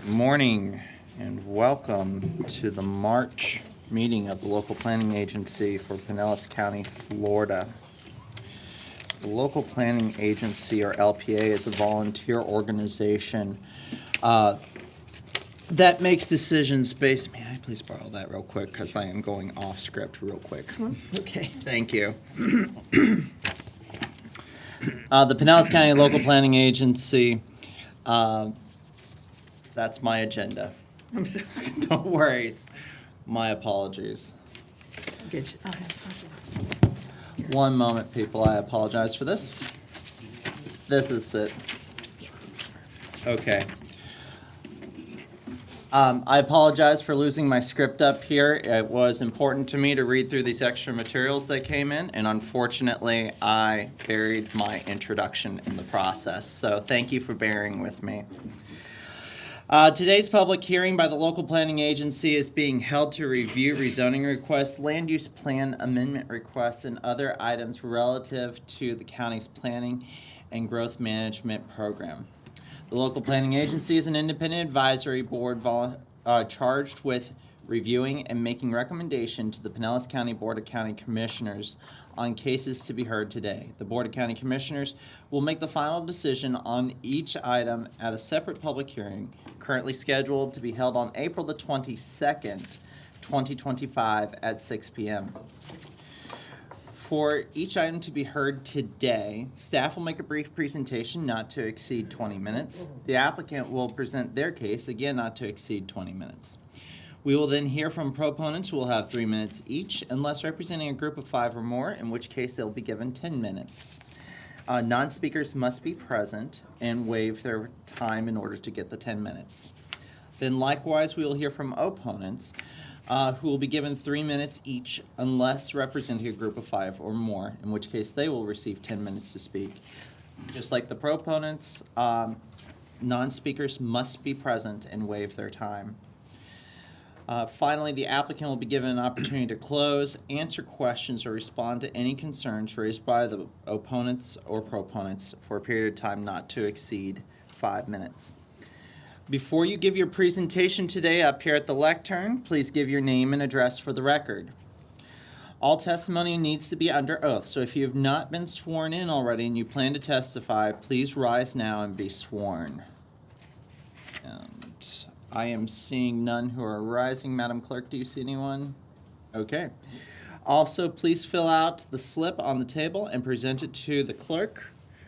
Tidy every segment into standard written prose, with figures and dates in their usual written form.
Morning and welcome to the March meeting of the Local Planning Agency for Pinellas County, Florida. The Local Planning Agency, or LPA, is a volunteer organization that makes decisions based. May I please borrow that real quick because I am going off script real quick. Okay. Thank you. The Pinellas County Local Planning Agency, that's my agenda. I'm sorry. No worries. My apologies. I'll get you. One moment, people. I apologize for this. This is it. Okay. I apologize for losing my script up here. It was important to me to read through these extra materials that came in, and unfortunately, I buried my introduction in the process. So thank you for bearing with me. Today's public hearing by the Local Planning Agency is being held to review rezoning requests, land use plan amendment requests, and other items relative to the county's planning and growth management program. The Local Planning Agency is an independent advisory board charged with reviewing and making recommendation to the Pinellas County Board of County Commissioners on cases to be heard today. The Board of County Commissioners will make the final decision on each item at a separate public hearing currently scheduled to be held on April the 22nd, 2025 at 6 p.m. For each item to be heard today, staff will make a brief presentation not to exceed 20 minutes. The applicant will present their case, again not to exceed 20 minutes. We will then hear from proponents who will have 3 minutes each, unless representing a group of 5 or more, in which case they'll be given 10 minutes. Non-speakers must be present and waive their time in order to get the 10 minutes. Then likewise, we will hear from opponents who will be given 3 minutes each unless representing a group of 5 or more, in which case they will receive 10 minutes to speak. Just like the proponents, non-speakers must be present and waive their time. Finally, the applicant will be given an opportunity to close, answer questions, or respond to any concerns raised by the opponents or proponents for a period of time not to exceed 5 minutes. Before you give your presentation today up here at the lectern, please give your name and address for the record. All testimony needs to be under oath, so if you have not been sworn in already and you plan to testify, please rise now and be sworn. And I am seeing none who are rising. Madam Clerk, do you see anyone? Okay. Also, please fill out the slip on the table and present it to the clerk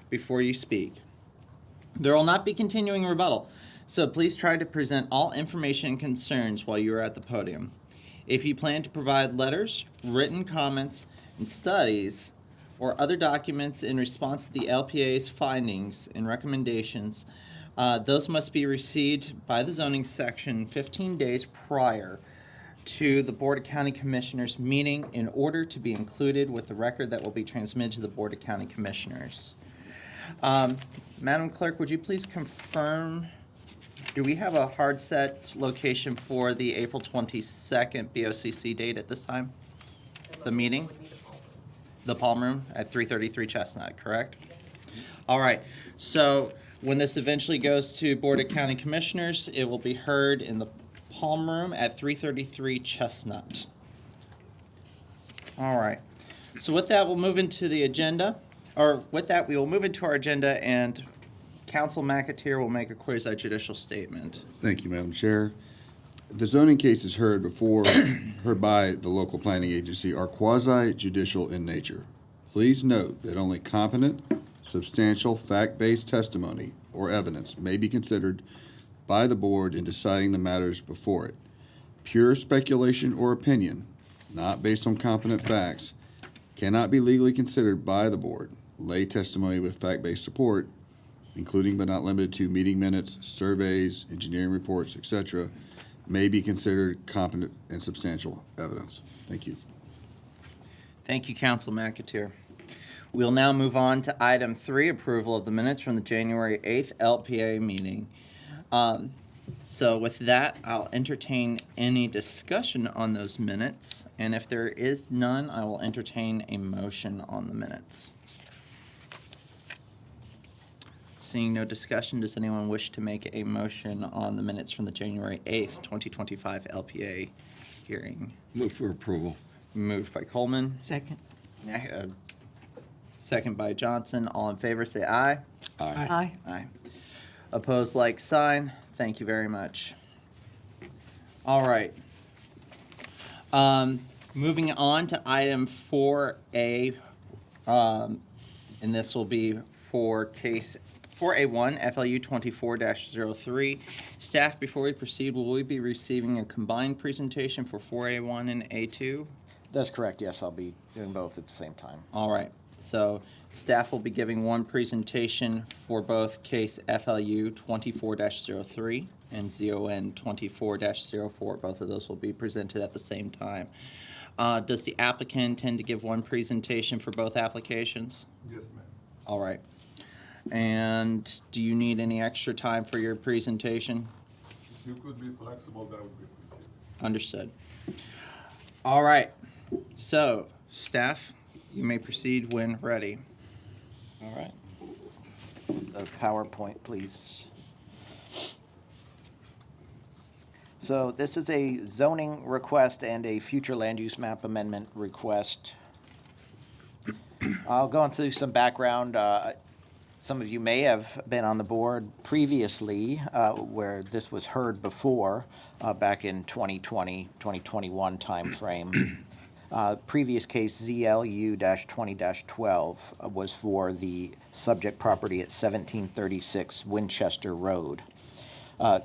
before you speak. There will not be continuing rebuttal, so please try to present all information and concerns while you are at the podium. If you plan to provide letters, written comments, and studies, or other documents in response to the LPA's findings and recommendations, those must be received by the zoning section 15 days prior to the Board of County Commissioners meeting in order to be included with the record that will be transmitted to the Board of County Commissioners. Madam Clerk, would you please confirm, do we have a hard set location for the April 22nd BOCC date at this time? The meeting? The Palm Room at 333 Chestnut, correct? All right, so when this eventually goes to Board of County Commissioners, it will be heard in the Palm Room at 333 Chestnut. All right, so with that, we'll move into the agenda. Or with that, we will move into our agenda, and Council McAteer will make a quasi-judicial statement. Thank you, Madam Chair. The zoning cases heard by the Local Planning Agency are quasi-judicial in nature. Please note that only competent, substantial, fact-based testimony or evidence may be considered by the board in deciding the matters before it. Pure speculation or opinion, not based on competent facts, cannot be legally considered by the board. Lay testimony with fact-based support, including but not limited to meeting minutes, surveys, engineering reports, etc., may be considered competent and substantial evidence. Thank you. Thank you, Council McAteer. We'll now move on to item 3, approval of the minutes from the January 8th LPA meeting. So with that, I'll entertain any discussion on those minutes, and if there is none, I will entertain a motion on the minutes. Seeing no discussion, does anyone wish to make a motion on the minutes from the January 8th, 2025 LPA hearing? Move for approval. Moved by Coleman, Second. second by Johnson. All in favor, say aye. Aye. Aye. Opposed, like sign. Thank you very much. All right. Moving on to item 4A, and this will be for case 4A1, FLU 24-03. Staff, before we proceed, will we be receiving a combined presentation for 4A1 and A2? That's correct, yes, I'll be doing both at the same time. All right, so staff will be giving one presentation for both case FLU 24-03 and ZON 24-04. Both of those will be presented at the same time. Does the applicant intend to give one presentation for both applications? Yes, ma'am. All right. And do you need any extra time for your presentation? If you could be flexible, that would be appreciated. Understood. All right. So, staff, you may proceed when ready. All right. The PowerPoint, please. So this is a zoning request and a future land use map amendment request. I'll go into some background. Some of you may have been on the board previously where this was heard before back in 2020, 2021 timeframe. Previous case ZLU-20-12 was for the subject property at 1736 Winchester Road.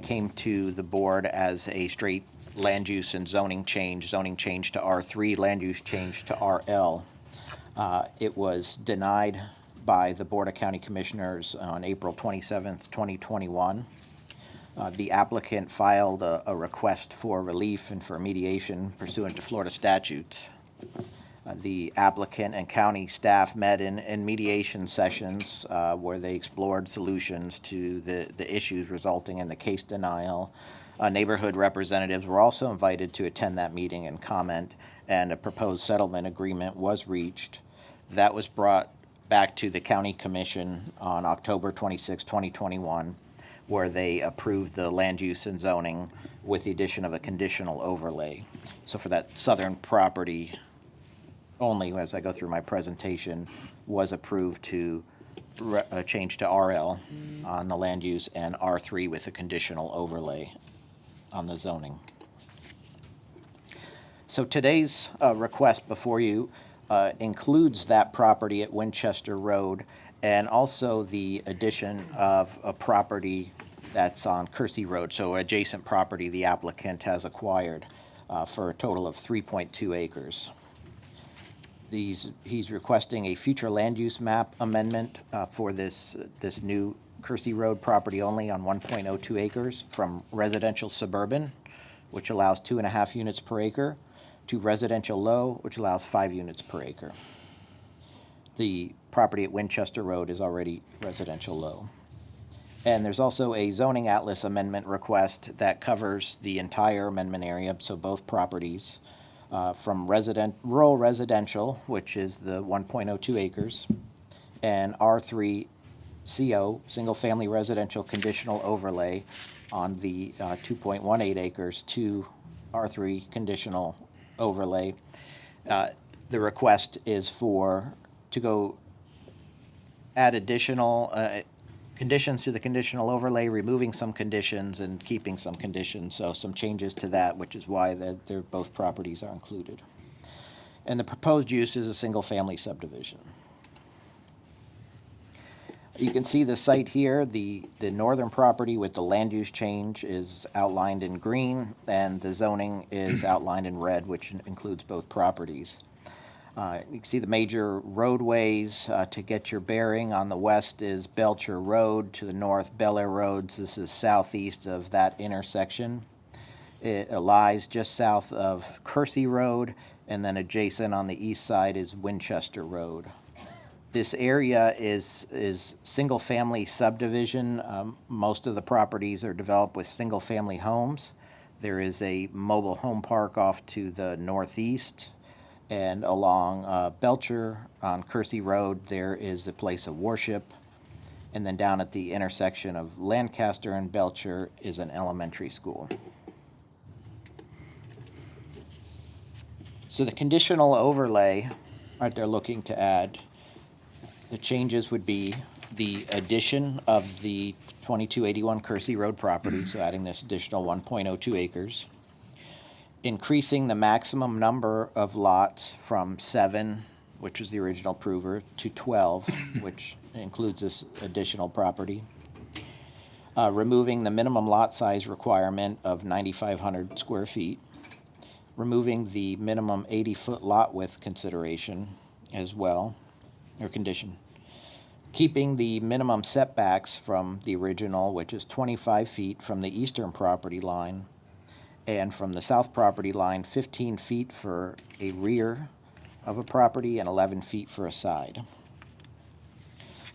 Came to the board as a straight land use and zoning change to R3, land use change to RL. It was denied by the Board of County Commissioners on April 27th, 2021. The applicant filed a request for relief and for mediation pursuant to Florida statutes. The applicant and county staff met in mediation sessions where they explored solutions to the issues resulting in the case denial. Neighborhood representatives were also invited to attend that meeting and comment, and a proposed settlement agreement was reached. That was brought back to the County Commission on October 26, 2021, where they approved the land use and zoning with the addition of a conditional overlay. So for that southern property only, as I go through my presentation, was approved to change to RL on the land use and R3 with a conditional overlay on the zoning. So today's request before you includes that property at Winchester Road and also the addition of a property that's on Kersey Road, so adjacent property the applicant has acquired for a total of 3.2 acres. He's requesting a future land use map amendment for this new Kersey Road property only on 1.02 acres from residential suburban, which allows 2.5 units per acre, to residential low, which allows 5 units per acre. The property at Winchester Road is already residential low. And there's also a zoning atlas amendment request that covers the entire amendment area, so both properties, from rural residential, which is the 1.02 acres, and R3 CO, single-family residential conditional overlay on the 2.18 acres to R3 conditional overlay. The request is to add additional conditions to the conditional overlay, removing some conditions and keeping some conditions, so some changes to that, which is why both properties are included. And the proposed use is a single-family subdivision. You can see the site here. The northern property with the land use change is outlined in green, and the zoning is outlined in red, which includes both properties. You can see the major roadways to get your bearing. On the west is Belcher Road, to the north Bel Air Roads. This is southeast of that intersection. It lies just south of Kersey Road, and then adjacent on the east side is Winchester Road. This area is single-family subdivision. Most of the properties are developed with single-family homes. There is a mobile home park off to the northeast. And along Belcher on Kersey Road, there is a place of worship. And then down at the intersection of Lancaster and Belcher is an elementary school. So the conditional overlay that they're looking to add, the changes would be the addition of the 2281 Kersey Road property, so adding this additional 1.02 acres, increasing the maximum number of lots from 7, which was the original approver, to 12, which includes this additional property, removing the minimum lot size requirement of 9,500 square feet, removing the minimum 80-foot lot width consideration as well, or condition, keeping the minimum setbacks from the original, which is 25 feet from the eastern property line, and from the south property line, 15 feet for a rear of a property and 11 feet for a side.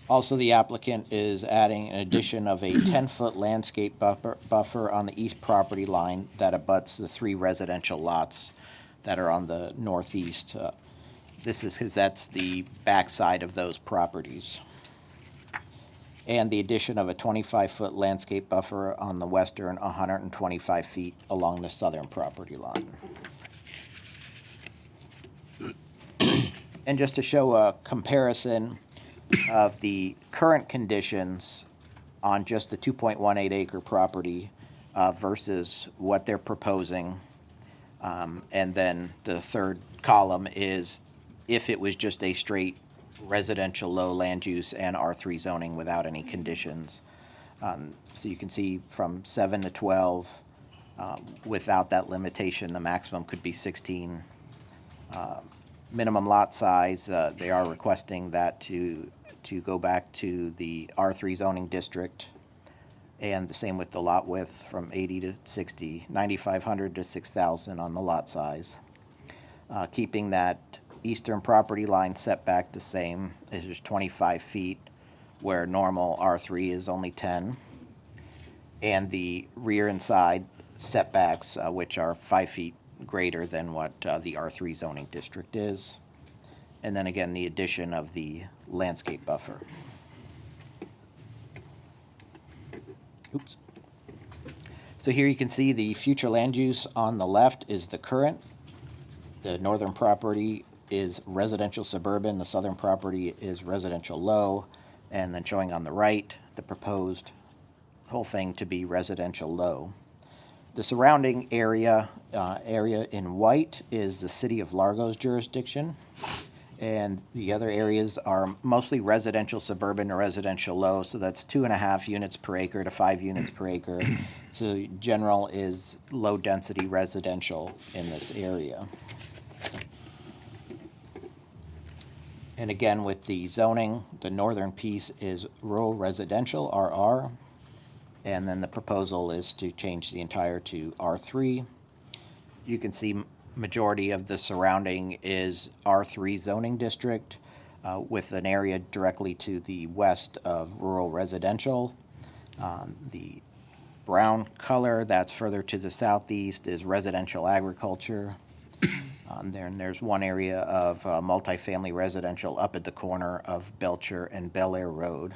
Also, the applicant is adding an addition of a 10-foot landscape buffer on the east property line that abuts the 3 residential lots that are on the northeast. This is because that's the backside of those properties. And the addition of a 25-foot landscape buffer on the western, 125 feet along the southern property line. And just to show a comparison of the current conditions on just the 2.18 acre property versus what they're proposing. And then the third column is if it was just a straight residential low land use and R3 zoning without any conditions. So you can see from 7 to 12, without that limitation, the maximum could be 16. Minimum lot size, they are requesting that to go back to the R3 zoning district, and the same with the lot width from 80 to 60, 9,500 to 6,000 on the lot size. Keeping that eastern property line setback the same, is just 25 feet, where normal R3 is only 10. And the rear and side setbacks, which are 5 feet greater than what the R3 zoning district is. And then again, the addition of the landscape buffer. Oops. So here you can see the future land use on the left is the current. The northern property is residential suburban, the southern property is residential low, and then showing on the right, the proposed whole thing to be residential low. The surrounding area in white is the city of Largo's jurisdiction, and the other areas are mostly residential suburban or residential low, so that's 2.5 units per acre to 5 units per acre. So general is low density residential in this area. And again, with the zoning, the northern piece is rural residential, RR. And then the proposal is to change the entire to R3. You can see majority of the surrounding is R3 zoning district with an area directly to the west of rural residential. The brown color that's further to the southeast is residential agriculture. There's one area of multifamily residential up at the corner of Belcher and Bel Air Road.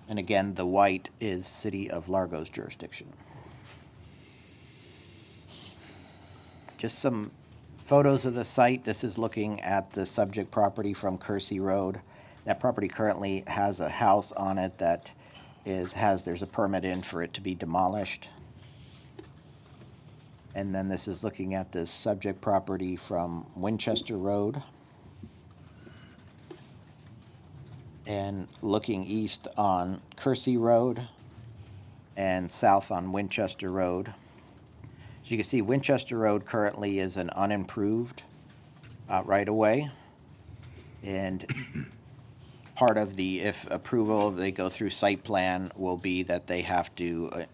And again, the white is City of Largo's jurisdiction. Just some photos of the site. This is looking at the subject property from Kersey Road. That property currently has a house on it that there's a permit in for it to be demolished. And then this is looking at the subject property from Winchester Road. And looking east on Kersey Road and south on Winchester Road. As you can see, Winchester Road currently is an unimproved right-of-way. And part of the, if approval, they go through site plan, will be that they have to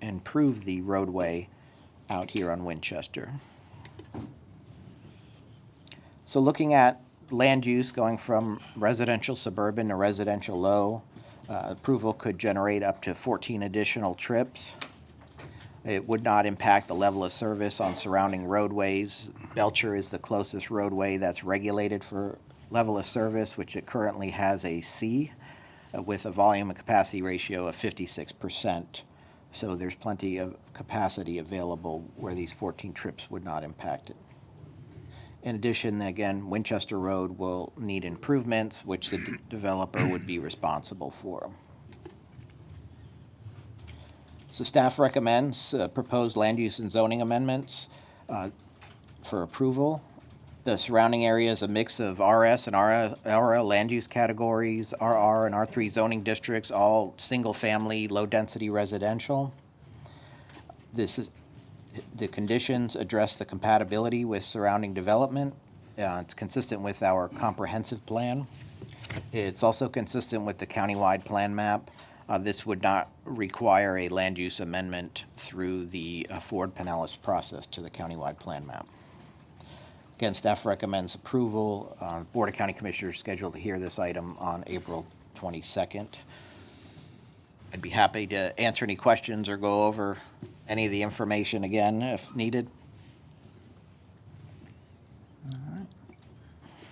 improve the roadway out here on Winchester. So looking at land use going from residential suburban to residential low, approval could generate up to 14 additional trips. It would not impact the level of service on surrounding roadways. Belcher is the closest roadway that's regulated for level of service, which it currently has a C. with a volume and capacity ratio of 56%. So there's plenty of capacity available where these 14 trips would not impact it. In addition, again, Winchester Road will need improvements, which the developer would be responsible for. So staff recommends proposed land use and zoning amendments for approval. The surrounding area is a mix of RS and RL land use categories, RR and R3 zoning districts, all single-family, low-density residential. The conditions address the compatibility with surrounding development. It's consistent with our comprehensive plan. It's also consistent with the countywide plan map. This would not require a land use amendment through the Ford Pinellas process to the countywide plan map. Again, staff recommends approval. Board of County Commissioners scheduled to hear this item on April 22nd. I'd be happy to answer any questions or go over any of the information again if needed.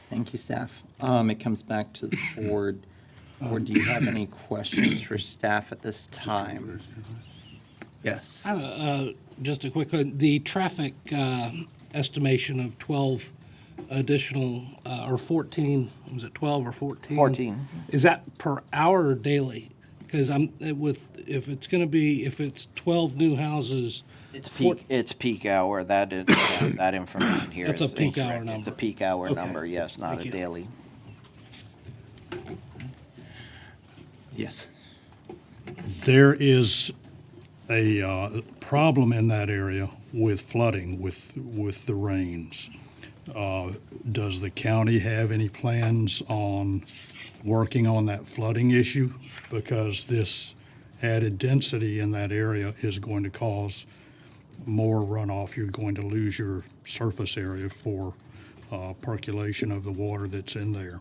Thank you, staff. It comes back to the board. Or do you have any questions for staff at this time? Yes. Just a quick one. The traffic estimation of 12 additional, or 14, was it 12 or 14? 14. Is that per hour or daily? Because if it's 12 new houses. It's peak hour. That information here is That's a peak hour incorrect. number. It's a peak hour Okay. number, yes, not Thank a you. daily. Yes. There is a problem in that area with flooding, with the rains. Does the county have any plans on working on that flooding issue? Because this added density in that area is going to cause more runoff. You're going to lose your surface area for percolation of the water that's in there.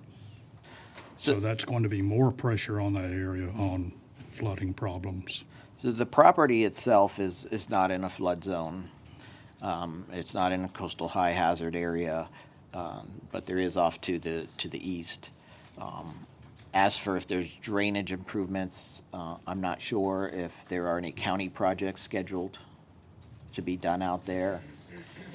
So that's going to be more pressure on that area on flooding problems. So the property itself is not in a flood zone. It's not in a coastal high hazard area, but there is off to the east. As for if there's drainage improvements, I'm not sure if there are any county projects scheduled to be done out there.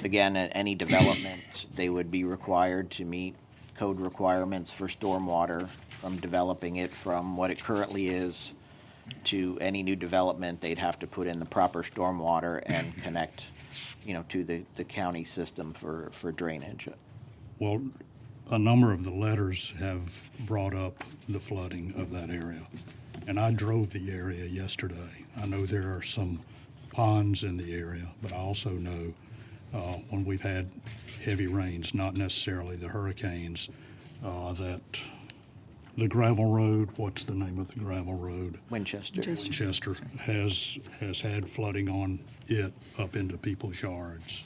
Again, at any development, they would be required to meet code requirements for stormwater, from developing it from what it currently is to any new development. They'd have to put in the proper stormwater and connect, to the county system for drainage. Well, a number of the letters have brought up the flooding of that area. And I drove the area yesterday. I know there are some ponds in the area, but I also know when we've had heavy rains, not necessarily the hurricanes, that the gravel road, what's the name of the gravel road? Winchester. Winchester has had flooding on it up into people's yards.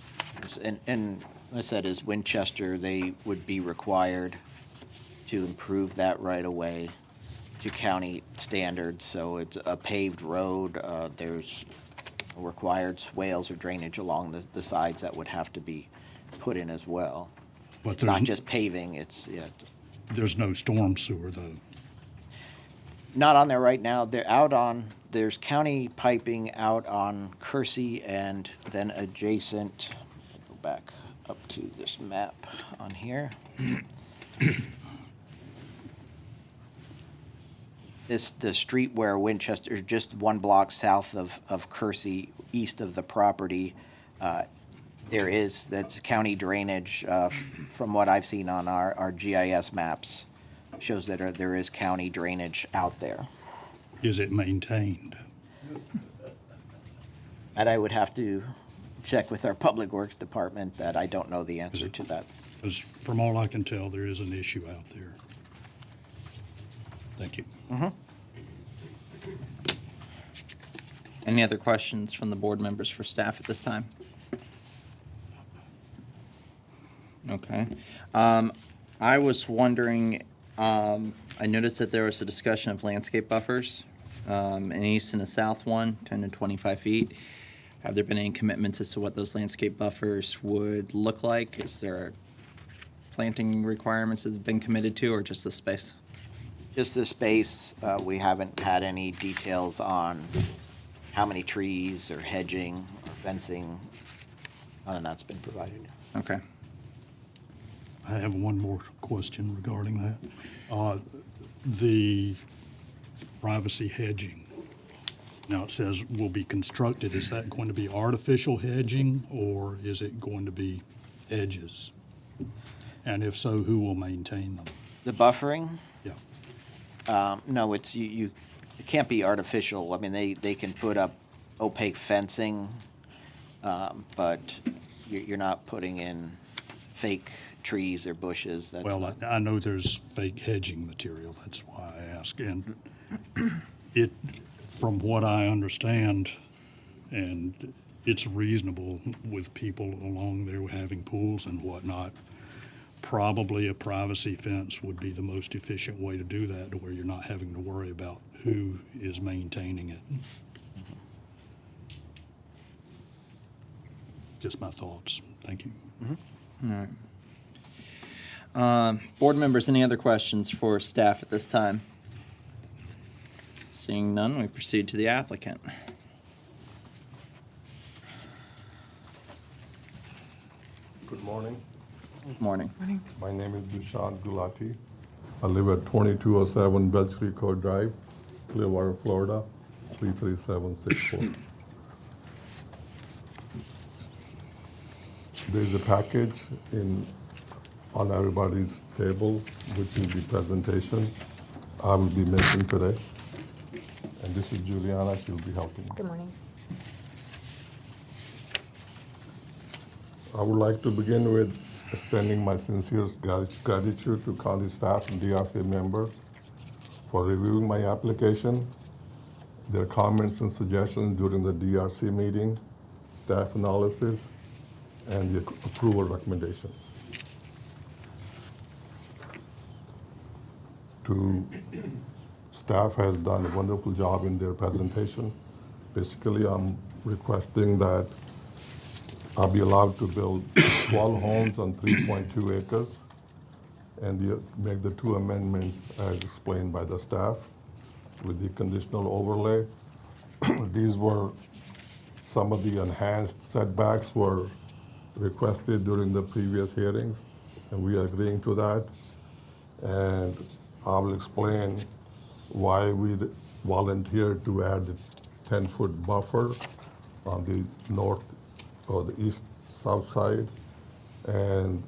And I said, as Winchester, they would be required to improve that right away to county standards. So it's a paved road. There's required swales or drainage along the sides that would have to be put in as well. But It's not just paving, there's no storm sewer though. not on there right now. There's county piping out on Kersey and then adjacent, go back up to this map on here. The street where Winchester, just one block south of Kersey, east of the property, that's county drainage, from what I've seen on our GIS maps, shows that there is county drainage out there. Is it maintained? And I would have to check with our Public Works Department. That I don't know the answer to that. Because from all I can tell, there is an issue out there. Thank you. Any other questions from the board members for staff at this time? Okay. I was wondering, I noticed that there was a discussion of landscape buffers, an east and a south one, 10 to 25 feet. Have there been any commitments as to what those landscape buffers would look like? Is there planting requirements that have been committed to, or just the space? Just the space. We haven't had any details on how many trees or hedging or fencing. None of that's been provided. Okay. I have one more question regarding that. The privacy hedging. Now it says will be constructed. Is that going to be artificial hedging or is it going to be hedges? And if so, who will maintain them? The buffering? Yeah. No, it can't be artificial. I mean, they can put up opaque fencing, but you're not putting in fake trees or bushes. That's Well, not- I know there's fake hedging material. That's why I ask. And it, from what I understand, and it's reasonable with people along there having pools and whatnot, probably a privacy fence would be the most efficient way to do that, to where you're not having to worry about who is maintaining it. Just my thoughts. Thank you. All right. Board members, any other questions for staff at this time? Seeing none, we proceed to the applicant. Good morning. Morning. My name is Dushan Gulati. I live at 2207 Belchry Court Drive, Clearwater, Florida, 33764. There's a package on everybody's table, which is the presentation I will be making today. And this is Juliana, she'll be helping. Good morning. I would like to begin with extending my sincere gratitude to county staff and DRC members for reviewing my application, their comments and suggestions during the DRC meeting, staff analysis, and the approval recommendations. Staff has done a wonderful job in their presentation. Basically, I'm requesting that I'll be allowed to build 12 homes on 3.2 acres and make the two amendments as explained by the staff with the conditional overlay. These were some of the enhanced setbacks were requested during the previous hearings, and we are agreeing to that. And I will explain why we volunteered to add the 10-foot buffer on the north or the east-south side. And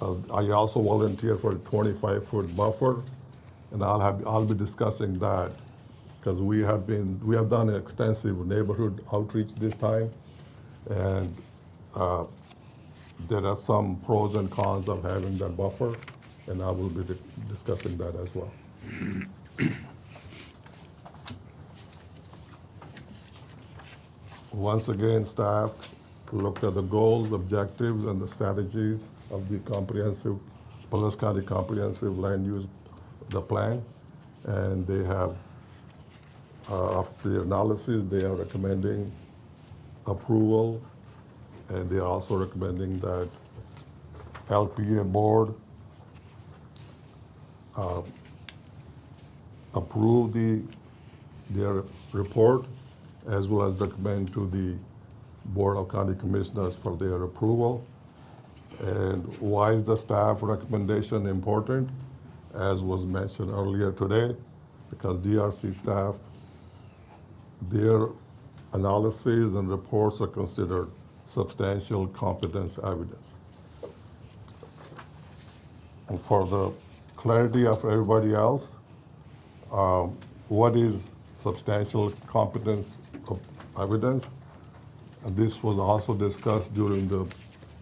I also volunteer for a 25-foot buffer, and I'll be discussing that because we have done an extensive neighborhood outreach this time, and there are some pros and cons of having that buffer, and I will be discussing that as well. Once again, staff looked at the goals, objectives, and the strategies of the Pinellas County Comprehensive Land Use, the plan, and they have, after the analysis, they are recommending approval, and they are also recommending that LPA board approve their report, as well as recommend to the Board of County Commissioners for their approval. And why is the staff recommendation important? As was mentioned earlier today, because DRC staff, their analyses and reports are considered substantial competence evidence. And for the clarity of everybody else, what is substantial competence of evidence? And this was also discussed during the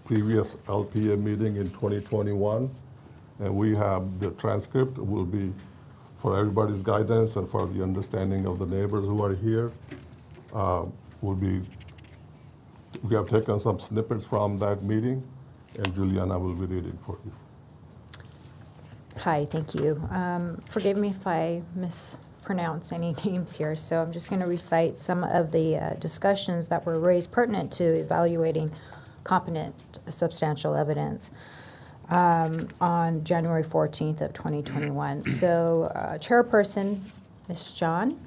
previous LPA meeting in 2021. And we have the transcript, will be for everybody's guidance and for the understanding of the neighbors who are here. We have taken some snippets from that meeting, and Juliana will be reading for you. Hi, thank you. Forgive me if I mispronounce any names here, so I'm just going to recite some of the discussions that were raised pertinent to evaluating competent substantial evidence. on January 14th of 2021. So Chairperson, Ms. John,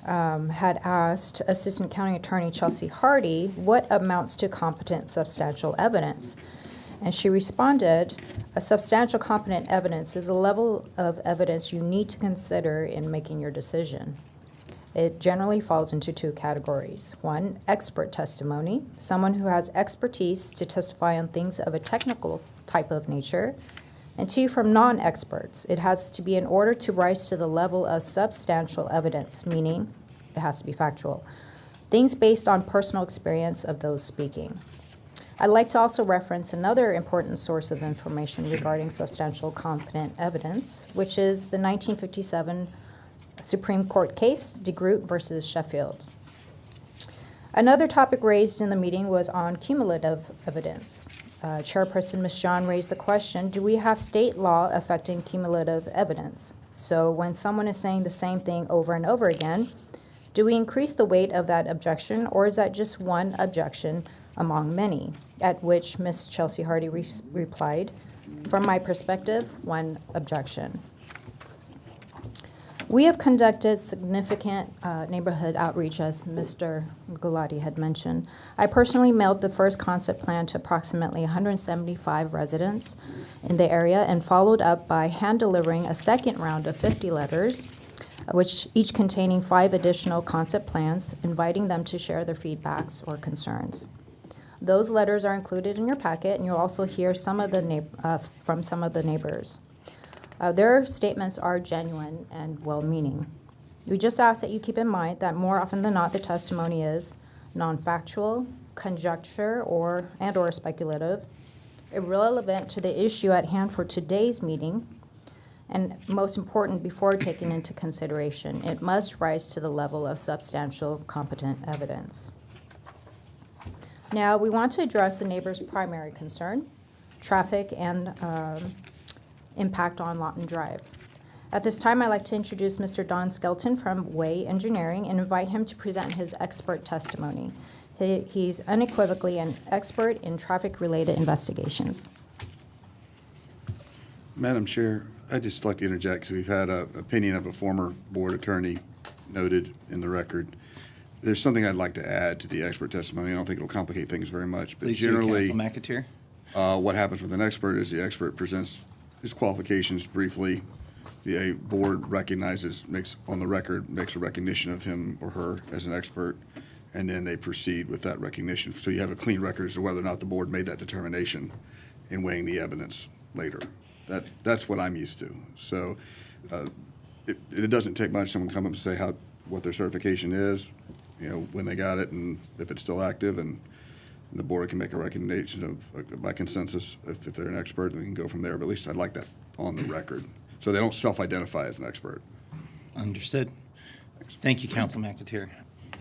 had asked Assistant County Attorney Chelsea Hardy what amounts to competent substantial evidence. And she responded, a substantial competent evidence is a level of evidence you need to consider in making your decision. It generally falls into two categories. One, expert testimony, someone who has expertise to testify on things of a technical type of nature. And two, from non-experts. It has to be in order to rise to the level of substantial evidence, meaning it has to be factual. Things based on personal experience of those speaking. I'd like to also reference another important source of information regarding substantial competent evidence, which is the 1957 Supreme Court case, DeGroot versus Sheffield. Another topic raised in the meeting was on cumulative evidence. Chairperson Ms. John raised the question, do we have state law affecting cumulative evidence? So when someone is saying the same thing over and over again, do we increase the weight of that objection, or is that just one objection among many? At which Ms. Chelsea Hardy replied, from my perspective, one objection. We have conducted significant neighborhood outreach, as Mr. Gulati had mentioned. I personally mailed the first concept plan to approximately 175 residents in the area and followed up by hand delivering a second round of 50 letters, which each containing 5 additional concept plans, inviting them to share their feedbacks or concerns. Those letters are included in your packet, and you'll also hear some of from some of the neighbors. Their statements are genuine and well-meaning. We just ask that you keep in mind that more often than not, the testimony is non-factual, conjecture, or speculative, irrelevant to the issue at hand for today's meeting, and most important, before taking into consideration, it must rise to the level of substantial competent evidence. Now, we want to address the neighbor's primary concern, traffic and impact on Lawton Drive. At this time, I'd like to introduce Mr. Don Skelton from Way Engineering and invite him to present his expert testimony. He's unequivocally an expert in traffic-related investigations. Madam Chair, I'd just like to interject, because we've had an opinion of a former board attorney noted in the record. There's something I'd like to add to the expert testimony. I don't think it'll complicate things very much, but Please do, generally, Council McAteer. what happens with an expert is the expert presents his qualifications briefly. The board makes a recognition of him or her as an expert, and then they proceed with that recognition. So you have a clean record as to whether or not the board made that determination in weighing the evidence later. That's what I'm used to. So it doesn't take much. Someone come up and say what their certification is, when they got it, and if it's still active, and the board can make a recommendation by consensus if they're an expert, and we can go from there. But at least I'd like that on the record, so they don't self-identify as an expert. Understood. Thank you, Council McAteer.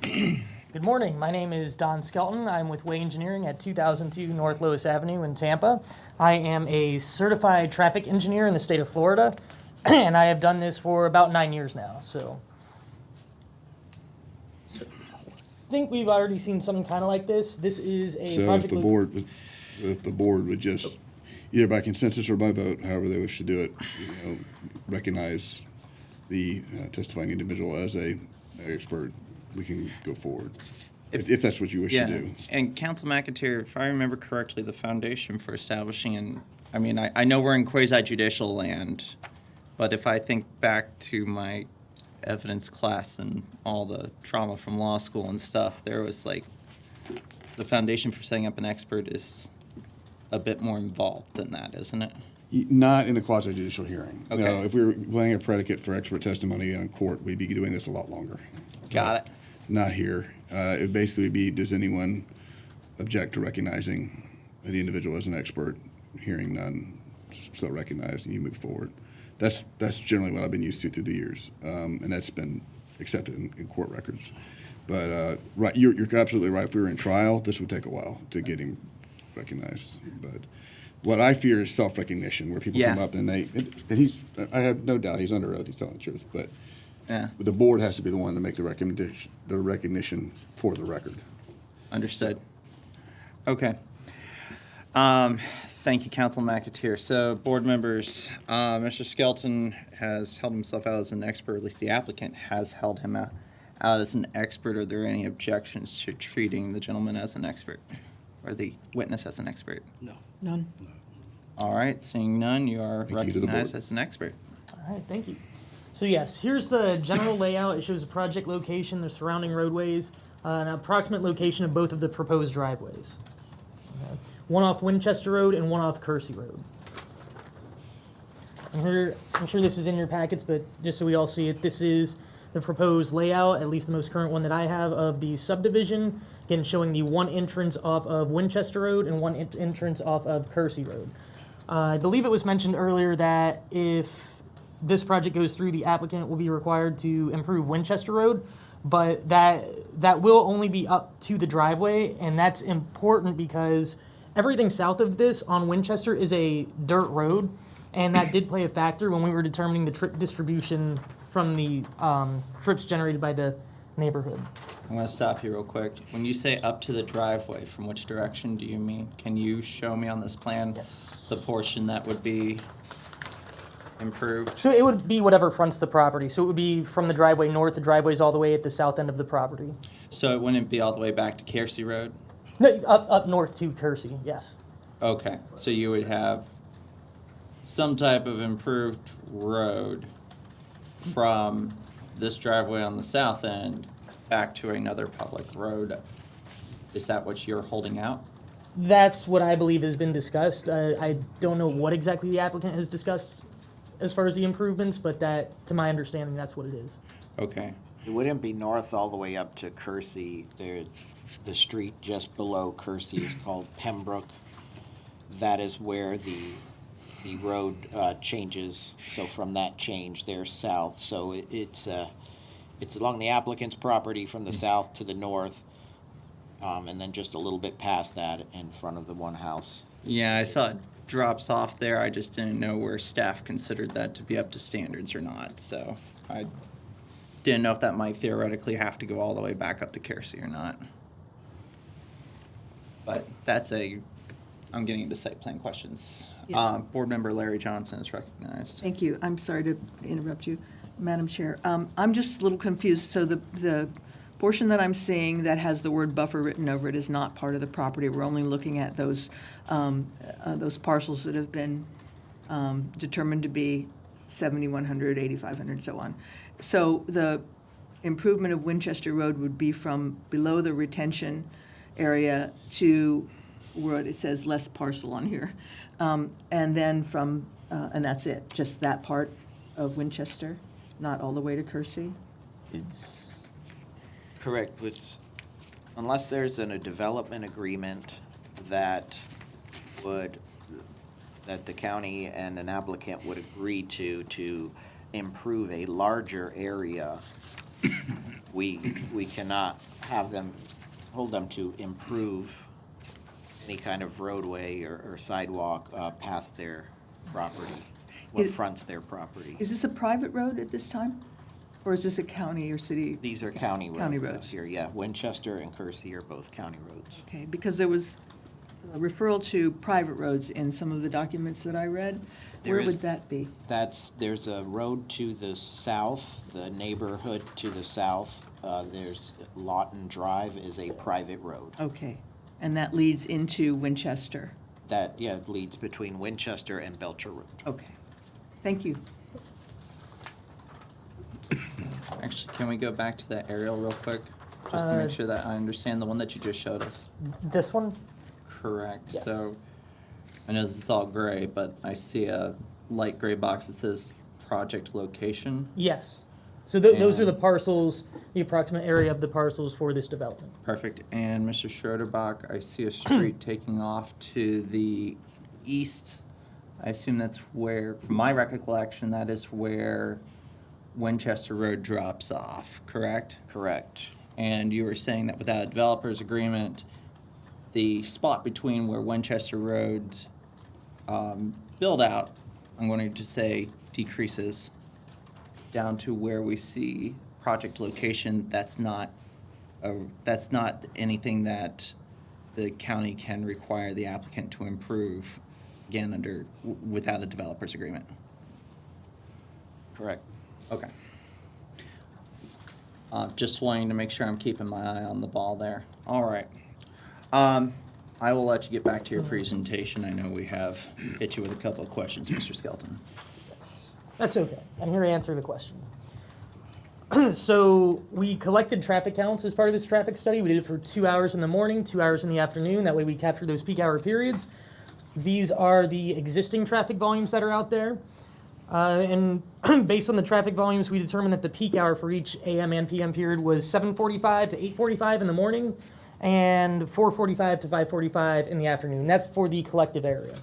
Good morning. My name is Don Skelton. I'm with Way Engineering at 2002 North Lewis Avenue in Tampa. I am a certified traffic engineer in the state of Florida, and I have done this for about 9 years now. So I think we've already seen something kind of like this. This is a So project. if the board would just, either by consensus or by vote, however they wish to do it, recognize the testifying individual as an expert, we can go forward. If that's what you wish to do. And Council McAteer, if I remember correctly, the foundation for establishing, I know we're in quasi-judicial land, but if I think back to my evidence class and all the trauma from law school and stuff, there was the foundation for setting up an expert is a bit more involved than that, isn't it? Not in a quasi-judicial hearing. Okay. No, if we were laying a predicate for expert testimony in a court, we'd be doing this a lot longer. Got it. Not here. It would basically be, does anyone object to recognizing the individual as an expert? Hearing none, so recognized, and you move forward. That's generally what I've been used to through the years, and that's been accepted in court records. But right, you're absolutely right. If we were in trial, this would take a while to get him recognized. But what I fear is self-recognition, where people come up and I have no doubt he's under oath, he's telling the truth, but the board has to be the one to make the recognition for the record. Understood. Okay. Thank you, Council McAteer. So, board members, Mr. Skelton has held himself out as an expert, or at least the applicant has held him out as an expert. Are there any objections to treating the gentleman as an expert, or the witness as an expert? No. None. All right, seeing none, you are Thank you to the recognized board. as an expert. All right, thank you. So yes, here's the general layout. It shows the project location, the surrounding roadways, an approximate location of both of the proposed driveways. Okay. One off Winchester Road and one off Kersey Road. And here, I'm sure this is in your packets, but just so we all see it, this is the proposed layout, at least the most current one that I have, of the subdivision. Again, showing the one entrance off of Winchester Road and one entrance off of Kersey Road. I believe it was mentioned earlier that if this project goes through, the applicant will be required to improve Winchester Road, but that will only be up to the driveway, and that's important because everything south of this on Winchester is a dirt road, and that did play a factor when we were determining the trip distribution from the trips generated by the neighborhood. I'm going to stop you real quick. When you say up to the driveway, from which direction do you mean? Can you show me on this plan Yes. the portion that would be improved? So it would be whatever fronts the property. So it would be from the driveway north, the driveway's all the way at the south end of the property. So it wouldn't be all the way back to Kersey Road? No, up north to Kersey, yes. Okay, so you would have some type of improved road from this driveway on the south end back to another public road. Is that what you're holding out? That's what I believe has been discussed. I don't know what exactly the applicant has discussed as far as the improvements, but that, to my understanding, that's what it is. Okay, It wouldn't be north all the way up to Kersey. The street just below Kersey is called Pembroke. That is where the road changes. So from that change, there's south. So it's along the applicant's property from the south to the north, and then just a little bit past that in front of the one house. yeah, I saw it drops off there. I just didn't know where staff considered that to be up to standards or not. So I didn't know if that might theoretically have to go all the way back up to Kersey or not. But I'm getting into site plan questions. Yeah. Board member Larry Johnson is recognized. Thank you. I'm sorry to interrupt you, Madam Chair. I'm just a little confused. So the portion that I'm seeing that has the word buffer written over it is not part of the property. We're only looking at those parcels that have been determined to be 7,100, 8,500, so on. So the improvement of Winchester Road would be from below the retention area to where it says less parcel on here. And then from, and that's it, just that part of Winchester, not all the way to Kersey? It's Correct, unless there's a development agreement that the county and an applicant would agree to improve a larger area, we cannot hold them to improve any kind of roadway or sidewalk past their property, what fronts their property. Is this a private road at this time? Or is this a county or city? These are county roads. County up roads. here, yeah. Winchester and Kersey are both county roads. Okay, because there was a referral to private roads in some of the documents that I read. There Where is- would that be? There's a road to the south, the neighborhood to the south. There's Lawton Drive is a private road. Okay, and that leads into Winchester. That, yeah, leads between Winchester and Belcher Road. Okay, thank you. Actually, can we go back to that aerial real quick? Just to make sure that I understand the one that you just showed us. this one. Correct. Yes. So I know this is all gray, but I see a light gray box that says project location. Yes. So those are the And- parcels, the approximate area of the parcels for this development. Perfect. And Mr. Schroederbach, I see a street taking off to the east. I assume that's where, from my recollection, that is where Winchester Road drops off, correct? Correct. And you were saying that without a developer's agreement, the spot between where Winchester Road's build out, I'm going to just say decreases down to where we see project location. That's not anything that the county can require the applicant to improve, again, without a developer's agreement. Correct. Okay. Just wanting to make sure I'm keeping my eye on the ball there. All right. I will let you get back to your presentation. I know we have hit you with a couple of questions, Mr. Skelton. That's okay. I'm here to answer the questions. So we collected traffic counts as part of this traffic study. We did it for 2 hours in the morning, 2 hours in the afternoon. That way we captured those peak hour periods. These are the existing traffic volumes that are out there. And based on the traffic volumes, we determined that the peak hour for each AM and PM period was 7:45 to 8:45 in the morning and 4:45 to 5:45 in the afternoon. That's for the collective area.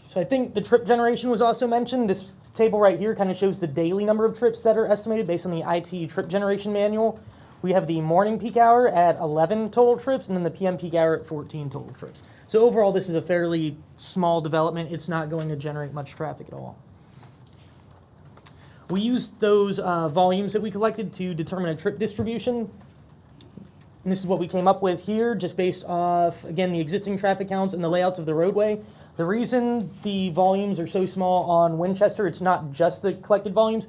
So I think the trip generation was also mentioned. This table right here kind of shows the daily number of trips that are estimated based on the IT trip generation manual. We have the morning peak hour at 11 total trips, and then the PM peak hour at 14 total trips. So overall, this is a fairly small development. It's not going to generate much traffic at all. We used those volumes that we collected to determine a trip distribution. And this is what we came up with here, just based off, again, the existing traffic counts and the layouts of the roadway. The reason the volumes are so small on Winchester, it's not just the collected volumes.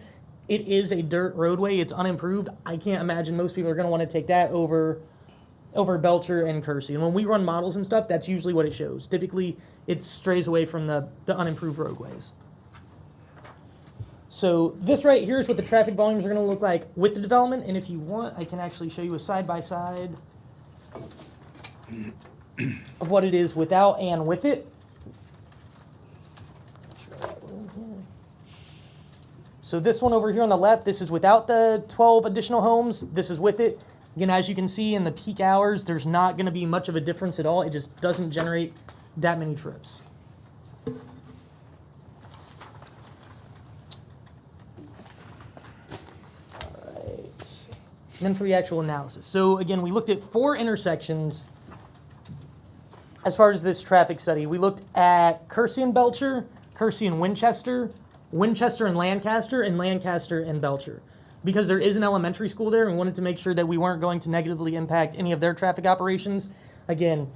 It is a dirt roadway. It's unimproved. I can't imagine most people are going to want to take that over Belcher and Kersey. And when we run models and stuff, that's usually what it shows. Typically, it strays away from the unimproved roadways. So this right here is what the traffic volumes are going to look like with the development. And if you want, I can actually show you a side-by-side of what it is without and with it. So this one over here on the left, this is without the 12 additional homes. This is with it. Again, as you can see in the peak hours, there's not going to be much of a difference at all. It just doesn't generate that many trips. All right. And then for the actual analysis. So again, we looked at 4 intersections as far as this traffic study. We looked at Kersey and Belcher, Kersey and Winchester, Winchester and Lancaster and Belcher. Because there is an elementary school there, and we wanted to make sure that we weren't going to negatively impact any of their traffic operations. Again,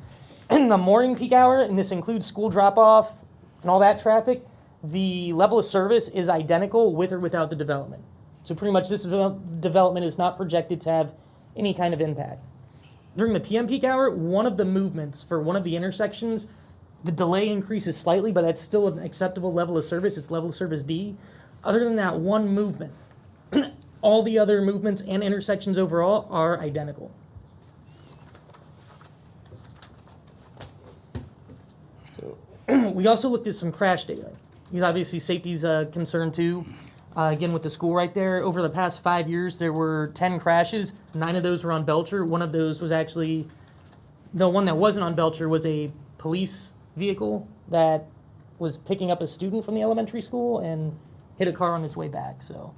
in the morning peak hour, and this includes school drop-off and all that traffic, the level of service is identical with or without the development. So pretty much this development is not projected to have any kind of impact. During the PM peak hour, one of the movements for one of the intersections, the delay increases slightly, but that's still an acceptable level of service. It's level of service D. Other than that one movement, all the other movements and intersections overall are identical. So, we also looked at some crash data, because obviously safety's a concern too. Again, with the school right there, over the past 5 years, there were 10 crashes. 9 of those were on Belcher. One of those was actually, the one that wasn't on Belcher was a police vehicle that was picking up a student from the elementary school and hit a car on its way back. So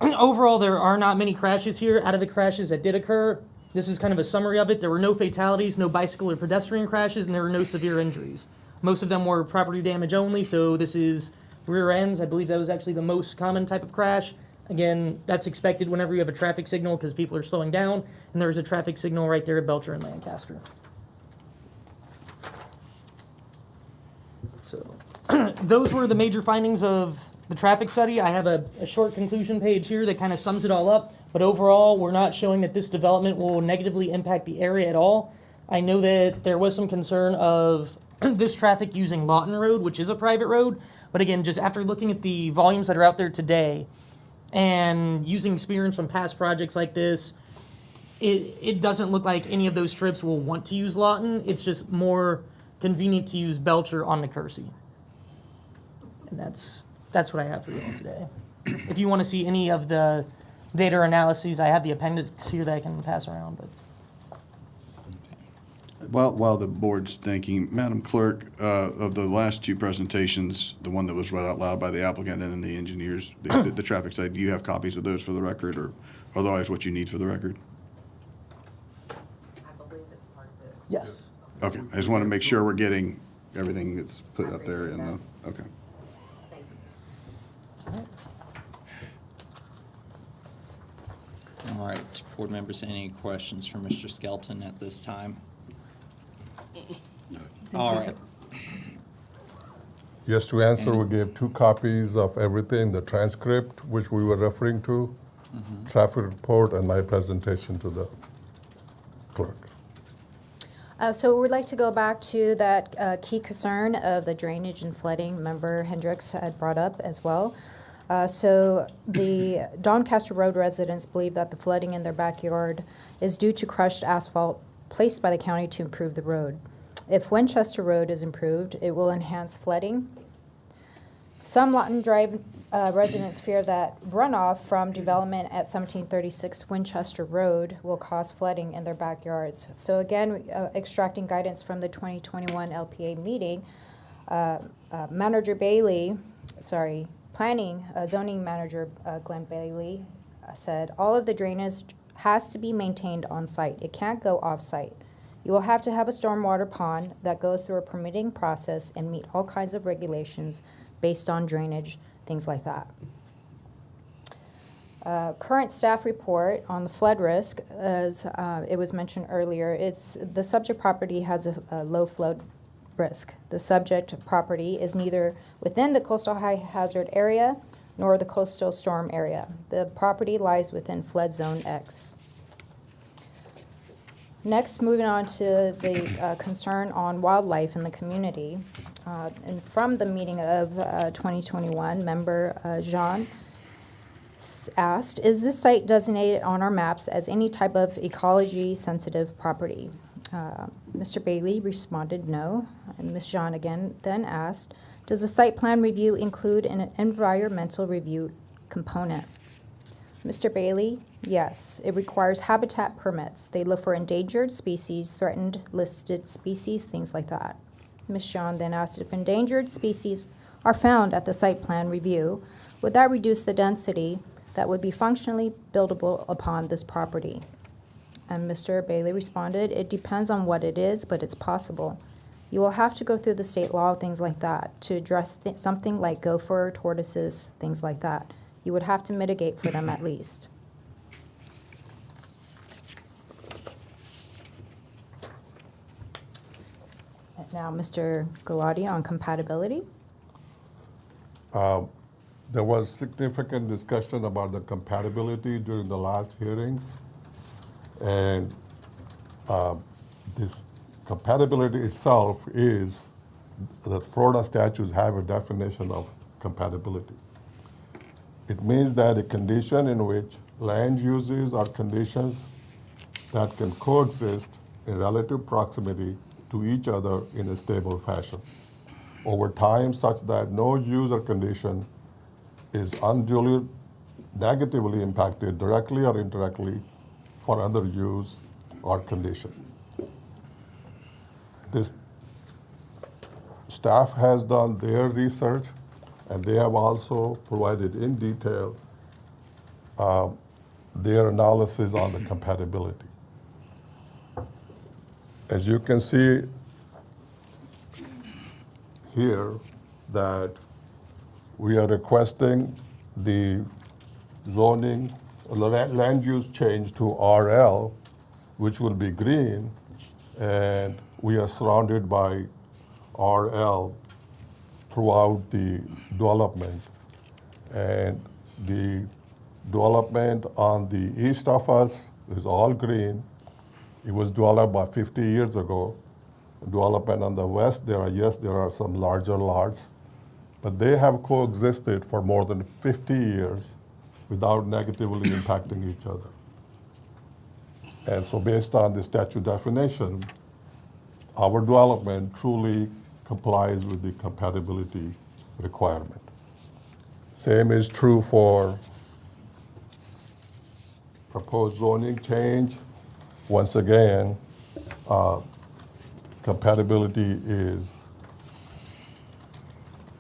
overall, there are not many crashes here. Out of the crashes that did occur, this is kind of a summary of it. There were no fatalities, no bicycle or pedestrian crashes, and there were no severe injuries. Most of them were property damage only, so this is rear ends. I believe that was actually the most common type of crash. Again, that's expected whenever you have a traffic signal because people are slowing down, and there was a traffic signal right there at Belcher and Lancaster. So those were the major findings of the traffic study. I have a short conclusion page here that kind of sums it all up, but overall, we're not showing that this development will negatively impact the area at all. I know that there was some concern of this traffic using Lawton Road, which is a private road, but again, just after looking at the volumes that are out there today and using experience from past projects like this, it doesn't look like any of those trips will want to use Lawton. It's just more convenient to use Belcher on the Kersey. And that's what I have for you all today. If you want to see any of the data or analyses, I have the appendix here that I can pass around. But While the board's thinking, Madam Clerk, of the last 2 presentations, the one that was read out loud by the applicant and then the engineers, the traffic study, do you have copies of those for the record, or otherwise what you need for the record? I believe it's part of this. yes. Okay, I just want to make sure we're getting everything that's put up there in the, okay. Thank you. All right, board members, any questions for Mr. Skelton at this time? All right. Yes, to answer, we gave 2 copies of everything, the transcript, which we were referring to, traffic report, and my presentation to the clerk. So we'd like to go back to that key concern of the drainage and flooding Member Hendricks had brought up as well. So the Doncaster Road residents believe that the flooding in their backyard is due to crushed asphalt placed by the county to improve the road. If Winchester Road is improved, it will enhance flooding. Some Lawton Drive residents fear that runoff from development at 1736 Winchester Road will cause flooding in their backyards. So again, extracting guidance from the 2021 LPA meeting, zoning manager Glenn Bailey said, all of the drainage has to be maintained on site. It can't go off site. You will have to have a stormwater pond that goes through a permitting process and meet all kinds of regulations based on drainage, things like that. Current staff report on the flood risk, as it was mentioned earlier, the subject property has a low flood risk. The subject property is neither within the coastal high hazard area nor the coastal storm area. The property lies within flood zone X. Next, moving on to the concern on wildlife in the community. And from the meeting of 2021, Member Jean asked, is this site designated on our maps as any type of ecology-sensitive property? Mr. Bailey responded no. And Ms. Jean again then asked, does the site plan review include an environmental review component? Mr. Bailey, yes, it requires habitat permits. They look for endangered species, threatened, listed species, things like that. Ms. Jean then asked if endangered species are found at the site plan review, would that reduce the density that would be functionally buildable upon this property? And Mr. Bailey responded, it depends on what it is, but it's possible. You will have to go through the state law, things like that, to address something like gopher, tortoises, things like that. You would have to mitigate for them at least. And now, Mr. Galati on compatibility. There was significant discussion about the compatibility during the last hearings. And this compatibility itself is, the Florida statutes have a definition of compatibility. It means that a condition in which land uses are conditions that can coexist in relative proximity to each other in a stable fashion over time, such that no use or condition is unduly negatively impacted directly or indirectly for other use or condition. This staff has done their research, and they have also provided in detail their analysis on the compatibility. As you can see here, that we are requesting the zoning, land use change to RL, which will be green, and we are surrounded by RL throughout the development. And the development on the east of us is all green. It was developed about 50 years ago. Development on the west, there are some larger lots, but they have coexisted for more than 50 years without negatively impacting each other. And so based on the statute definition, our development truly complies with the compatibility requirement. Same is true for proposed zoning change. Once again, compatibility is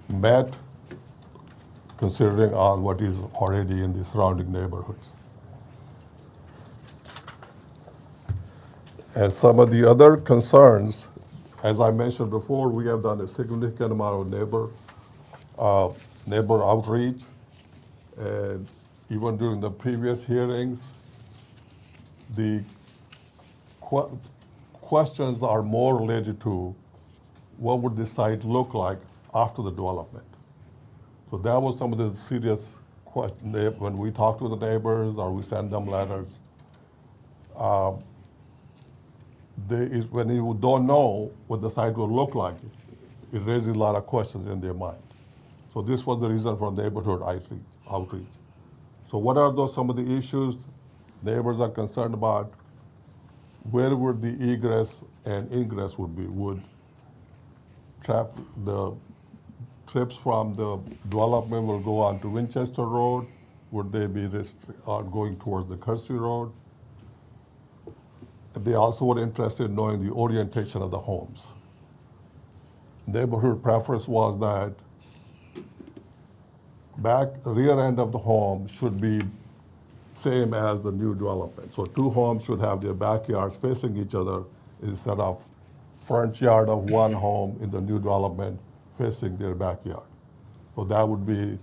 met considering on what is already in the surrounding neighborhoods. And some of the other concerns, as I mentioned before, we have done a significant amount of neighbor outreach, and even during the previous hearings, the questions are more related to what would the site look like after the development. So that was some of the serious questions when we talk to the neighbors or we send them letters. When you don't know what the site will look like, it raises a lot of questions in their mind. So this was the reason for neighborhood outreach. So what are some of the issues neighbors are concerned about? Where would the egress and ingress would be? Would the trips from the development will go on to Winchester Road? Would they be going towards the Kersey Road? They also were interested in knowing the orientation of the homes. Neighborhood preference was that rear end of the home should be same as the new development. So two homes should have their backyards facing each other instead of front yard of one home in the new development facing their backyard. So that would be,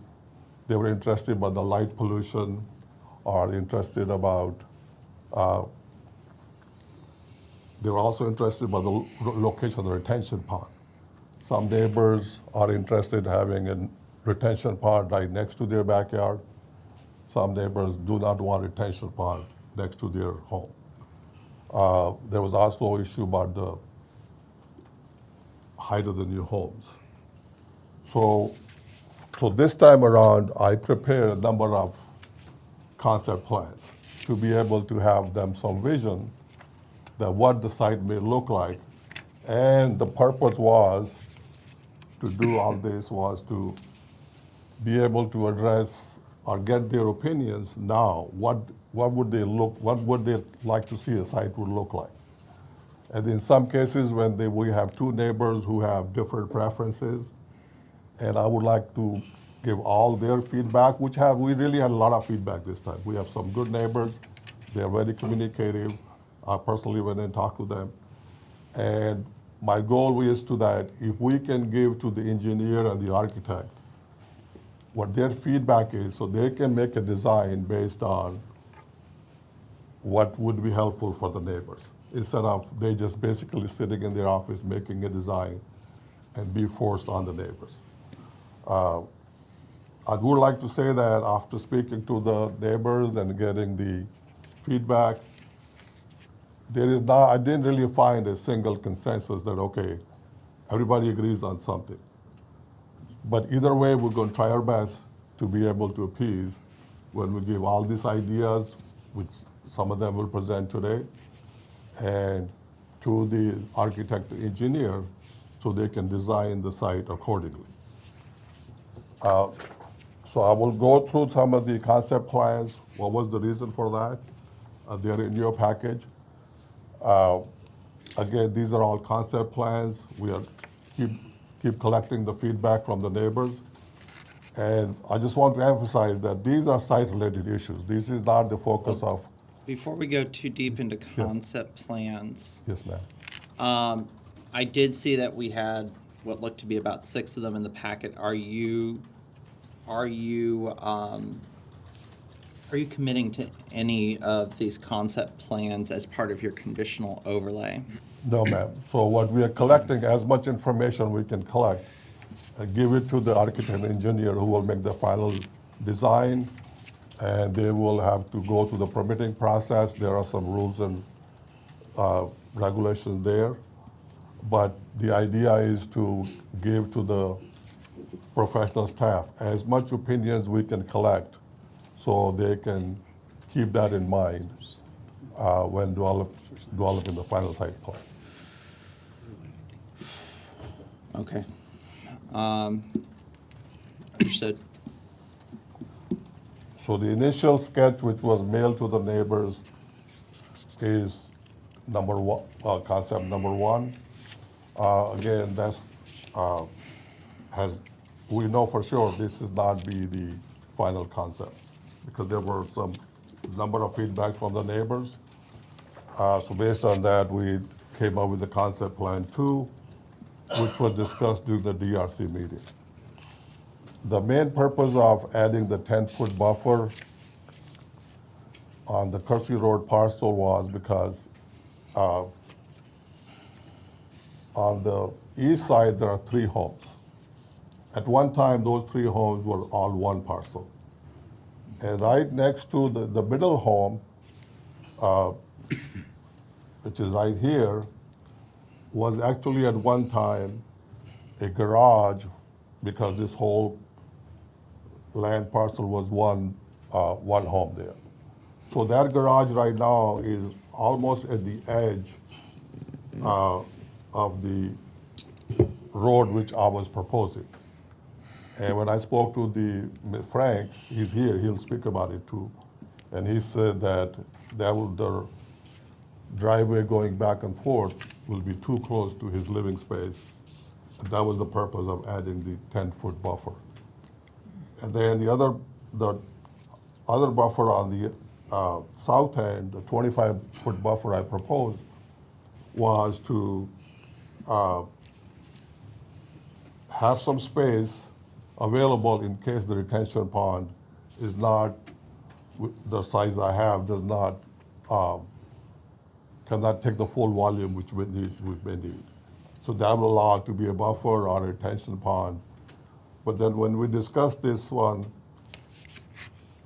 they were interested about the light pollution or interested about, they were also interested about the location of the retention pond. Some neighbors are interested in having a retention pond right next to their backyard. Some neighbors do not want a retention pond next to their home. There was also an issue about the height of the new homes. So this time around, I prepared a number of concept plans to be able to have them some vision that what the site may look like. And the purpose was to do all this was to be able to address or get their opinions now. What would they like to see a site would look like? And in some cases, when we have two neighbors who have different preferences, and I would like to give all their feedback, we really had a lot of feedback this time. We have some good neighbors. They're very communicative. I personally went and talked to them. And my goal is to that if we can give to the engineer and the architect what their feedback is so they can make a design based on what would be helpful for the neighbors, instead of they just basically sitting in their office making a design and be forced on the neighbors. I would like to say that after speaking to the neighbors and getting the feedback, I didn't really find a single consensus that, okay, everybody agrees on something. But either way, we're going to try our best to be able to appease when we give all these ideas, which some of them will present today, and to the architect and engineer so they can design the site accordingly. So I will go through some of the concept plans. What was the reason for that? They're in your package. Again, these are all concept plans. We are keep collecting the feedback from the neighbors. And I just want to emphasize that these are site-related issues. This is not the focus of. Before we go too deep into concept plans, Yes, ma'am. I did see that we had what looked to be about 6 of them in the packet. Are you committing to any of these concept plans as part of your conditional overlay? No, ma'am. So what we are collecting, as much information we can collect, give it to the architect and engineer who will make the final design, and they will have to go through the permitting process. There are some rules and regulations there. But the idea is to give to the professional staff as much opinions we can collect so they can keep that in mind when developing the final site plan. Okay. Understood. So the initial sketch, which was mailed to the neighbors, is concept number 1. Again, we know for sure this is not be the final concept because there were some number of feedbacks from the neighbors. So based on that, we came up with the concept plan 2, which was discussed during the DRC meeting. The main purpose of adding the 10-foot buffer on the Kersey Road parcel was because on the east side, there are 3 homes. At one time, those 3 homes were all one parcel. And right next to the middle home, which is right here, was actually at one time a garage because this whole land parcel was one home there. So that garage right now is almost at the edge of the road which I was proposing. And when I spoke to Frank, he's here, he'll speak about it too. And he said that the driveway going back and forth will be too close to his living space. And that was the purpose of adding the 10-foot buffer. And then the other buffer on the south end, the 25-foot buffer I proposed, was to have some space available in case the retention pond is not, the size I have does not, cannot take the full volume which we may need. So that will allow it to be a buffer or a retention pond. But then when we discussed this one,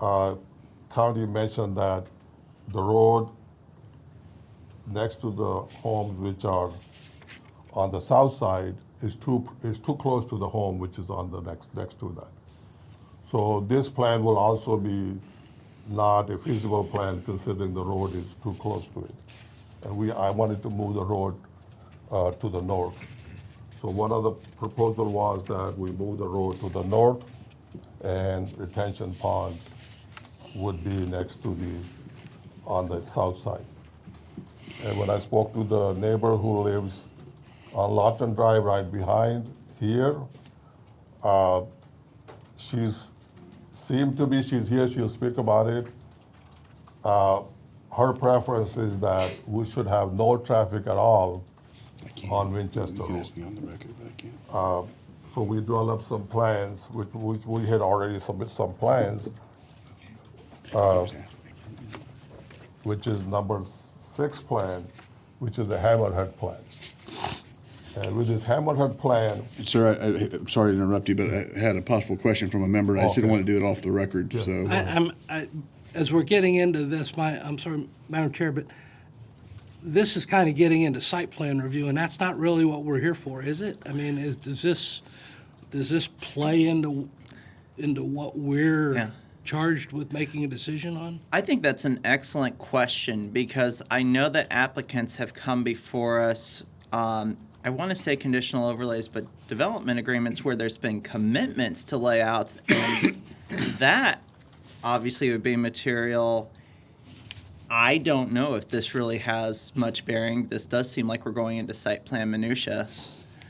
county mentioned that the road next to the homes which are on the south side is too close to the home which is on the next to that. So this plan will also be not a feasible plan considering the road is too close to it. And I wanted to move the road to the north. So one of the proposal was that we move the road to the north and retention pond would be next to on the south side. And when I spoke to the neighbor who lives on Lawton Drive right behind here, she's here, she'll speak about it. Her preference is that we should have no traffic at all on Winchester Road. So we developed some plans, which we had already submitted some plans, which is number 6 plan, which is the Hammerhead plan. And with this Hammerhead plan, Sir, I'm sorry to interrupt you, but I had a possible question from a member. I just didn't Okay. want to do it off the record, Yeah. so. As we're getting into this, I'm sorry, Madam Chair, but this is kind of getting into site plan review, and that's not really what we're here for, is it? I mean, does this play into what we're Yeah. charged with making a decision on? I think that's an excellent question because I know that applicants have come before us, I want to say conditional overlays, but development agreements where there's been commitments to layouts, and that obviously would be material. I don't know if this really has much bearing. This does seem like we're going into site plan minutia.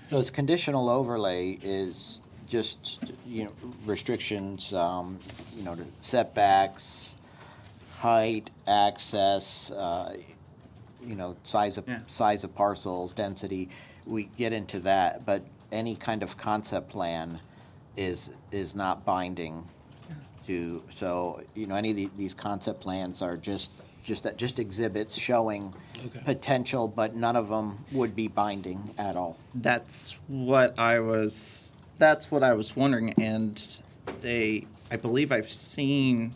So its conditional overlay is just, restrictions, to setbacks, height, access, size of parcels, density. We get into that, but any kind of concept plan is not binding to, so, any of these concept plans are just exhibits showing potential, but none of them would be binding at all. That's what I was wondering, and I believe I've seen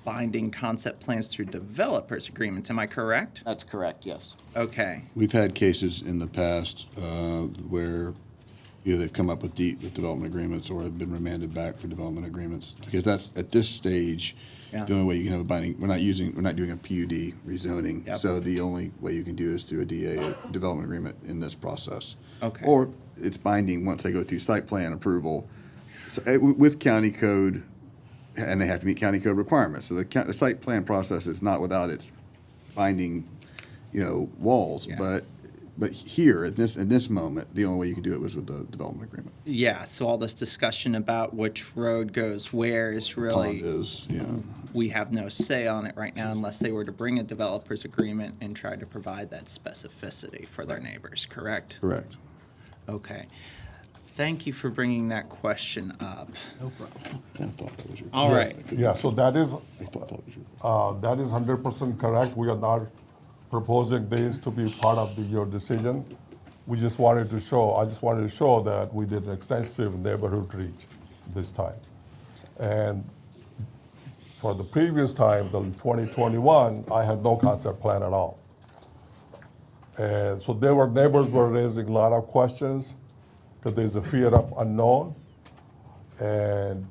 binding concept plans through developers agreements. Am I correct? That's correct, yes. Okay. We've had cases in the past where either they've come up with development agreements or have been remanded back for development agreements. Because that's, at this stage, Yeah. the only way you can have a binding, we're not doing a PUD rezoning. Yep. So the only way you can do it is through a DA, a development agreement in this process. Okay. Or it's binding once they go through site plan approval. So, with county code, and they have to meet county code requirements. So the site plan process is not without its binding, walls. Yeah. But here, in this moment, the only way you can do it was with the development agreement. Yeah, so all this discussion about which road goes where is really, Pond is, we have no say on it right now unless they were to bring a developer's agreement and try to provide that specificity for their neighbors, correct? correct. Okay. Thank you for bringing that question up. No problem. Kind of thought that was your. All right. yeah, so that is, I thought that was your. That is 100% correct. We are not proposing this to be part of your decision. I just wanted to show that we did an extensive neighborhood reach this time. And for the previous time, the 2021, I had no concept plan at all. And so neighbors were raising a lot of questions because there's a fear of unknown. And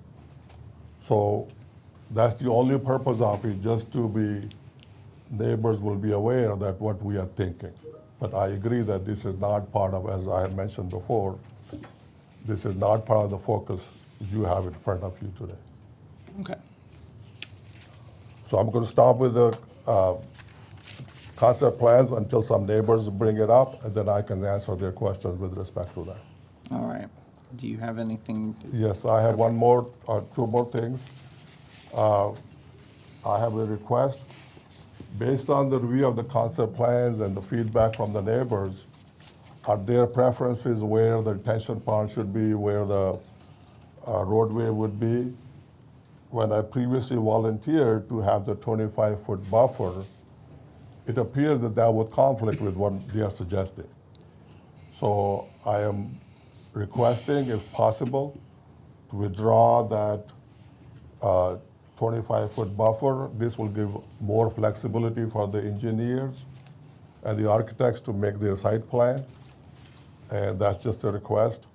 so that's the only purpose of it, just to be, neighbors will be aware that what we are thinking. But I agree that this is not part of, as I had mentioned before, this is not part of the focus you have in front of you today. Okay. So I'm going to stop with the concept plans until some neighbors bring it up, and then I can answer their questions with respect to that. All right. Do you have anything? Yes, I have one more, two more things. I have a request. Based on the review of the concept plans and the feedback from the neighbors, are there preferences where the retention pond should be, where the roadway would be? When I previously volunteered to have the 25-foot buffer, it appears that that would conflict with what they are suggesting. So I am requesting, if possible, to withdraw that 25-foot buffer. This will give more flexibility for the engineers and the architects to make their site plan. And that's just a request.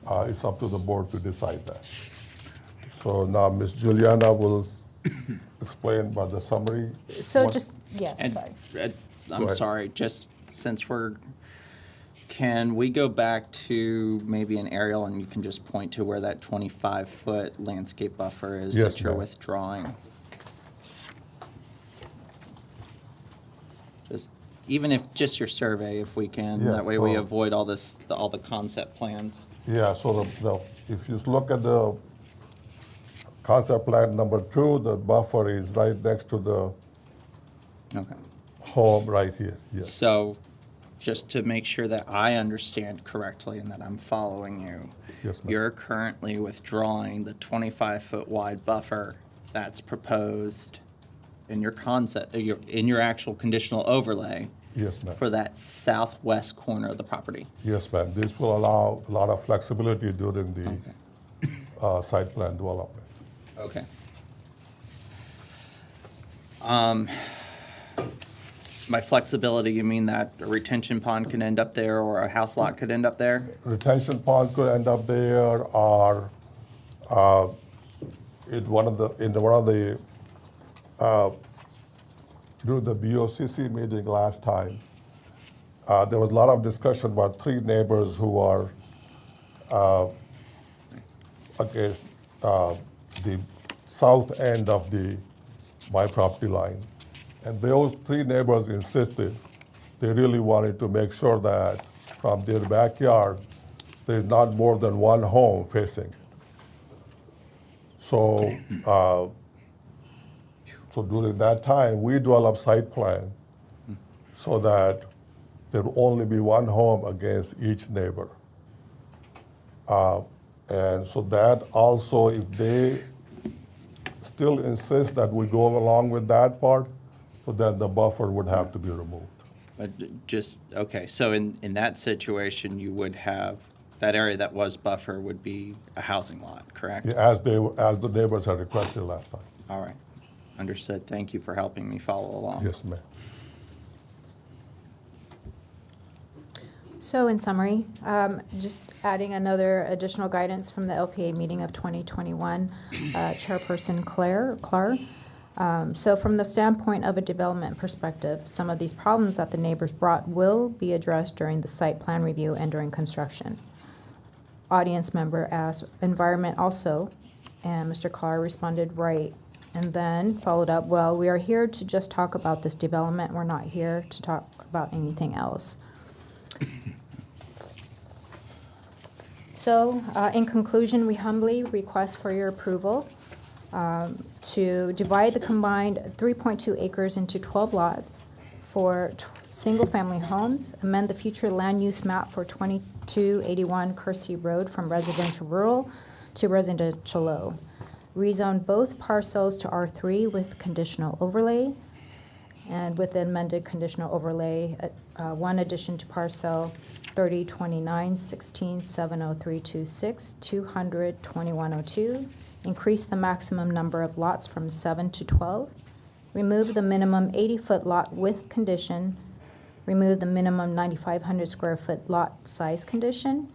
It's up to the board to decide that. So now Ms. Juliana will explain about the summary. So What- just, yes, And sorry. I'm ahead. sorry, just since can we go back to maybe an aerial and you can just point to where that 25-foot landscape buffer is Yes, that you're ma'am. withdrawing? Just, even if just your survey, if we can, Yes, that way we so- avoid all the concept plans. Yeah, so if you look at the concept plan number 2, the buffer is right next to the Okay. home right here, yes. So, just to make sure that I understand correctly and that I'm following you. Yes, ma'am. You're currently withdrawing the 25-foot wide buffer that's proposed in your in your actual conditional overlay Yes, ma'am. for that southwest corner of the property. Yes, ma'am. This will allow a lot of flexibility during the site plan development. Okay. By flexibility, you mean that a retention pond can end up there or a house lot could end up there? Retention pond could end up there, or during the BOCC meeting last time, there was a lot of discussion about 3 neighbors who are against the south end of my property line. And those 3 neighbors insisted they really wanted to make sure that from their backyard, there's not more than one home facing. So, so during that time, we developed site plan so that there will only be one home against each neighbor. And so that also, if they still insist that we go along with that part, so then the buffer would have to be removed. But okay, so in that situation, you would have, that area that was buffer would be a housing lot, correct? As the neighbors had requested last time. All right, understood. Thank you for helping me follow along. Yes, ma'am. Oh. So in summary, just adding another additional guidance from the LPA meeting of 2021, Chairperson Clark. So from the standpoint of a development perspective, some of these problems that the neighbors brought will be addressed during the site plan review and during construction. Audience member asked, environment also, and Mr. Clark responded, right. And then followed up, well, we are here to just talk about this development. We're not here to talk about anything else. So, in conclusion, we humbly request for your approval to divide the combined 3.2 acres into 12 lots for single-family homes, amend the future land use map for 2281 Kersey Road from residential rural to residential low. rezone both parcels to R3 with conditional overlay, and with the amended conditional overlay, one addition to parcel 302916703262002102, increase the maximum number of lots from 7 to 12, remove the minimum 80-foot lot width condition, remove the minimum 9,500 square foot lot size condition,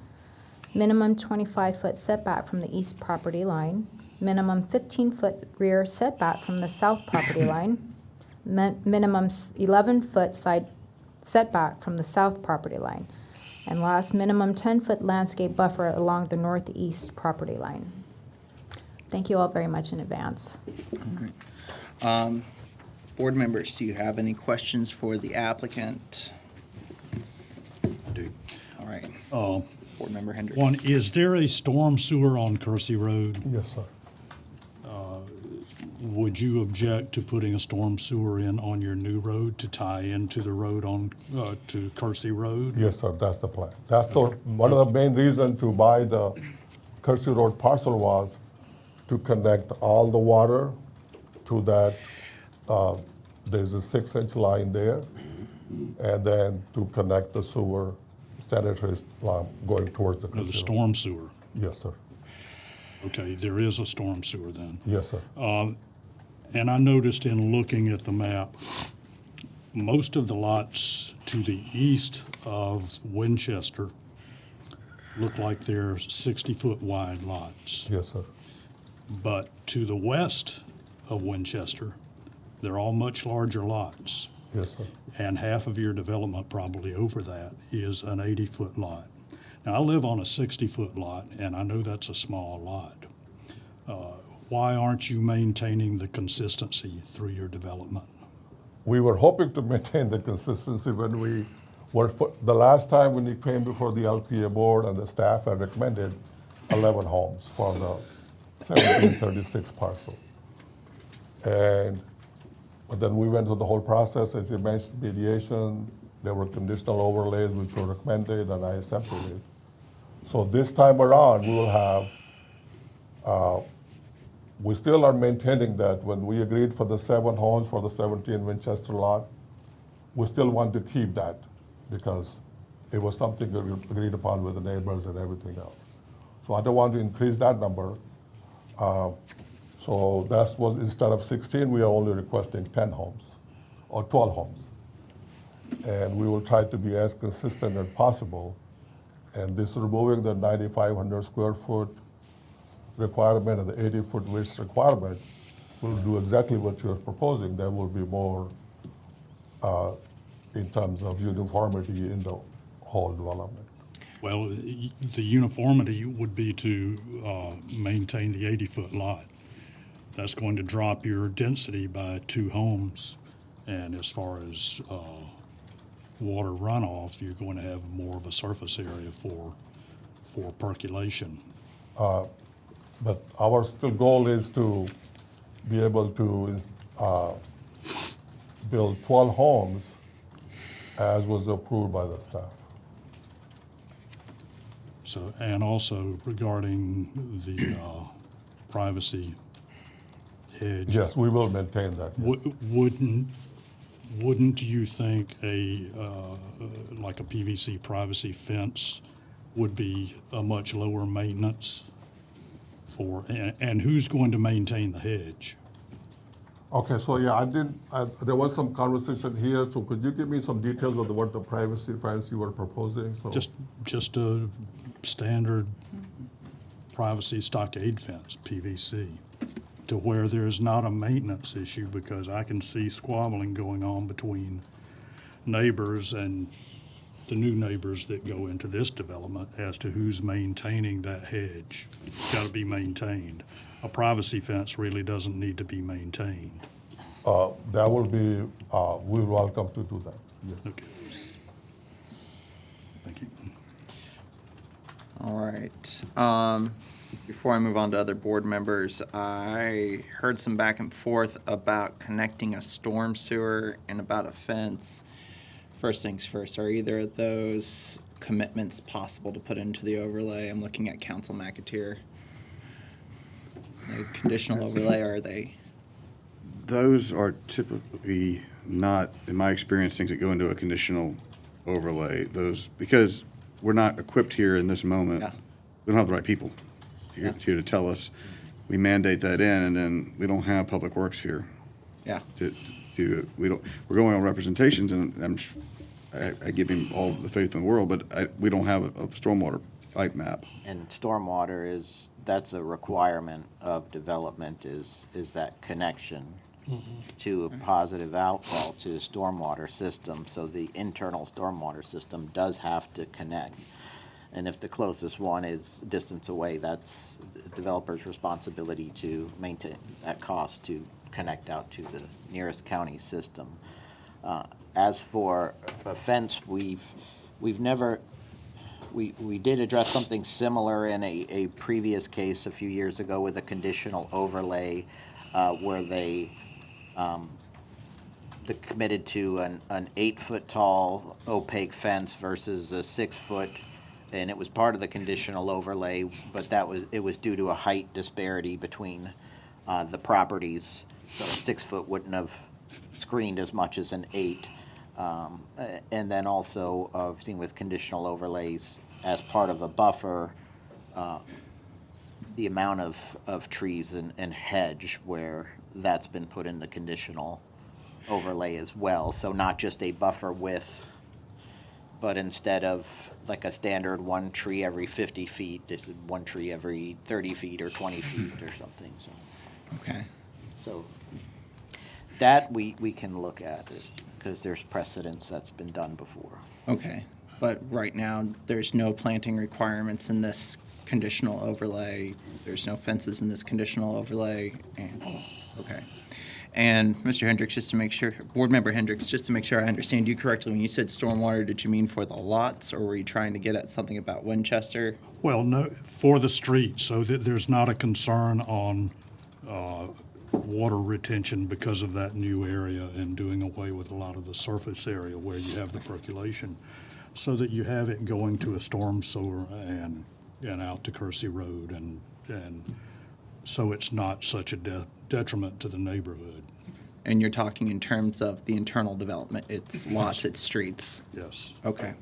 minimum 25-foot setback from the east property line, minimum 15-foot rear setback from the south property line, minimum 11-foot side setback from the south property line, and last, minimum 10-foot landscape buffer along the northeast property line. Thank you all very much in advance. Board members, do you have any questions for the applicant? I do. All right. Uh, Board Member Hendricks. One, is there a storm sewer on Kersey Road? Yes, sir. Would you object to putting a storm sewer in on your new road to tie into the road on, to Kersey Road? Yes, sir, that's the plan. That's one of the main reasons to buy the Kersey Road parcel was to connect all the water to that, there's a 6-inch line there, and then to connect the sewer sanitary line going towards the No, the Kersey Road. storm sewer. Yes, sir. Okay, there is a storm sewer then. Yes, sir. And I noticed in looking at the map, most of the lots to the east of Winchester look like they're 60-foot wide lots. Yes, sir. But to the west of Winchester, they're all much larger lots. Yes, sir. And half of your development, probably over that, is an 80-foot lot. Now, I live on a 60-foot lot, and I know that's a small lot. Why aren't you maintaining the consistency through your development? We were hoping to maintain the consistency when we were, the last time when we came before the LPA board and the staff had recommended 11 homes for the 1736 parcel. But then we went through the whole process, as you mentioned, mediation, there were conditional overlays which were recommended, and I accepted it. So this time around, we will have, we still are maintaining that when we agreed for the 7 homes for the 17 Winchester lot, we still want to keep that because it was something that we agreed upon with the neighbors and everything else. So I don't want to increase that number. So that's what, instead of 16, we are only requesting 10 homes or 12 homes. And we will try to be as consistent as possible. And this removing the 9,500 square foot requirement and the 80-foot width requirement will do exactly what you're proposing. There will be more in terms of uniformity in the whole development. Well, the uniformity would be to maintain the 80-foot lot. That's going to drop your density by 2 homes. And as far as water runoff, you're going to have more of a surface area for percolation. But our still goal is to be able to build 12 homes as was approved by the staff. So, and also regarding the privacy hedge. Yes, we will maintain that. Yes. Wouldn't you think like a PVC privacy fence would be a much lower maintenance for, and who's going to maintain the hedge? Okay, so yeah, there was some conversation here, so could you give me some details of what the privacy fence you were proposing? So Just a standard privacy stockade fence, PVC, to where there's not a maintenance issue, because I can see squabbling going on between neighbors and the new neighbors that go into this development as to who's maintaining that hedge. It's got to be maintained. A privacy fence really doesn't need to be maintained. that will be, we're welcome to do that, yes. Okay. Thank you. All right. Before I move on to other board members, I heard some back and forth about connecting a storm sewer and about a fence. First things first, are either of those commitments possible to put into the overlay? I'm looking at Council McAteer. A conditional overlay, or are they? Those are typically not, in my experience, things that go into a conditional overlay. Those, because we're not equipped here in this moment. Yeah. We don't have the right people here to tell us. We mandate that in, and then we don't have Public Works here. Yeah. We're going on representations, and I give him all the faith in the world, but we don't have a stormwater pipe map. And stormwater that's a requirement of development is that connection to a positive outfall to the stormwater system. So the internal stormwater system does have to connect. And if the closest one is distance away, that's the developer's responsibility to maintain that cost to connect out to the nearest county system. As for a fence, we did address something similar in a previous case a few years ago with a conditional overlay where they committed to an 8-foot tall opaque fence versus a 6-foot, and it was part of the conditional overlay, but it was due to a height disparity between the properties. So a 6-foot wouldn't have screened as much as an 8. And then also, I've seen with conditional overlays, as part of a buffer, the amount of trees and hedge where that's been put in the conditional overlay as well. So not just a buffer width, but instead of like a standard one tree every 50 feet, this is one tree every 30 feet or 20 feet or something. So, Okay. so that we can look at it because there's precedence that's been done before. Okay. But right now, there's no planting requirements in this conditional overlay. There's no fences in this conditional overlay. And, okay. And Mr. Hendricks, just to make sure, Board Member Hendricks, just to make sure I understand you correctly, when you said stormwater, did you mean for the lots, or were you trying to get at something about Winchester? Well, no, for the street, so that there's not a concern on water retention because of that new area and doing away with a lot of the surface area where you have the percolation, so that you have it going to a storm sewer and out to Kersey Road, and so it's not such a detriment to the neighborhood. And you're talking in terms of the internal development, it's lots, it's streets. Yes. Okay.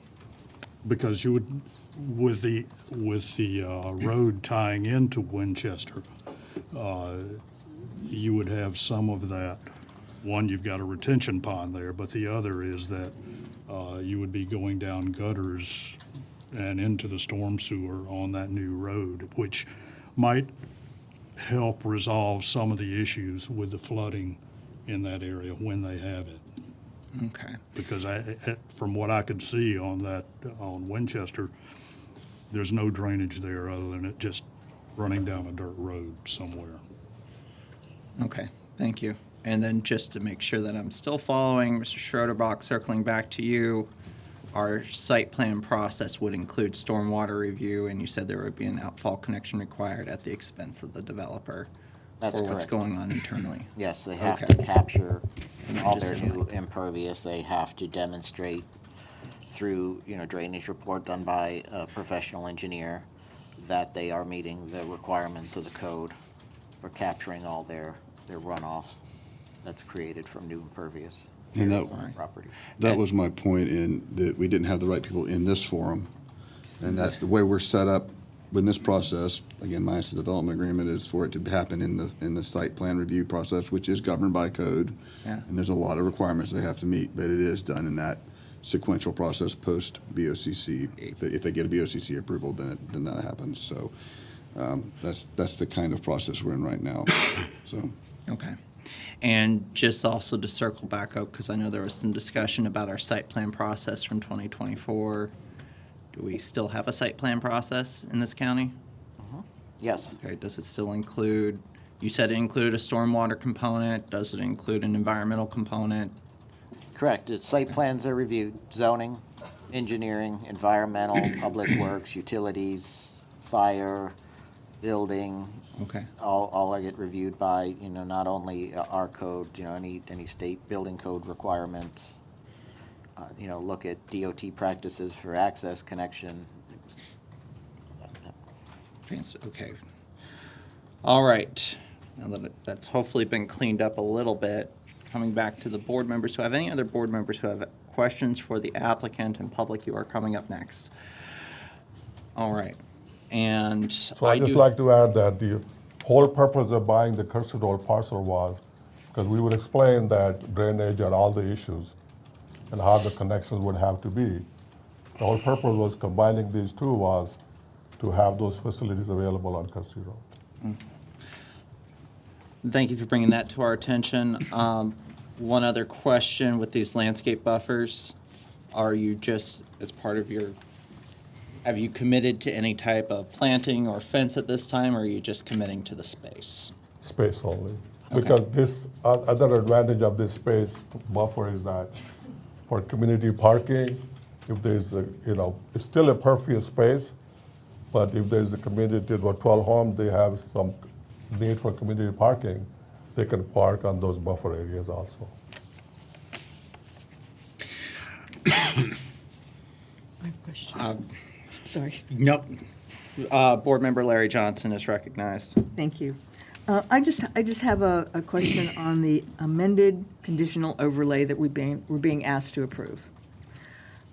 Because you would, with the road tying into Winchester, you would have some of that. One, you've got a retention pond there, but the other is that you would be going down gutters and into the storm sewer on that new road, which might help resolve some of the issues with the flooding in that area when they have it. Okay. Because from what I could see on Winchester, there's no drainage there other than it just running down a dirt road somewhere. Okay, thank you. And then just to make sure that I'm still following, Mr. Schroederbach, circling back to you, our site plan process would include stormwater review, and you said there would be an outfall connection required at the expense of the developer That's for what's correct. going on internally. Yes, they have Okay. to capture all Just their a new impervious. They have to demonstrate through, drainage report done by a professional engineer that they are meeting the requirements of the code for capturing all their runoff that's created from new impervious And areas on the property. That was my point, in that we didn't have the right people in this forum. And that's the way we're set up in this process. Again, minus the development agreement is for it to happen in the site plan review process, which is governed by code. Yeah. And there's a lot of requirements they have to meet, but it is done in that sequential process post BOCC. If they get a BOCC approval, then that happens. So that's the kind of process we're in right now. So. Okay. And just also to circle back up, because I know there was some discussion about our site plan process from 2024. Do we still have a site plan process in this county? Yes, Okay, does it still include, you said it included a stormwater component, does it include an environmental component? correct. Its site plans are reviewed, zoning, engineering, environmental, public works, utilities, fire, building, Okay, all are get reviewed by, not only our code, any state building code requirements. Look at DOT practices for access connection. okay. All right, now that that's hopefully been cleaned up a little bit, now that that's hopefully been cleaned up a little bit, coming back to the board members who have any other board members who have questions for the applicant and public, you are coming up next. All right, and So I'd just like to add that the whole purpose of buying the Cursor Road parcel was, because we would explain that drainage and all the issues and how the connections would have to be. The whole purpose was combining these two was to have those facilities available on Cursor Road. Thank you for bringing that to our attention. One other question with these landscape buffers, are you just, as part of your, have you committed to any type of planting or fence at this time, or are you just committing to the space? Space only. Okay. Because this, other advantage of this space buffer is that for community parking, if there's a, it's still a pervious space, but if there's a community of 12 homes, they have some need for community parking, they can park on those buffer areas also. I have a question. Sorry. Nope. Board Member Larry Johnson is recognized. Thank you. I just have a question on the amended conditional overlay that we're being asked to approve.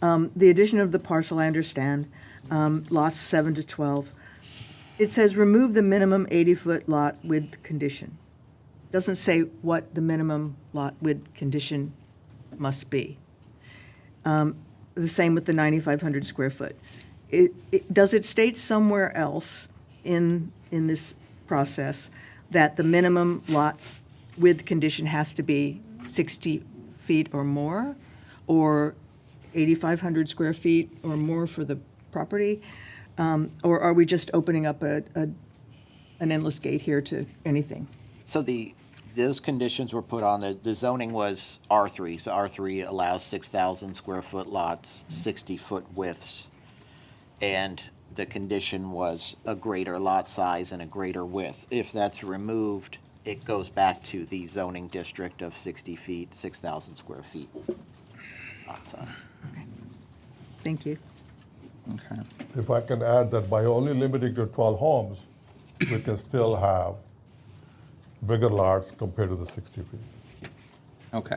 The addition of the parcel, I understand, lots 7 to 12. It says remove the minimum 80-foot lot width condition. Doesn't say what the minimum lot width condition must be. The same with the 9,500 square foot. Does it state somewhere else in this process that the minimum lot width condition has to be 60 feet or more, or 8,500 square feet or more for the property? Or are we just opening up an endless gate here to anything? So those conditions were put on, the zoning was R3, so R3 allows 6,000 square foot lots, 60-foot widths, and the condition was a greater lot size and a greater width. If that's removed, it goes back to the zoning district of 60 feet, 6,000 square feet lot size. Thank you. Okay. If I can add that by only limiting to 12 homes, we can still have bigger lots compared to the 60 feet. Okay.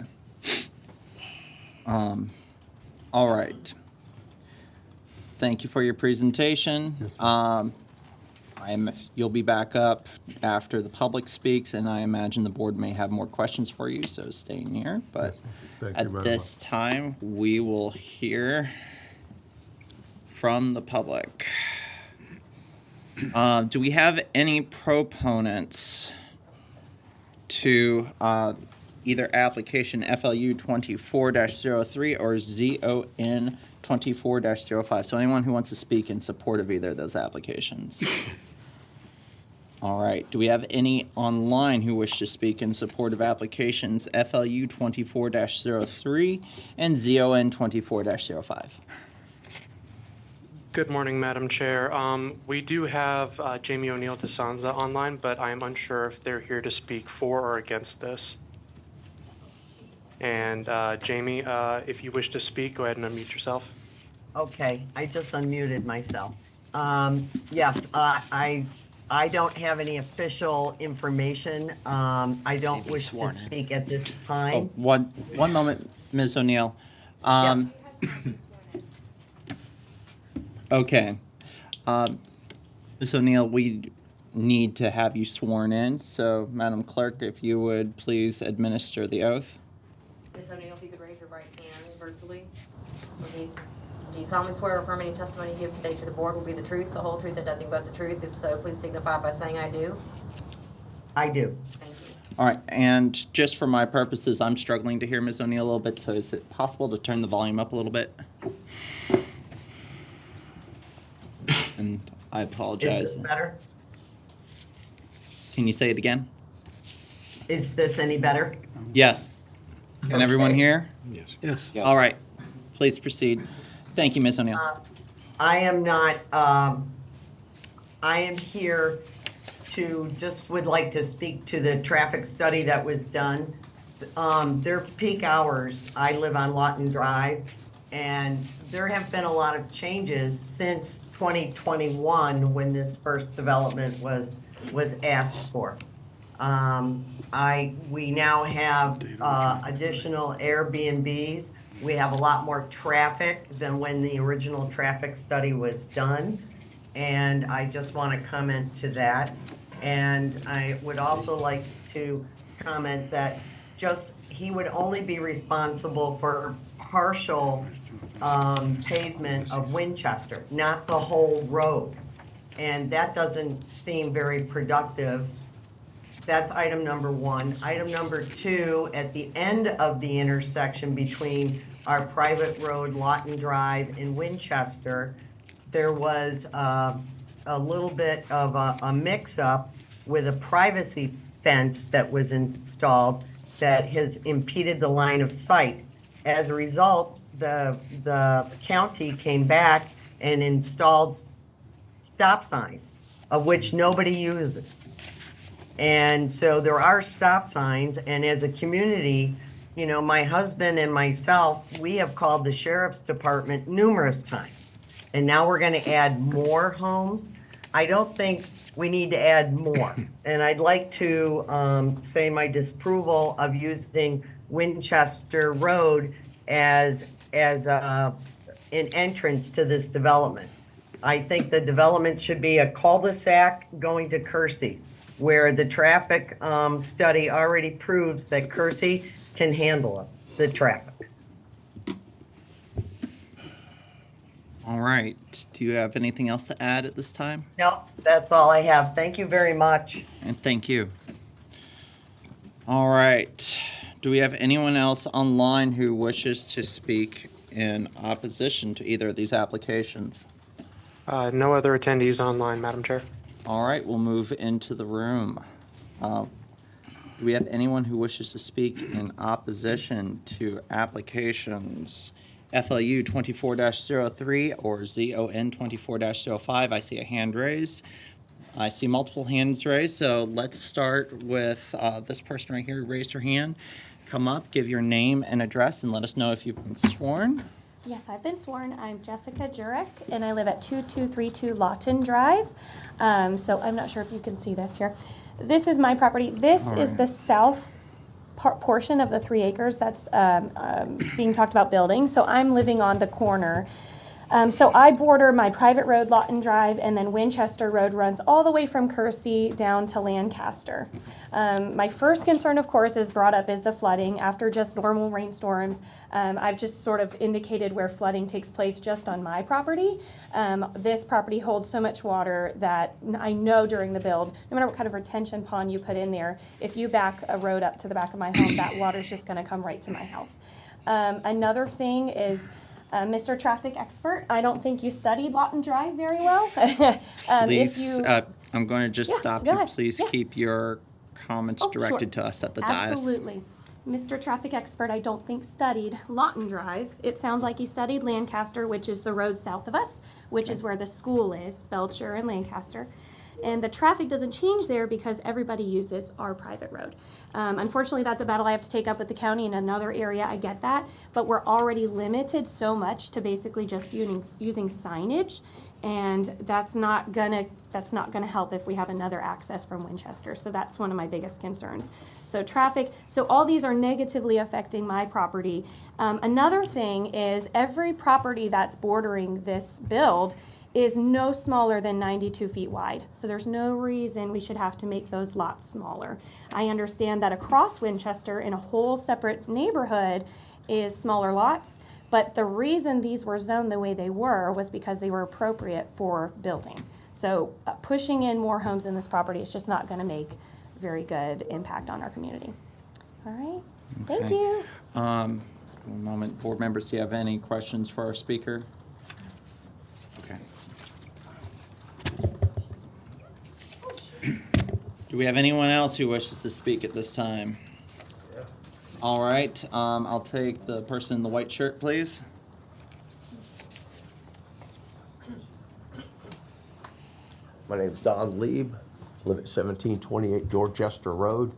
All right. Thank you for your presentation. Yes, sir. You'll be back up after the public speaks, and I imagine the board may have more questions for you, so stay near. But Yes, thank you at very this time, we will hear from the public. Do we have any proponents to either application FLU 24-03 or ZON 24-05? So anyone who wants to speak in support of either of those applications? All right. Do we have any online who wish to speak in support of applications FLU 24-03 and ZON 24-05? Good morning, Madam Chair. We do have Jamie O'Neill DeSanza online, but I am unsure if they're here to speak for or against this. And Jamie, if you wish to speak, go ahead and unmute yourself. Okay, I just unmuted myself. Yes, I don't have any official information. I don't Maybe wish to sworn in. speak at this Oh, time. one moment, Ms. O'Neill. Okay. Ms. O'Neill, we need to have you sworn in, so Madam Clerk, if you would please administer the oath. Ms. O'Neill, if you could raise your right hand virtually. Do you solemnly swear or affirm any testimony you give today to the board will be the truth, the whole truth, and nothing but the truth? If so, please signify by saying I do. I do. Thank you. All right, and just for my purposes, I'm struggling to hear Ms. O'Neill a little bit, so is it possible to turn the volume up a little bit? And I apologize. Is this better? Can you say it again? Is this any better? Yes. Can everyone hear? Yes. Yes. All right, please proceed. Thank you, Ms. O'Neill. I am not, I am here to, just would like to speak to the traffic study that was done. Their peak hours, I live on Lawton Drive, and there have been a lot of changes since 2021 when this first development was was asked for. We now have additional Airbnbs. We have a lot more traffic than when the original traffic study was done. And I just want to comment to that. And I would also like to comment that he would only be responsible for partial pavement of Winchester, not the whole road. And that doesn't seem very productive. That's item number one. Item number two, at the end of the intersection between our private road, Lawton Drive, and Winchester, there was a little bit of a mix-up with a privacy fence that was installed that has impeded the line of sight. As a result, the county came back and installed stop signs, of which nobody uses. And so there are stop signs, and as a community, you know, my husband and myself, we have called the sheriff's department numerous times. And now we're gonna add more homes. I don't think we need to add more. And I'd like to say my disapproval of using Winchester Road as an entrance to this development. I think the development should be a cul-de-sac going to Kersey, where the traffic study already proves that Kersey can handle the traffic. All right. Do you have anything else to add at this time? No, that's all I have. Thank you very much. And thank you. All right. Do we have anyone else online who wishes to speak in opposition to either of these applications? No other attendees online, Madam Chair. All right, we'll move into the room. Do we have anyone who wishes to speak in opposition to applications FLU 24-03 or ZON 24-05? I see a hand raised. I see multiple hands raised, so let's start with this person right here who raised her hand. Come up, give your name and address, and let us know if you've been sworn. Yes, I've been sworn. I'm Jessica Jurek, and I live at 2232 Lawton Drive. So I'm not sure if you can see this here. This is my property. This is the south portion of the 3 acres that's being talked about building. So I'm living on the corner. So I border my private road, Lawton Drive, and then Winchester Road runs all the way from Kersey down to Lancaster. My first concern, of course, is brought up is the flooding. After just normal rainstorms, I've just sort of indicated where flooding takes place just on my property. This property holds so much water that I know during the build, no matter what kind of retention pond you put in there, if you back a road up to the back of my home, that water's just going to come right to my house. Another thing is, Mr. Traffic Expert, I don't think you studied Lawton Drive very well. Please, I'm going to just stop go you. ahead. Please keep your comments directed to us at the dais. Absolutely. Mr. Traffic Expert, I don't think studied Lawton Drive. It sounds like he studied Lancaster, which is the road south of us, which is where the school is, Belcher and Lancaster. And the traffic doesn't change there because everybody uses our private road. Unfortunately, that's a battle I have to take up with the county in another area. I get that, but we're already limited so much to basically just using signage, and that's not gonna help if we have another access from Winchester. So that's one of my biggest concerns. So traffic. So all these are negatively affecting my property. Another thing is every property that's bordering this build is no smaller than 92 feet wide. So there's no reason we should have to make those lots smaller. I understand that across Winchester in a whole separate neighborhood is smaller lots, but the reason these were zoned the way they were was because they were appropriate for building. So pushing in more homes in this property is just not gonna make very good impact on our community. All right, thank you. One moment, board members, do you have any questions for our speaker? Okay. Do we have anyone else who wishes to speak at this time? All right, I'll take the person in the white shirt, please. My name's Don Lieb, live at 1728 Dorchester Road.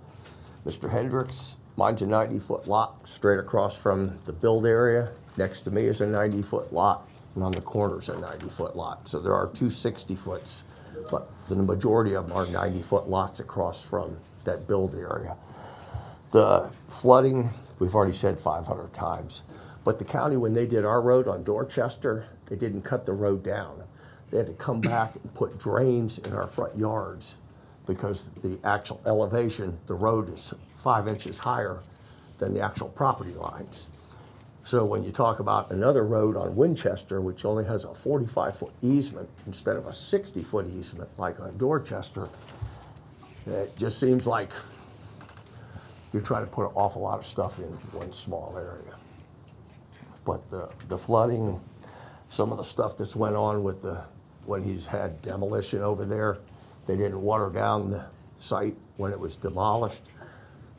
Mr. Hendricks, mine's a 90-foot lot straight across from the build area. Next to me is a 90-foot lot, and on the corner's a 90-foot lot. So there are two 60-foots but the majority of them are 90-foot lots across from that build area. The flooding, we've already said 500 times, but the county, when they did our road on Dorchester, they didn't cut the road down. They had to come back and put drains in our front yards because the actual elevation, the road is 5 inches higher than the actual property lines. So when you talk about another road on Winchester, which only has a 45-foot easement instead of a 60-foot easement like on Dorchester, it just seems like you're trying to put an awful lot of stuff in one small area. But the flooding, some of the stuff that's went on with when he's had demolition over there, they didn't water down the site when it was demolished.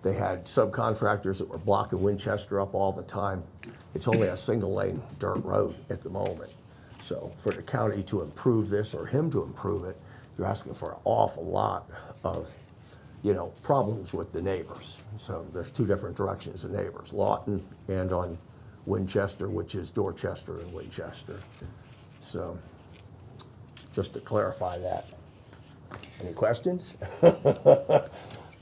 They had subcontractors that were blocking Winchester up all the time. It's only a single lane dirt road at the moment. So for the county to improve this or him to improve it, you're asking for an awful lot of, problems with the neighbors. So there's two different directions of neighbors, Lawton and on Winchester, which is Dorchester and Winchester. So just to clarify that. Any questions?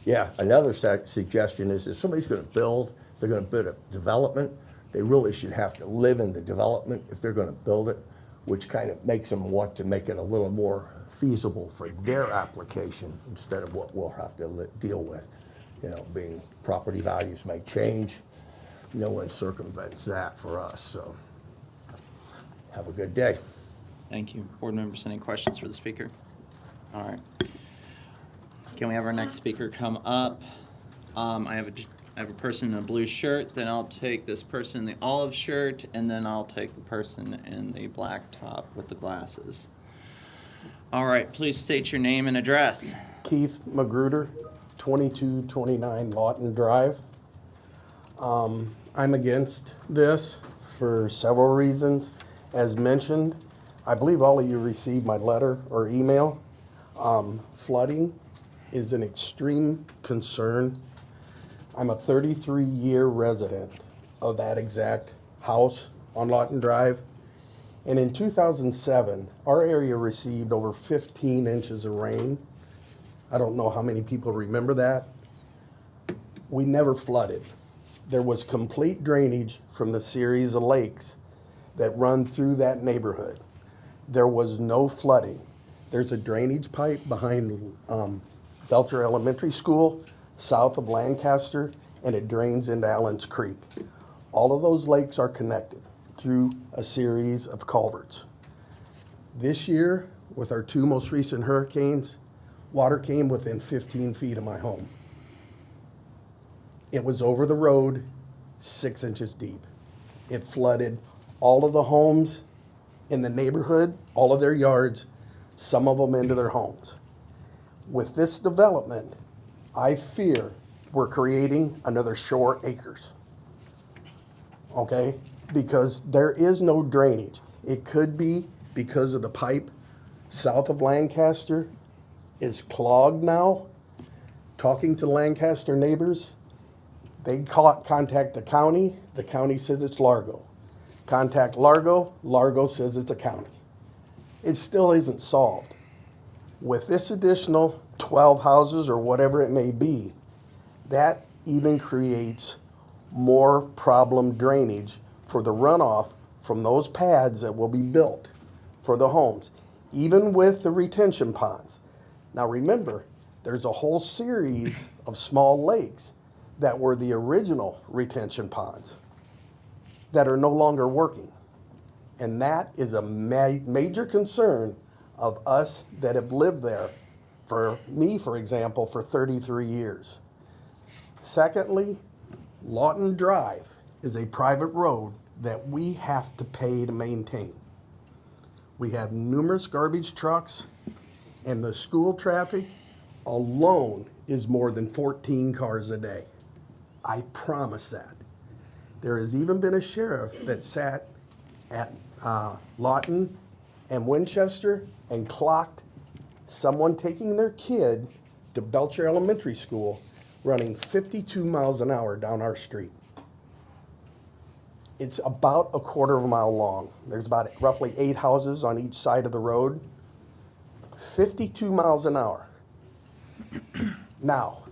Yeah, another suggestion is if somebody's going to build, if they're going to build a development, they really should have to live in the development if they're going to build it, which kind of makes them want to make it a little more feasible for their application instead of what we'll have to deal with. Being property values may change. No one circumvents that for us, so have a good day. Thank you. Board members, any questions for the speaker? All right. Can we have our next speaker come up? I have a person in a blue shirt, then I'll take this person in the olive shirt, and then I'll take the person in the black top with the glasses. All right, please state your name and address. Keith Magruder, 2229 Lawton Drive. I'm against this for several reasons. As mentioned, I believe all of you received my letter or email. Flooding is an extreme concern. I'm a 33-year resident of that exact house on Lawton Drive. And in 2007, our area received over 15 inches of rain. I don't know how many people remember that. We never flooded. There was complete drainage from the series of lakes that run through that neighborhood. There was no flooding. There's a drainage pipe behind Belcher Elementary School, south of Lancaster, and it drains into Allen's Creek. All of those lakes are connected through a series of culverts. This year, with our two most recent hurricanes, water came within 15 feet of my home. It was over the road, 6 inches deep. It flooded all of the homes in the neighborhood, all of their yards, some of them into their homes. With this development, I fear we're creating another Shore Acres. Okay? Because there is no drainage. It could be because of the pipe south of Lancaster is clogged now. Talking to Lancaster neighbors, they contact the county says it's Largo. Contact Largo, Largo says it's a county. It still isn't solved. With this additional 12 houses or whatever it may be, that even creates more problem drainage for the runoff from those pads that will be built for the homes, even with the retention ponds. Now remember, there's a whole series of small lakes that were the original retention ponds that are no longer working. And that is a major concern of us that have lived there, for me, for example, for 33 years. Secondly, Lawton Drive is a private road that we have to pay to maintain. We have numerous garbage trucks, and the school traffic alone is more than 14 cars a day. I promise that. There has even been a sheriff that sat at Lawton and Winchester and clocked someone taking their kid to Belcher Elementary School running 52 miles an hour down our street. It's about a quarter of a mile long. There's about roughly 8 houses on each side of the road. 52 miles an hour. Now,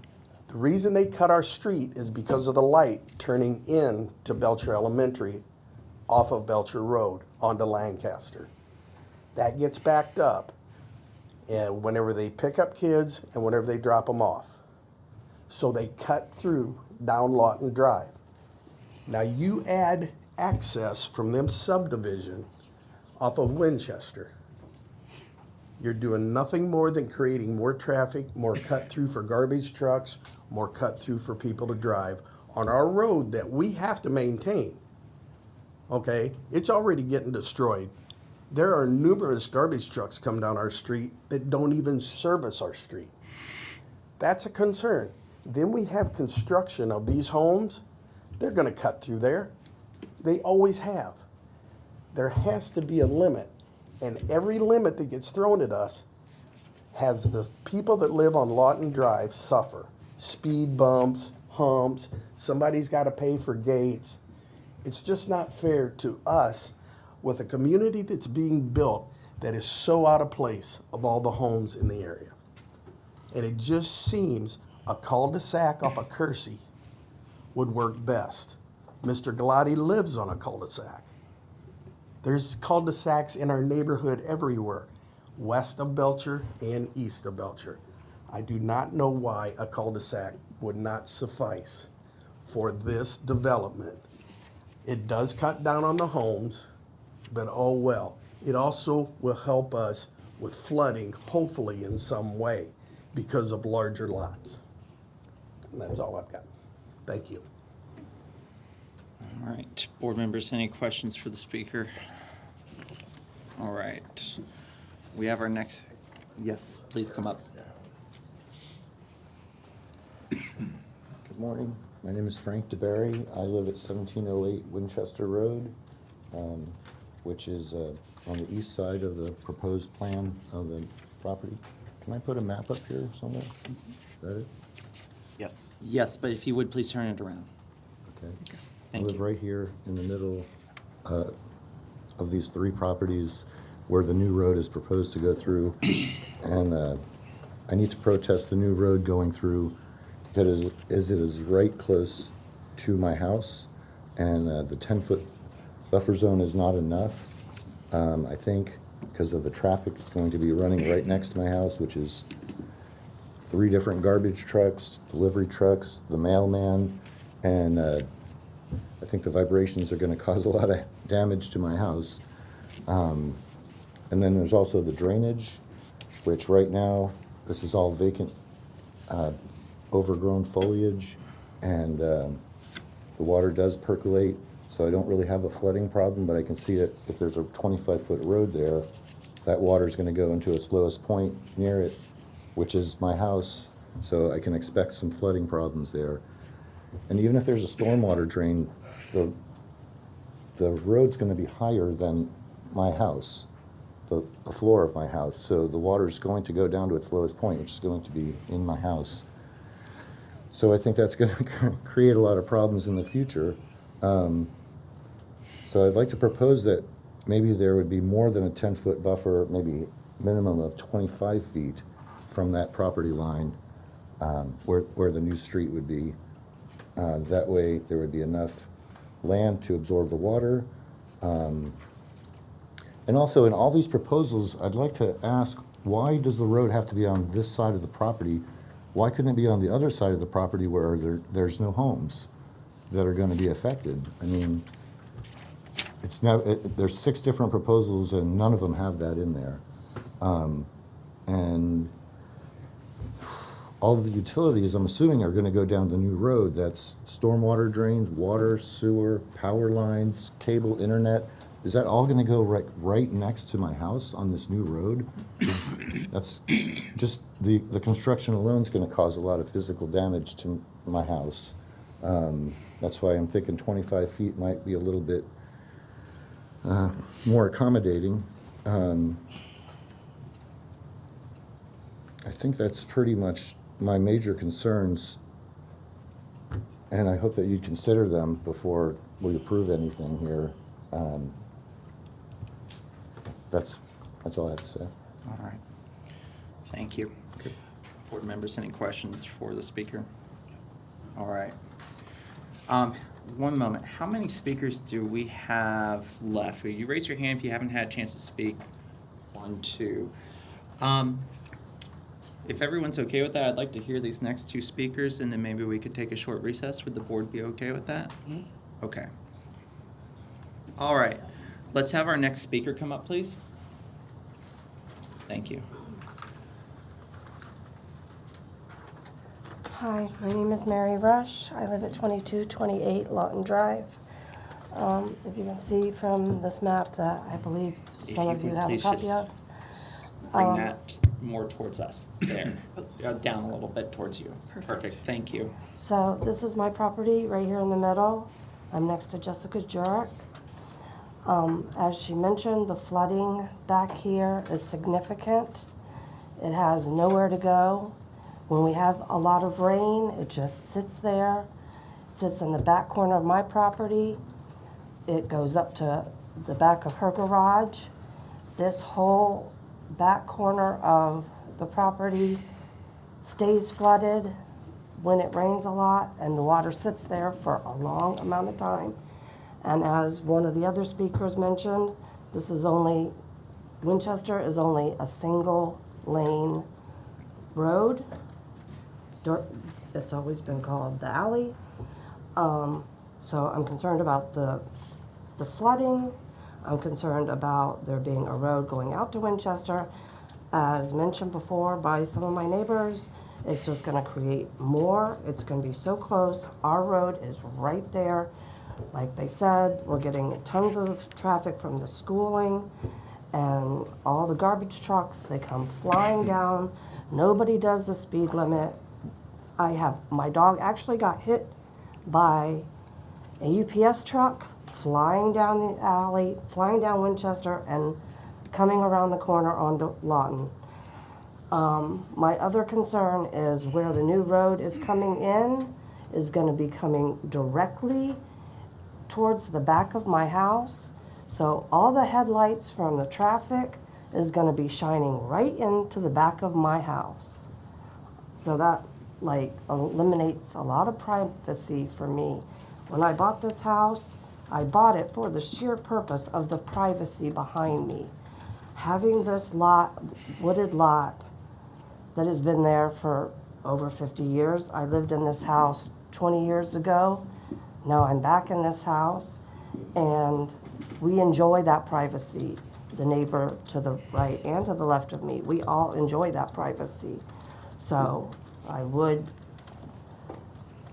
the reason they cut our street is because of the light turning in to Belcher Elementary off of Belcher Road onto Lancaster. That gets backed up, and whenever they pick up kids and whenever they drop them off. So they cut through down Lawton Drive. Now you add access from them subdivision off of Winchester. You're doing nothing more than creating more traffic, more cut through for garbage trucks, more cut through for people to drive on our road that we have to maintain. Okay, it's already getting destroyed. There are numerous garbage trucks come down our street that don't even service our street. That's a concern. Then we have construction of these homes. They're gonna cut through there. They always have. There has to be a limit. And every limit that gets thrown at us has the people that live on Lawton Drive suffer. Speed bumps, humps, somebody's gotta pay for gates. It's just not fair to us with a community that's being built that is so out of place of all the homes in the area. And it just seems a cul-de-sac off of Kersey would work best. Mr. Galati lives on a cul-de-sac. There's cul-de-sacs in our neighborhood everywhere, west of Belcher and east of Belcher. I do not know why a cul-de-sac would not suffice for this development. It does cut down on the homes, but oh well. It also will help us with flooding, hopefully in some way, because of larger lots. And that's all I've got. Thank you. All right, board members, any questions for the speaker? All right, we have our next, yes, please come up. Good morning. My name is Frank DeBerry. I live at 1708 Winchester Road, which is on the east side of the proposed plan of the property. Can I put a map up here somewhere? Is that it? Yes. Yes, but if you would, please turn it around. Okay. I Thank live you. right here in the middle of these three properties where the new road is proposed to go through. And I need to protest the new road going through because it is right close to my house. And the 10-foot buffer zone is not enough. I think because of the traffic it's going to be running right next to my house, which is 3 different garbage trucks, delivery trucks, the mailman, and I think the vibrations are going to cause a lot of damage to my house. And then there's also the drainage, which right now, this is all vacant, overgrown foliage, and the water does percolate, so I don't really have a flooding problem, but I can see that if there's a 25-foot road there, that water's going to go into its lowest point near it, which is my house, so I can expect some flooding problems there. And even if there's a stormwater drain, the road's going to be higher than my house, the floor of my house, so the water's going to go down to its lowest point, which is going to be in my house. So I think that's going to create a lot of problems in the future. So I'd like to propose that maybe there would be more than a 10-foot buffer, maybe minimum of 25 feet from that property line where the new street would be. That way there would be enough land to absorb the water. And also in all these proposals, I'd like to ask, why does the road have to be on this side of the property? Why couldn't it be on the other side of the property where there's no homes that are going to be affected? I mean, it's now, there's 6 different proposals and none of them have that in there. And all of the utilities, I'm assuming, are going to go down the new road. That's stormwater drains, water, sewer, power lines, cable, internet. Is that all going to go right next to my house on this new road? That's just the construction alone is going to cause a lot of physical damage to my house. That's why I'm thinking 25 feet might be a little bit more accommodating. I think that's pretty much my major concerns, and I hope that you consider them before we approve anything here. That's all I have to say. All right. Thank you. Board members, any questions for the speaker? All right. One moment. How many speakers do we have left? Will you raise your hand if you haven't had a chance to speak? 1, 2. If everyone's okay with that, I'd like to hear these next 2 speakers, and then maybe we could take a short recess. Would the board be okay with that? Okay. All right. Let's have our next speaker come up, please. Thank you. Hi, my name is Mary Rush. I live at 2228 Lawton Drive. If you can see from this map that I believe some of you have a copy of. Bring that more towards us. There. Down a little bit towards you. Perfect. Thank you. So this is my property right here in the middle. I'm next to Jessica Jurek. As she mentioned, the flooding back here is significant. It has nowhere to go. When we have a lot of rain, it just sits there. It sits in the back corner of my property. It goes up to the back of her garage. This whole back corner of the property stays flooded when it rains a lot, and the water sits there for a long amount of time. And as one of the other speakers mentioned, this is only, Winchester is only a single lane road. It's always been called the alley. So I'm concerned about the flooding. I'm concerned about there being a road going out to Winchester. As mentioned before by some of my neighbors, it's just gonna create more. It's gonna be so close. Our road is right there. Like they said, we're getting tons of traffic from the schooling and all the garbage trucks, they come flying down. Nobody does the speed limit. My dog actually got hit by a UPS truck flying down the alley, flying down Winchester and coming around the corner onto Lawton. My other concern is where the new road is coming in is gonna be coming directly towards the back of my house. So all the headlights from the traffic is gonna be shining right into the back of my house. So that eliminates a lot of privacy for me. When I bought this house, I bought it for the sheer purpose of the privacy behind me. Having this wooded lot that has been there for over 50 years. I lived in this house 20 years ago. Now I'm back in this house, and we enjoy that privacy. The neighbor to the right and to the left of me, we all enjoy that privacy. So I would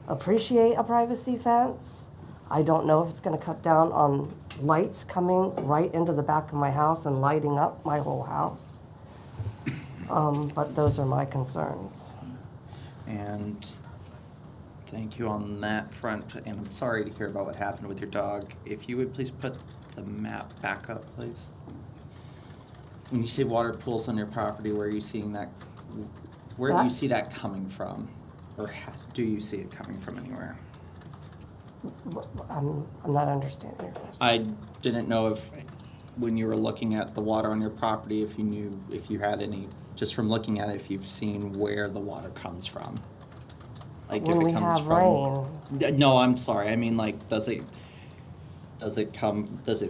appreciate a privacy fence. I don't know if it's gonna cut down on lights coming right into the back of my house and lighting up my whole house. But those are my concerns. And thank you on that front, and I'm sorry to hear about what happened with your dog. If you would please put the map back up, please. When you say water pools on your property, where are you seeing that? Where do you see that coming from? Or do you see it coming from anywhere? I'm not understanding your question. I didn't know if, when you were looking at the water on your property, if you knew, if you had any, just from looking at it, if you've seen where the water comes from. Like if When it we comes have from. rain. No, I'm sorry. I mean, like, does it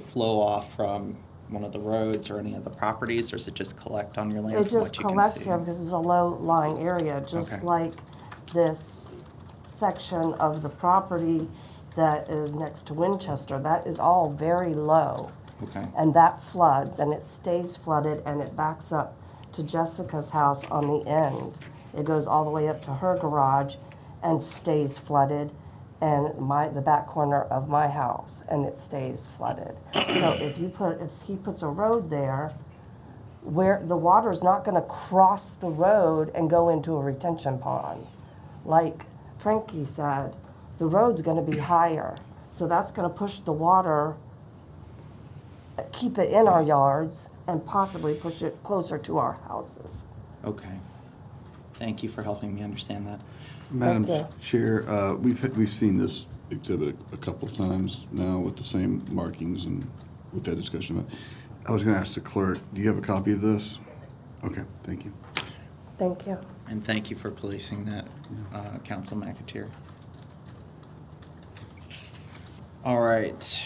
flow off from one of the roads or any of the properties, or does it just collect on your land? It from just what you can collects see? there because it's a low-lying area, just Okay. like this section of the property that is next to Winchester. That is all very low. Okay. And that floods, and it stays flooded, and it backs up to Jessica's house on the end. It goes all the way up to her garage and stays flooded, and the back corner of my house, and it stays flooded. So if he puts a road there, where the water's not gonna cross the road and go into a retention pond. Like Frankie said, the road's gonna be higher, so that's gonna push the water, keep it in our yards, and possibly push it closer to our houses. Okay. Thank you for helping me understand that. Madam Okay. Chair, we've seen this exhibit a couple of times now with the same markings and with that discussion. I was going to ask the clerk, do you have a copy of this? Yes, I do. Okay, thank you. Thank you. And thank you for policing that, Council McAteer. All right.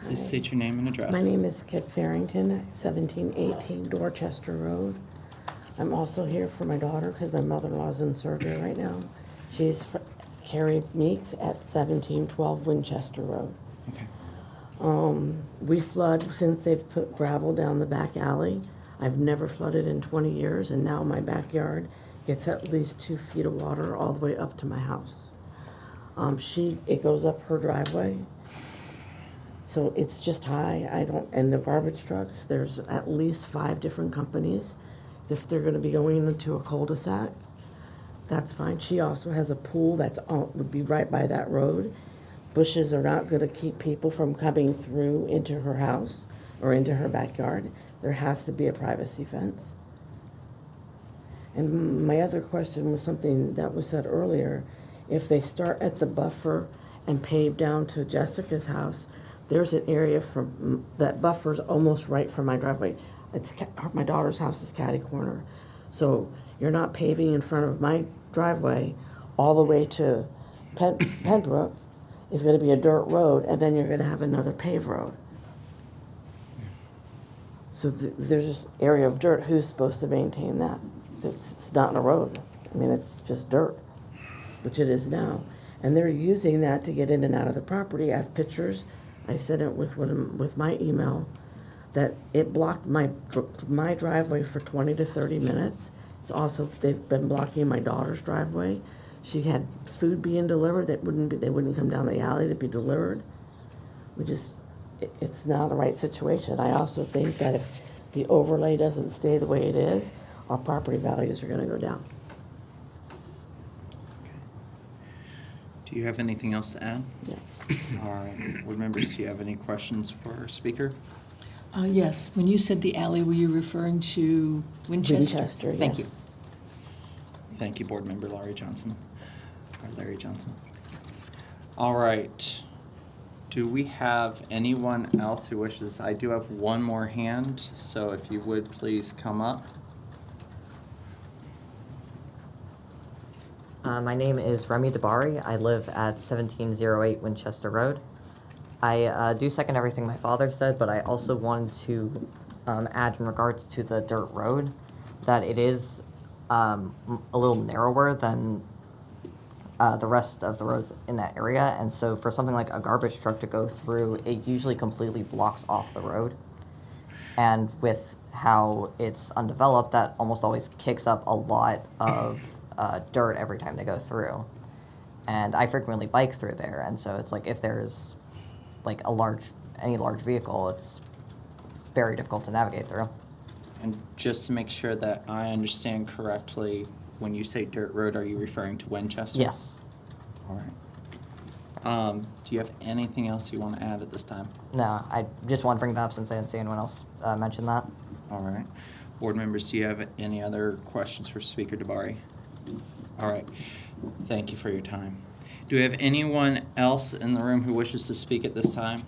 Please state your name and address. My name is Kit Farrington, 1718 Dorchester Road. I'm also here for my daughter because my mother-in-law's in surgery right now. She's Carrie Meeks at 1712 Winchester Road. Okay. We flood since they've put gravel down the back alley. I've never flooded in 20 years, and now my backyard gets at least 2 feet of water all the way up to my house. It goes up her driveway. So it's just high. And the garbage trucks, there's at least 5 different companies. If they're gonna be going into a cul-de-sac, that's fine. She also has a pool would be right by that road. Bushes are not gonna keep people from coming through into her house or into her backyard. There has to be a privacy fence. And my other question was something that was said earlier. If they start at the buffer and pave down to Jessica's house, there's an area that buffer's almost right from my driveway. My daughter's house is catty corner. So you're not paving in front of my driveway all the way to Penbrook. It's gonna be a dirt road, and then you're gonna have another paved road. So there's this area of dirt. Who's supposed to maintain that? It's not a road. I mean, it's just dirt, which it is now. And they're using that to get in and out of the property. I have pictures. I sent it with my email that it blocked my driveway for 20 to 30 minutes. It's also, they've been blocking my daughter's driveway. She had food being delivered they wouldn't come down the alley to be delivered. It's not the right situation. I also think that if the overlay doesn't stay the way it is, our property values are gonna go down. Do you have anything else to add? Yes. All right. Board members, do you have any questions for our speaker? Yes, when you said the alley, were you referring to Winchester? Winchester, yes. Thank you. Thank you, Board Member Larry Johnson. All right. Do we have anyone else who wishes? I do have one more hand, so if you would please come up. My name is Remy Dabari. I live at 1708 Winchester Road. I do second everything my father said, but I also wanted to add in regards to the dirt road that it is a little narrower than the rest of the roads in that area. And so for something like a garbage truck to go through, it usually completely blocks off the road. And with how it's undeveloped, that almost always kicks up a lot of dirt every time they go through. And I frequently bike through there, and so it's like if there's like any large vehicle, it's very difficult to navigate through. And just to make sure that I understand correctly, when you say dirt road, are you referring to Winchester? Yes. All right. Do you have anything else you want to add at this time? No, I just want to bring that up since I didn't see anyone else mention that. All right. Board members, do you have any other questions for Speaker Dabari? All right. Thank you for your time. Do we have anyone else in the room who wishes to speak at this time?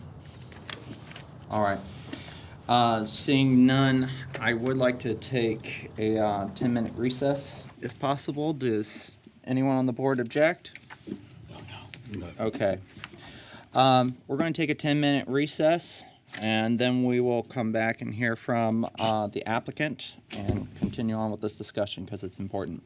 All right. Seeing none, I would like to take a 10-minute recess, if possible. Does anyone on the board object? No. Okay. We're going to take a 10-minute recess, and then we will come back and hear from the applicant and continue on with this discussion because it's important.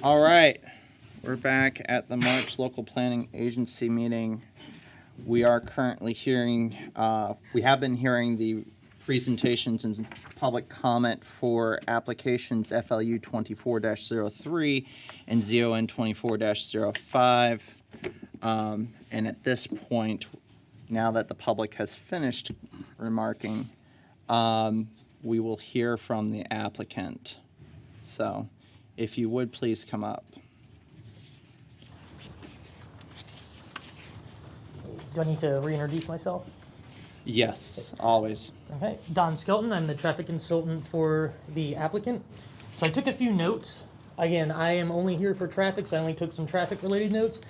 All right, we're back at the March Local Planning Agency meeting. We are currently hearing, we have been hearing the presentations and public comment for applications FLU 24-03 and ZON 24-05. And at this point, now that the public has finished remarking, we will hear from the applicant. So if you would please come up. Do I need to reintroduce myself? Yes, always. Okay, Don Skelton, I'm the traffic consultant for the applicant. So I took a few notes. Again, I am only here for traffic, so I only took some traffic-related notes.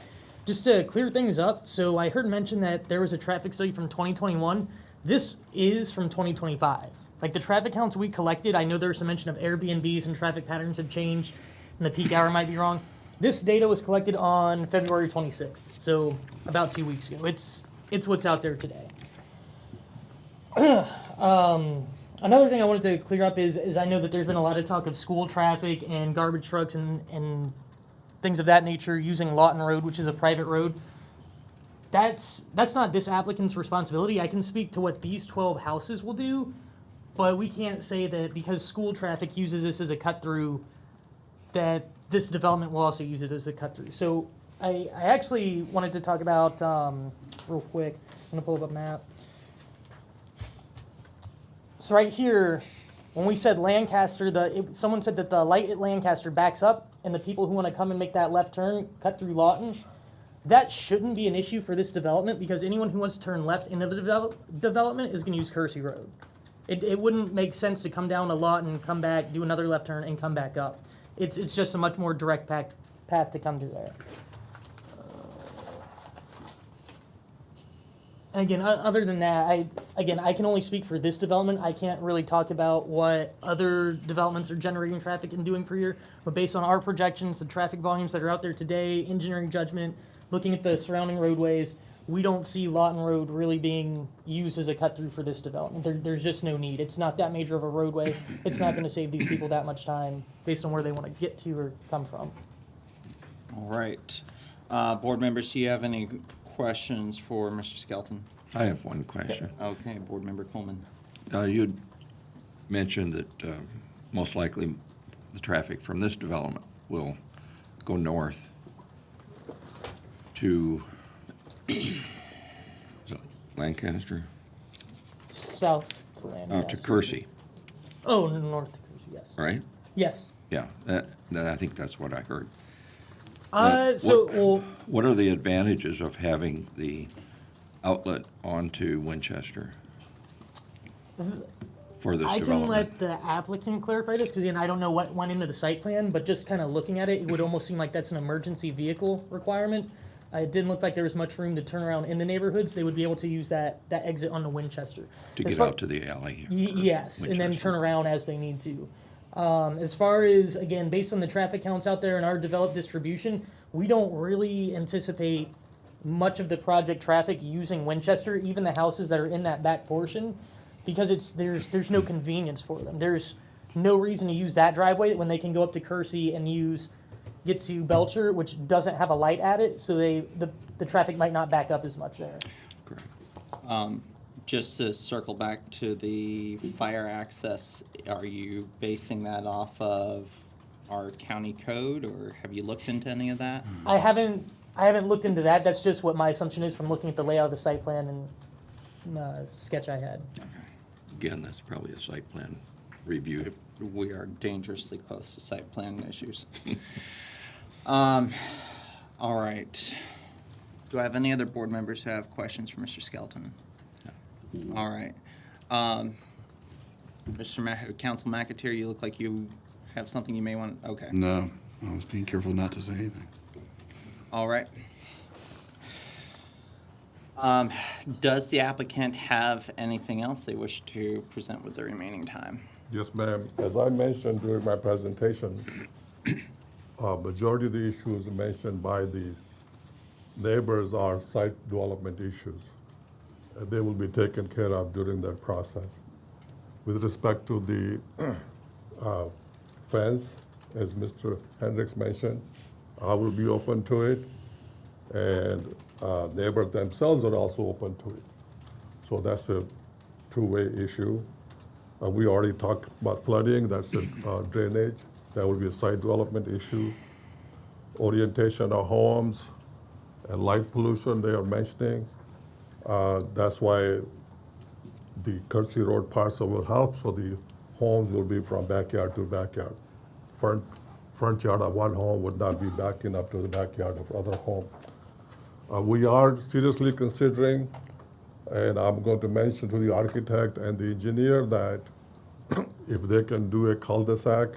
Just to clear things up, so I heard mention that there was a traffic study from 2021. This is from 2025. Like the traffic counts we collected, I know there was some mention of Airbnbs and traffic patterns have changed, and the peak hour might be wrong. This data was collected on February 26th, so about 2 weeks ago. It's what's out there today. Another thing I wanted to clear up is I know that there's been a lot of talk of school traffic and garbage trucks and things of that nature using Lawton Road, which is a private road. That's not this applicant's responsibility. I can speak to what these 12 houses will do, but we can't say that because school traffic uses this as a cut-through that this development will also use it as a cut-through. So I actually wanted to talk about, real quick, I'm going to pull up a map. So right here, when we said Lancaster, someone said that the light at Lancaster backs up, and the people who want to come and make that left turn cut through Lawton. That shouldn't be an issue for this development because anyone who wants to turn left into the development is going to use Kersey Road. It wouldn't make sense to come down to Lawton, come back, do another left turn, and come back up. It's just a much more direct path to come through there. And again, other than that, I can only speak for this development. I can't really talk about what other developments are generating traffic and doing for here. But based on our projections, the traffic volumes that are out there today, engineering judgment, looking at the surrounding roadways, we don't see Lawton Road really being used as a cut-through for this development. There's just no need. It's not that major of a roadway. It's not going to save these people that much time based on where they want to get to or come from. All right. Board members, do you have any questions for Mr. Skelton? I have one question. Okay, Board Member Coleman. You'd mentioned that most likely the traffic from this development will go north to is it Lancaster? South to Lancaster. To Kersey. Oh, north to Kersey, yes. Right? Yes. Yeah, I think that's what I heard. What are the advantages of having the outlet onto Winchester for this I development? can let the applicant clarify this, because again, I don't know what went into the site plan, but just kind of looking at it, it would almost seem like that's an emergency vehicle requirement. It didn't look like there was much room to turn around in the neighborhoods. They would be able to use that exit onto Winchester. To get out to the alley. Yes, and then turn around as they need to. As far as, again, based on the traffic counts out there and our developed distribution, we don't really anticipate much of the project traffic using Winchester, even the houses that are in that back portion, because there's no convenience for them. There's no reason to use that driveway when they can go up to Kersey and get to Belcher, which doesn't have a light at it, so the traffic might not back up as much there. Correct. Just to circle back to the fire access, are you basing that off of our county code, or have you looked into any of that? I haven't looked into that. That's just what my assumption is from looking at the layout of the site plan and sketch I had. Again, that's probably a site plan review. We are dangerously close to site plan issues. All right. Do I have any other board members who have questions for Mr. Skelton? No. All right. Council McAteer, you look like you have something you may want. Okay. No, I was being careful not to say anything. All right. Does the applicant have anything else they wish to present with the remaining time? Yes, ma'am. As I mentioned during my presentation, majority of the issues mentioned by the neighbors are site development issues. They will be taken care of during that process. With respect to the fence as Mr. Hendricks mentioned, I will be open to it, and neighbors themselves are also open to it. So that's a two-way issue. We already talked about flooding, that's a drainage. That will be a site development issue. Orientation of homes and light pollution they are mentioning. That's why the courtesy road parcel will help, so the homes will be from backyard to backyard. Front yard of one home would not be backing up to the backyard of other home. We are seriously considering, and I'm going to mention to the architect and the engineer that if they can do a cul-de-sac,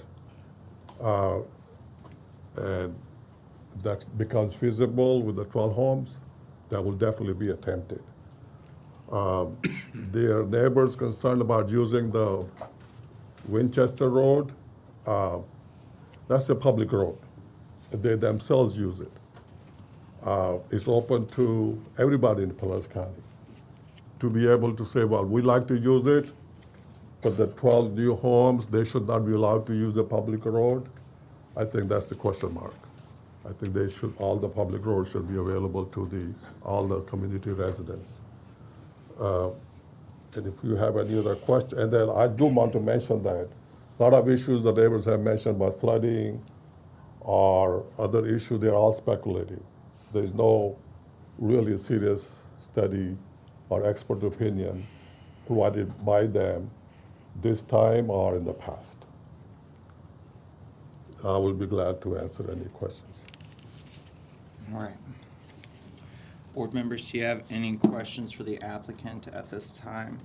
and that becomes feasible with the 12 homes, that will definitely be attempted. Their neighbors concerned about using the Winchester Road, that's a public road. They themselves use it. It's open to everybody in Pinellas County to be able to say, well, we like to use it, but the 12 new homes, they should not be allowed to use the public road. I think that's the question mark. I think they should, all the public roads should be available to all the community residents. And if you have any other question, and then I do want to mention that a lot of issues the neighbors have mentioned about flooding or other issues, they're all speculative. There's no really serious study or expert opinion provided by them this time or in the past. I will be glad to answer any questions. All right. Board members, do you have any questions for the applicant at this time?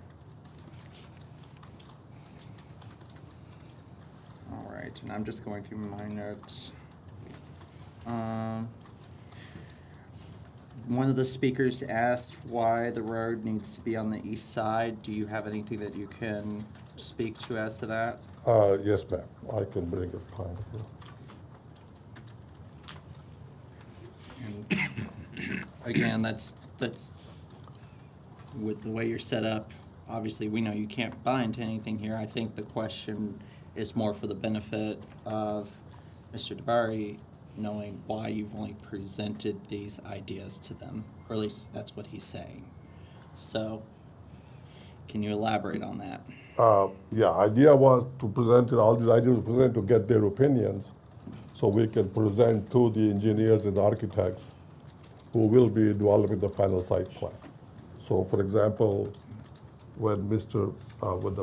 All right, and I'm just going through my notes. One of the speakers asked why the road needs to be on the east side. Do you have anything that you can speak to as to that? Yes, ma'am. I can bring it behind you. And again, that's with the way you're set up. Obviously, we know you can't bind to anything here. I think the question is more for the benefit of Mr. DeBari, knowing why you've only presented these ideas to them, or at least that's what he's saying. So, can you elaborate on that? Yeah, idea was to present all these ideas, to get their opinions, so we can present to the engineers and the architects who will be developing the final site plan. So, for example, when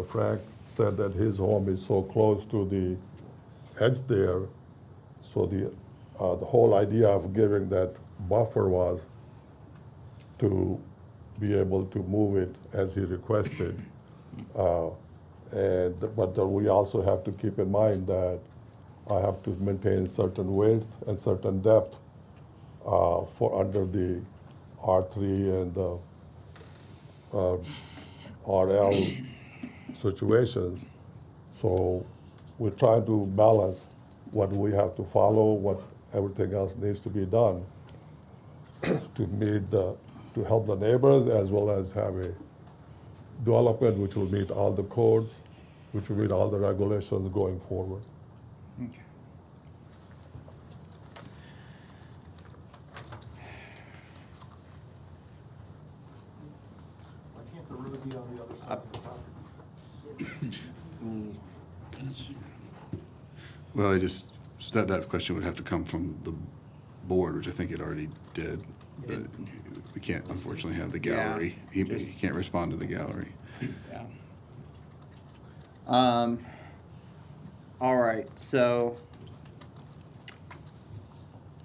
Frank said that his home is so close to the edge there, so the whole idea of giving that buffer was to be able to move it as he requested. But we also have to keep in mind that I have to maintain certain width and certain depth for under the R3 and the RL situations. So we're trying to balance what we have to follow, what everything else needs to be done to help the neighbors, as well as have a development which will meet all the codes, which will meet all the regulations going forward. Okay. Why can't the road be on the other side of the property? Well, that question would have to come from the board, which I think it already did. But we can't, unfortunately, have the gallery. Yeah, He can't respond to the gallery. Yeah. All right, so,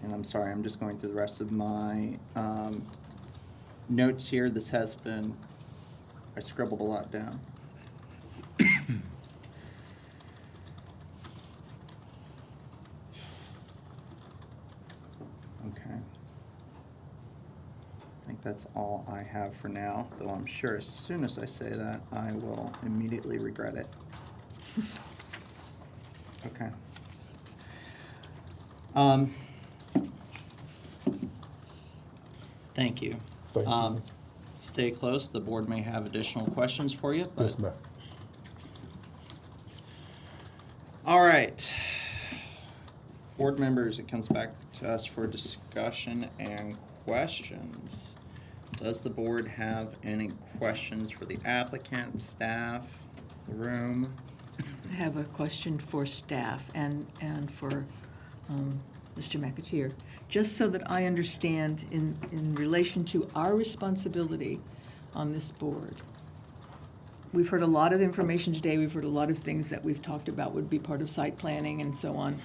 and I'm sorry, I'm just going through the rest of my notes here. This has been, I scribbled a lot down. Okay. I think that's all I have for now, though I'm sure as soon as I say that, I will immediately regret it. Okay. Thank you. Thank you. Stay close. The board may have additional questions for you. Yes, ma'am. All right. board members, it comes back to us for discussion and questions. Does the board have any questions for the applicant, staff, the room? I have a question for staff and for Mr. McAteer. Just so that I understand in relation to our responsibility on this board. We've heard a lot of information today. We've heard a lot of things that we've talked about would be part of site planning and so on,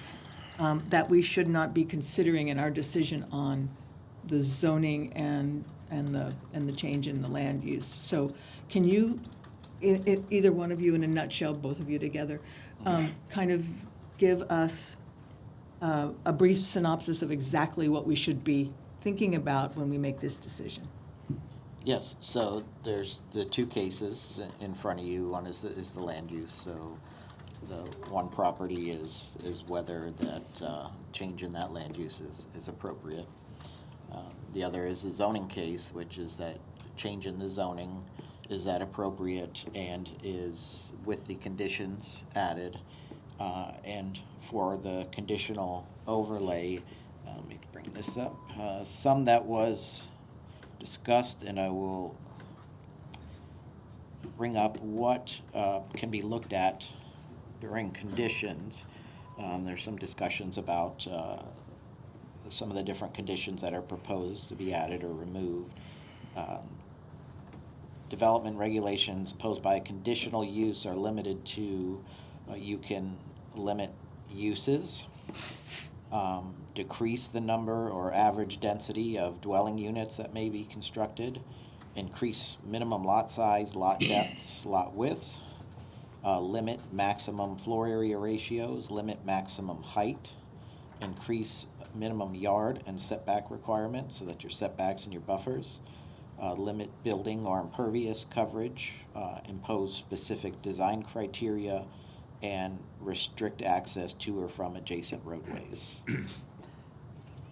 that we should not be considering in our decision on the zoning and the change in the land use. So can you, either one of you in a nutshell, both of you together, kind of give us a brief synopsis of exactly what we should be thinking about when we make this decision? Yes, so there's the two cases in front of you. One is the land use. So the one property is whether that change in that land use is appropriate. The other is the zoning case, which is that change in the zoning, is that appropriate and is with the conditions added. And for the conditional overlay, let me bring this up, some that was discussed, and I will bring up what can be looked at during conditions. There's some discussions about some of the different conditions that are proposed to be added or removed. Development regulations posed by a conditional use are limited to you can limit uses, decrease the number or average density of dwelling units that may be constructed, increase minimum lot size, lot depth, lot width, limit maximum floor area ratios, limit maximum height, increase minimum yard and setback requirements so that your setbacks and your buffers, limit building or impervious coverage, impose specific design criteria, and restrict access to or from adjacent roadways.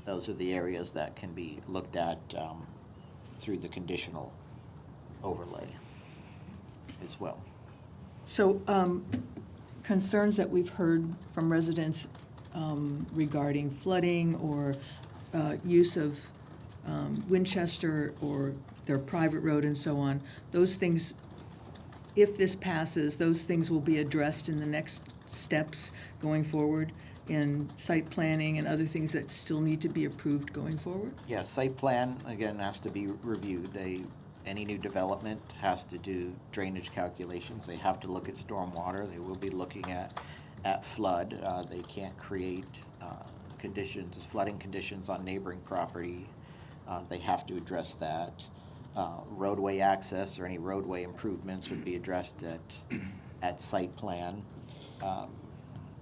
Those are the areas that can be looked at through the conditional overlay as well. So concerns that we've heard from residents regarding flooding or use of Winchester or their private road and so on, those things, if this passes, those things will be addressed in the next steps going forward in site planning and other things that still need to be approved going forward? Yeah, site plan, again, has to be reviewed. Any new development has to do drainage calculations. They have to look at stormwater. They will be looking at flood. They can't create conditions, flooding conditions on neighboring property. They have to address that. Roadway access or any roadway improvements would be addressed at site plan.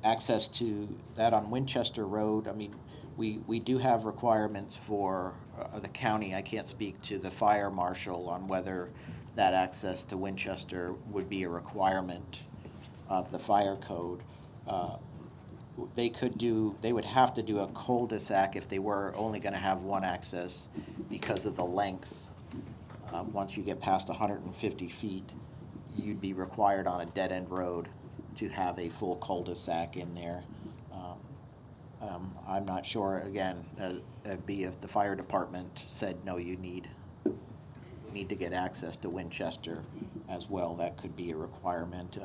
Access to that on Winchester Road, I mean, we do have requirements for the county. I can't speak to the fire marshal on whether that access to Winchester would be a requirement of the fire code. They would have to do a cul-de-sac if they were only going to have one access because of the length. Once you get past 150 feet, you'd be required on a dead-end road to have a full cul-de-sac in there. I'm not sure, again, it'd be if the fire department said, no, you need to get access to Winchester as well. That could be a requirement.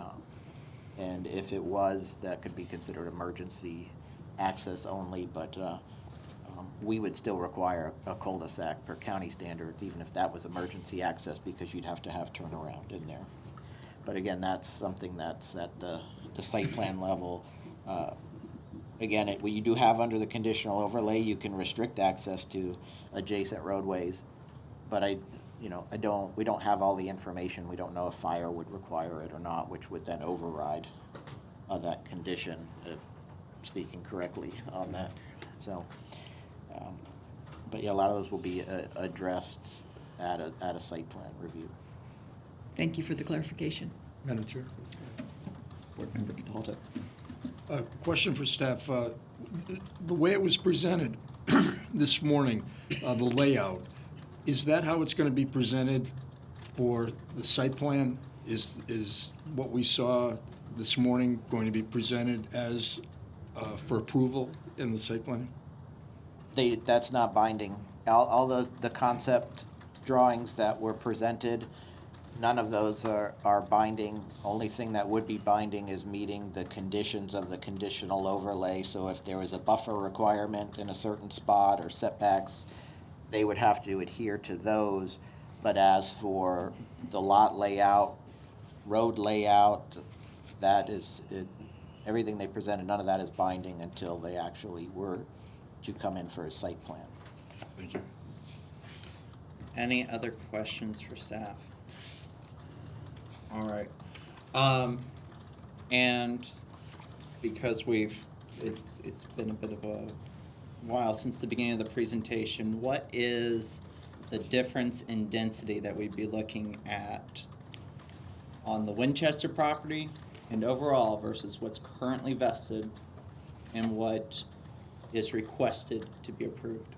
And if it was, that could be considered emergency access only, but we would still require a cul-de-sac per county standards, even if that was emergency access, because you'd have to have turnaround in there. But again, that's something that's at the site plan level. Again, what you do have under the conditional overlay, you can restrict access to adjacent roadways, but we don't have all the information. We don't know if fire would require it or not, which would then override that condition, speaking correctly on that. So, but yeah, a lot of those will be addressed at a site plan review. Thank you for the clarification. Madam Chair. Board Member Cataldo. A question for staff. The way it was presented this morning, the layout, is that how it's going to be presented for the site plan? Is what we saw this morning going to be presented as for approval in the site plan? That's not binding. All those, the concept drawings that were presented, none of those are binding. Only thing that would be binding is meeting the conditions of the conditional overlay. So if there was a buffer requirement in a certain spot or setbacks, they would have to adhere to those. But as for the lot layout, road layout, that is, everything they presented, none of that is binding until they actually were to come in for a site plan. Thank you. Any other questions for staff? All right. And because it's been a bit of a while since the beginning of the presentation, what is the difference in density that we'd be looking at on the Winchester property and overall versus what's currently vested and what is requested to be approved?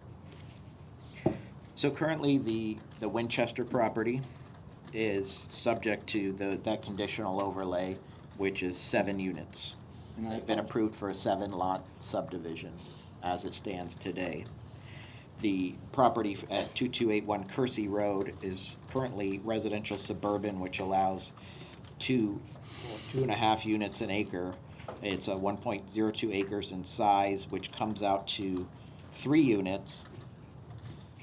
So currently, the Winchester property is subject to that conditional overlay, which is 7 units. And they've been approved for a 7-lot subdivision as it stands today. The property at 2281 Kersey Road is currently residential suburban, which allows 2.5 units an acre. It's a 1.02 acres in size, which comes out to 3 units.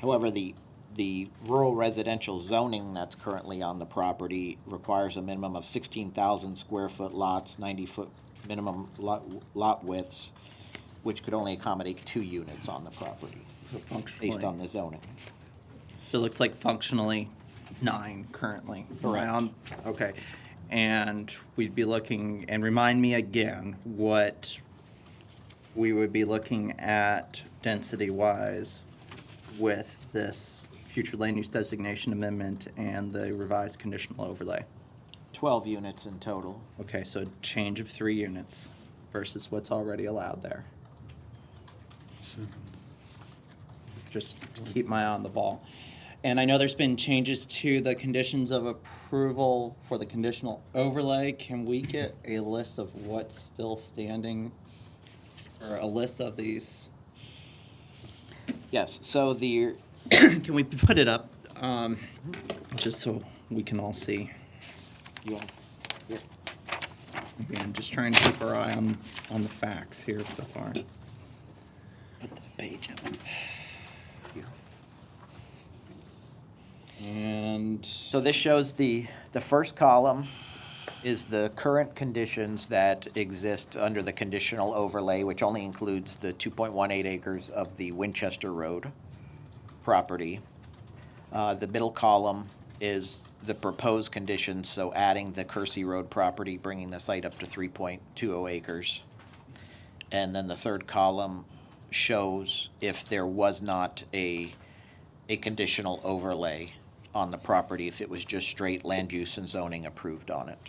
However, the rural residential zoning that's currently on the property requires a minimum of 16,000 square foot lots, 90-foot minimum lot widths, which could only accommodate 2 units on the property, based on the zoning. So it looks like functionally 9 currently. Correct. Okay. And we'd be looking, and remind me again, what we would be looking at density-wise with this future land use designation amendment and the revised conditional overlay. 12 units in total. Okay, so a change of 3 units versus what's already allowed there. Just keep my eye on the ball. And I know there's been changes to the conditions of approval for the conditional overlay. Can we get a list of what's still standing, or a list of these? Yes, so can we put it up, just so we can all see? You want? Yeah. Again, just trying to keep our eye on the facts here so far. Put the page up. And so this shows the first column is the current conditions that exist under the conditional overlay, which only includes the 2.18 acres of the Winchester Road property. The middle column is the proposed conditions, so adding the Kersey Road property, bringing the site up to 3.20 acres. And then the third column shows if there was not a conditional overlay on the property, if it was just straight land use and zoning approved on it.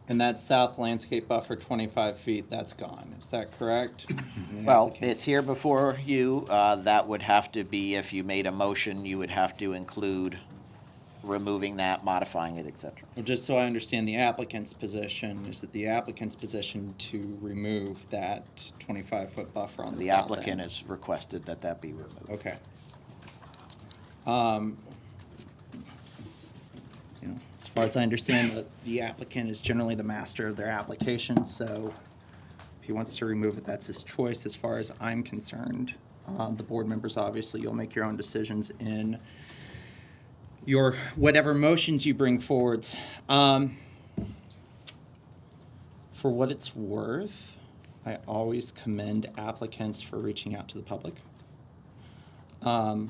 And that south landscape buffer, 25 feet, that's gone. Is that correct? Well, it's here before you. That would have to be, if you made a motion, you would have to include removing that, modifying it, et cetera. Well, just so I understand the applicant's position, is it the applicant's position to remove that 25-foot buffer on the The south applicant end? has requested that that be removed. Okay. As far as I understand, the applicant is generally the master of their application, so if he wants to remove it, that's his choice as far as I'm concerned. The board members, obviously, you'll make your own decisions in your whatever motions you bring forwards. For what it's worth, I always commend applicants for reaching out to the public. For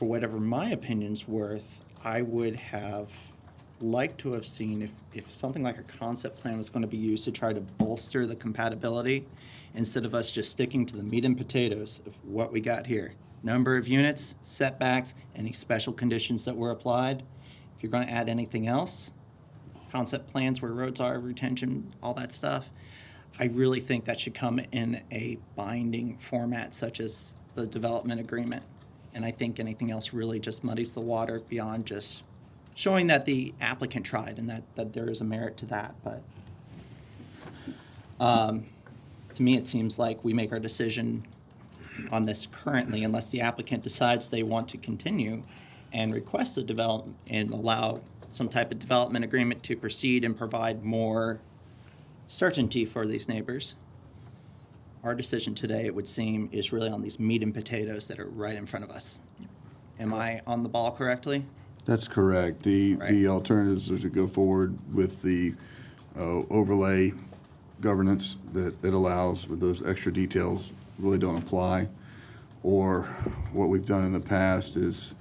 whatever my opinion's worth, I would have liked to have seen if something like a concept plan was going to be used to try to bolster the compatibility, instead of us just sticking to the meat and potatoes of what we got here. Number of units, setbacks, any special conditions that were applied. If you're going to add anything else, concept plans where roads are, retention, all that stuff, I really think that should come in a binding format such as the development agreement. And I think anything else really just muddies the water beyond just showing that the applicant tried and that there is a merit to that. But To me, it seems like we make our decision on this currently unless the applicant decides they want to continue and request the development and allow some type of development agreement to proceed and provide more certainty for these neighbors. Our decision today, it would seem, is really on these meat and potatoes that are right in front of us. Am I on the ball correctly? That's correct. The alternatives are to go forward with the overlay governance that allows, with those extra details really don't apply. Or what we've done in the past is,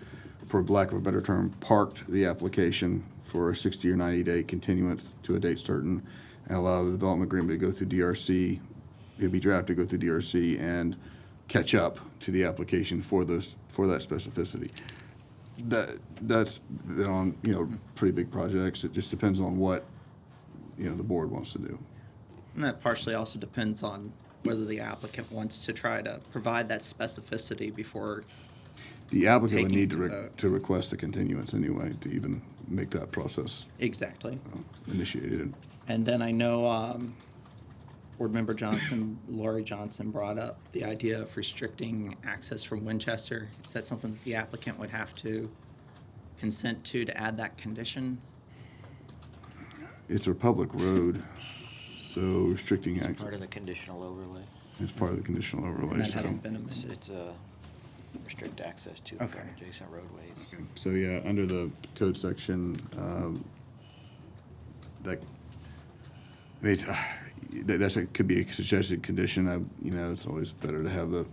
for lack of a better term, parked the application for a 60 or 90-day continuance to a date certain and allow the development agreement to go through DRC. It'd be drafted, go through DRC, and catch up to the application for that specificity. That's been on, pretty big projects. It just depends on what, the board wants to do. And that partially also depends on whether the applicant wants to try to provide that specificity before The applicant would taking need to to vote. to request a continuance anyway, to even make that process Exactly. initiated. And then I know Board Member Johnson, Lori Johnson, brought up the idea of restricting access from Winchester. Is that something that the applicant would have to consent to add that condition? It's a public road, so restricting It's access. part of the conditional overlay. It's part of the conditional overlay. And that so- hasn't been amended. It's a restrict access to Okay. adjacent roadways. So, yeah, under the code section, that could be a suggested condition. It's always better to have the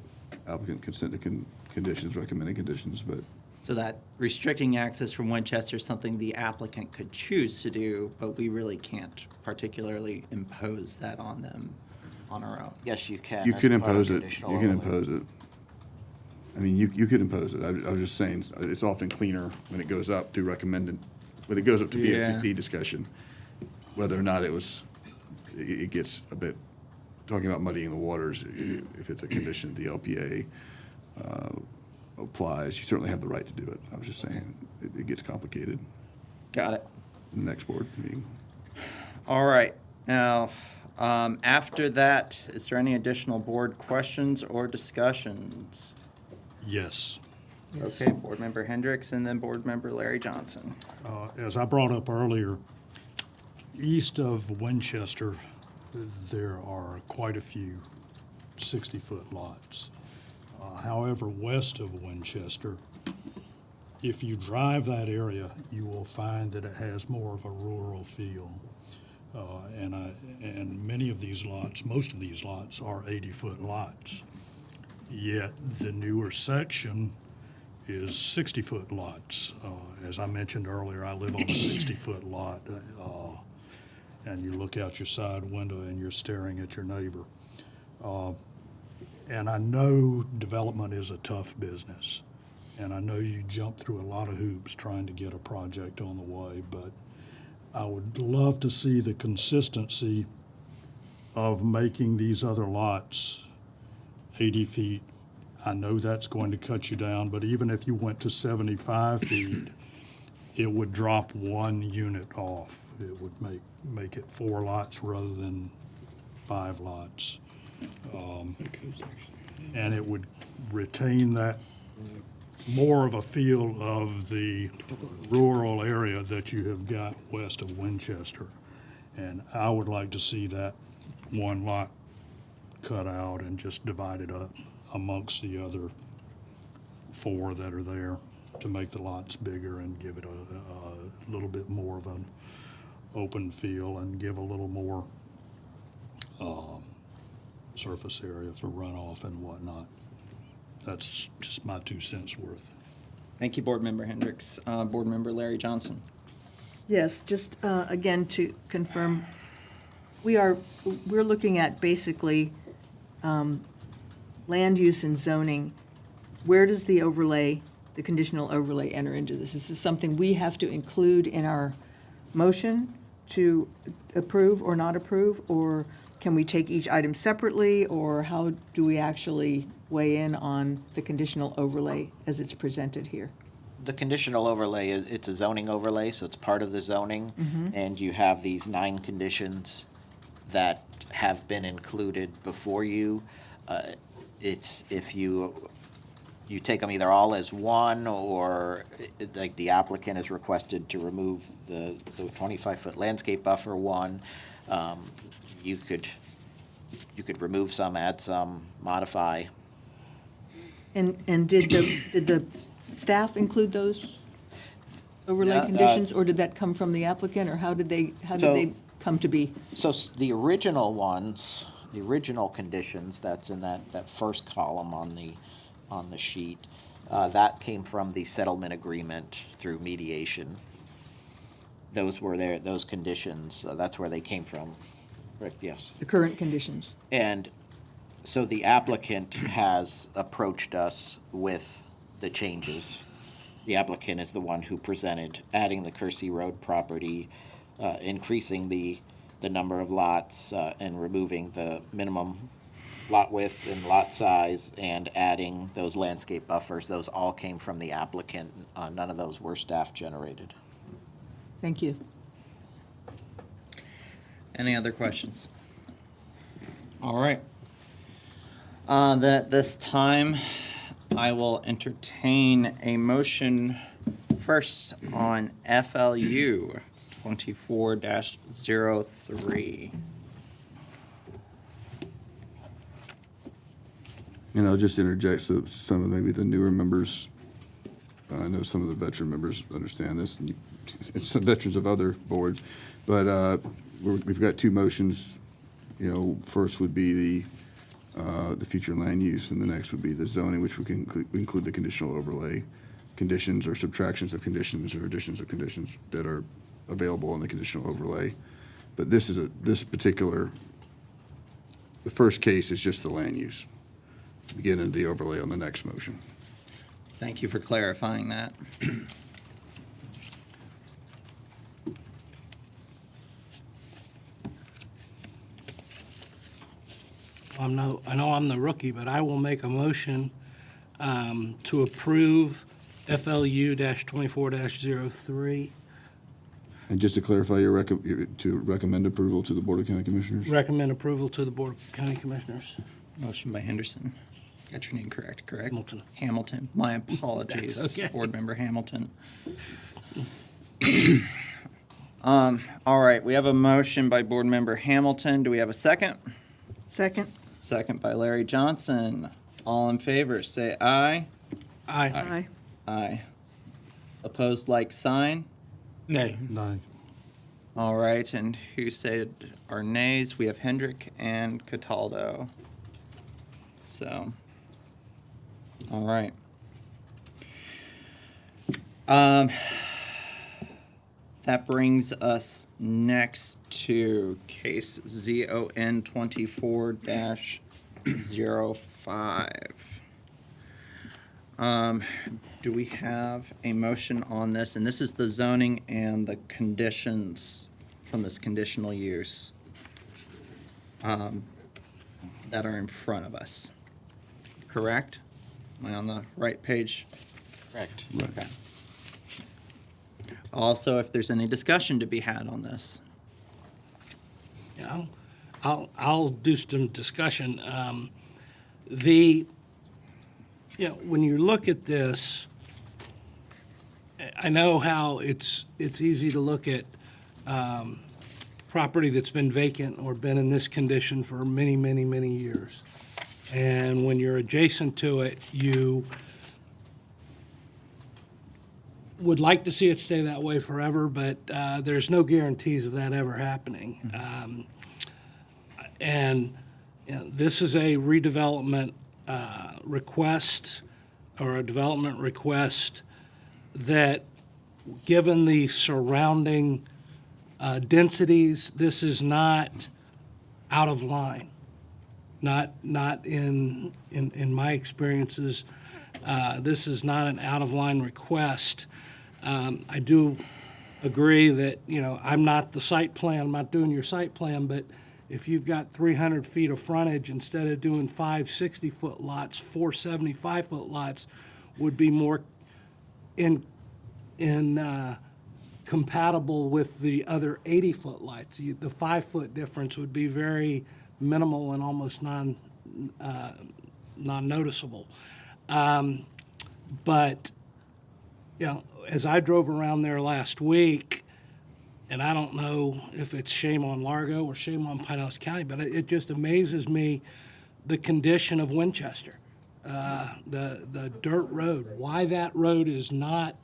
applicant consent to conditions, recommended conditions, but So that restricting access from Winchester is something the applicant could choose to do, but we really can't particularly impose that on them on our own. Yes, you can. you That's could part of impose it. conditional You can overlay. impose it. I mean, you could impose it. I was just saying, it's often cleaner when it goes up to recommended, when it goes up to BFCC discussion, whether or not it gets a bit, talking about muddying the waters, if it's a condition the LPA applies, you certainly have the right to do it. I was just saying, it gets complicated. Got it. Next board meeting. All right. Now, after that, is there any additional board questions or discussions? Yes. Okay, Board Member Hendricks and then Board Member Larry Johnson. As I brought up earlier, east of Winchester, there are quite a few 60-foot lots. However, west of Winchester, if you drive that area, you will find that it has more of a rural feel. And many of these lots, most of these lots are 80-foot lots. Yet the newer section is 60-foot lots. As I mentioned earlier, I live on a 60-foot lot, and you look out your side window and you're staring at your neighbor. And I know development is a tough business, and I know you jump through a lot of hoops trying to get a project on the way, but I would love to see the consistency of making these other lots 80 feet. I know that's going to cut you down, but even if you went to 75 feet, it would drop one unit off. It would make it 4 lots rather than 5 lots. And it would retain that more of a feel of the rural area that you have got west of Winchester. And I would like to see that one lot cut out and just divided up amongst the other 4 that are there to make the lots bigger and give it a little bit more of an open feel and give a little more surface area for runoff and whatnot. That's just my 2 cents worth. Thank you, Board Member Hendricks. Board Member Larry Johnson. Yes, just again to confirm, we're looking at basically land use and zoning. Where does the overlay, the conditional overlay, enter into this? Is this something we have to include in our motion to approve or not approve? Or can we take each item separately? Or how do we actually weigh in on the conditional overlay as it's presented here? The conditional overlay, it's a zoning overlay, so it's part of the zoning. Mhm. And you have these 9 conditions that have been included before you. It's if you take them either all as one, or like the applicant has requested to remove the 25-foot landscape buffer one. You could remove some, add some, modify. And did the staff include those overlay Yeah, conditions, or did that come from the applicant, or how did they come to be? So the original ones, the original conditions that's in that first column on the sheet, that came from the settlement agreement through mediation. Those were there, those conditions, that's where they came from. Correct, yes. The current conditions? And so the applicant has approached us with the changes. The applicant is the one who presented adding the Kersey Road property, increasing the number of lots, and removing the minimum lot width and lot size, and adding those landscape buffers. Those all came from the applicant. None of those were staff generated. Thank you. Any other questions? All right. Then at this time, I will entertain a motion first on FLU 24-03. And I'll just interject so some of maybe the newer members, I know some of the veteran members understand this, and some veterans of other boards, but we've got two motions. You know, first would be the future land use, and the next would be the zoning, which we can include the conditional overlay conditions or subtractions of conditions or additions of conditions that are available in the conditional overlay. But this particular, the first case is just the land use. Begin in the overlay on the next motion. Thank you for clarifying that. I know I'm the rookie, but I will make a motion to approve FLU-24-03. And just to clarify, to recommend approval to the Board of County Commissioners? Recommend approval to the Board of County Commissioners. Motion by Henderson. Got your name correct? Hamilton. Hamilton. My apologies, That's okay. Board Member Hamilton. All right, we have a motion by Board Member Hamilton. Do we have a second? Second? Second by Larry Johnson. All in favor, say aye. Aye. Aye. Aye. Opposed, like sign? Nay. Nay. All right, and who said our nays? We have Hendrick and Cataldo. So, all right. That brings us next to case ZON 24-05. Do we have a motion on this? And this is the zoning and the conditions from this conditional use that are in front of us. Correct? Am I on the right page? Correct. Okay. Also, if there's any discussion to be had on this. Yeah, I'll do some discussion. When you look at this, I know how it's easy to look at property that's been vacant or been in this condition for many, many, many years. And when you're adjacent to it, you would like to see it stay that way forever, but there's no guarantees of that ever happening. This is a redevelopment request or a development request that, given the surrounding densities, this is not out of line. Not in my experiences. This is not an out-of-line request. I do agree that, I'm not the site plan, I'm not doing your site plan, but if you've got 300 feet of frontage, instead of doing 5 60-foot lots, 4 75-foot lots would be more in compatible with the other 80-foot lights. The 5-foot difference would be very minimal and almost non-noticeable. But, you know, as I drove around there last week, and I don't know if it's shame on Largo or shame on Pinellas County, but it just amazes me the condition of Winchester, the dirt road. Why that road is not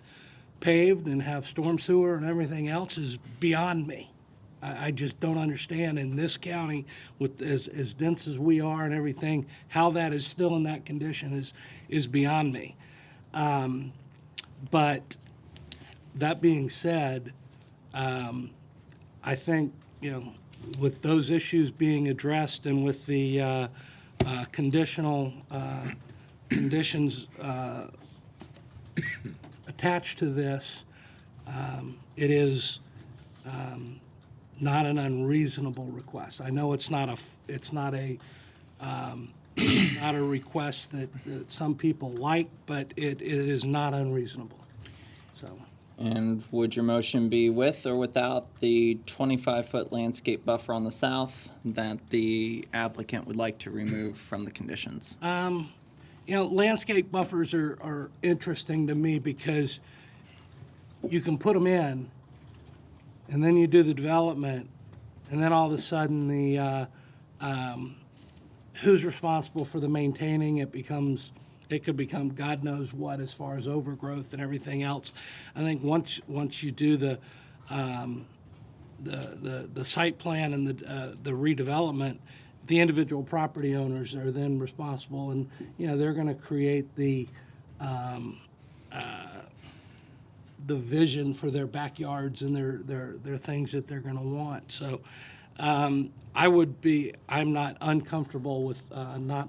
paved and have storm sewer and everything else is beyond me. I just don't understand in this county, with as dense as we are and everything, how that is still in that condition is beyond me. But that being said, I think, you know, with those issues being addressed and with the conditional conditions attached to this, it is not an unreasonable request. I know it's not a not a request that some people like, but it is not unreasonable. So. And would your motion be with or without the 25-foot landscape buffer on the south that the applicant would like to remove from the conditions? You know, landscape buffers are interesting to me because you can put them in, and then you do the development, and then all of a sudden the who's responsible for the maintaining it could become God knows what as far as overgrowth and everything else. I think once you do the site plan and the redevelopment, the individual property owners are then responsible, and you know they're going to create the vision for their backyards and their things that they're going to want. So I'm not uncomfortable with not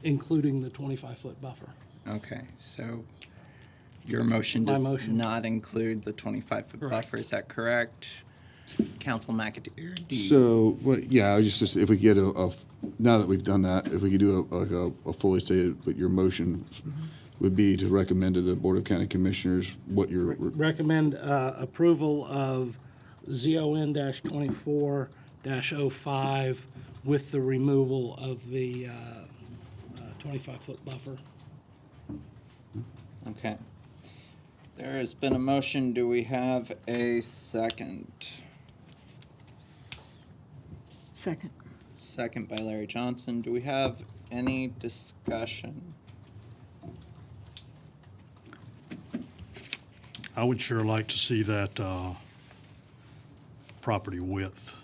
including the 25-foot buffer. Okay, so your motion My does motion. not include the 25-foot buffer, is that correct? Council McAteer? So, well, yeah, I was just, if we get now that we've done that, if we could do a fully stated, but your motion would be to recommend to the Board of County Commissioners what your, Recommend approval of ZON-24-05 with the removal of the 25-foot buffer. Okay. There has been a motion. Do we have a second? Second. Second by Larry Johnson. Do we have any discussion? I would sure like to see that property width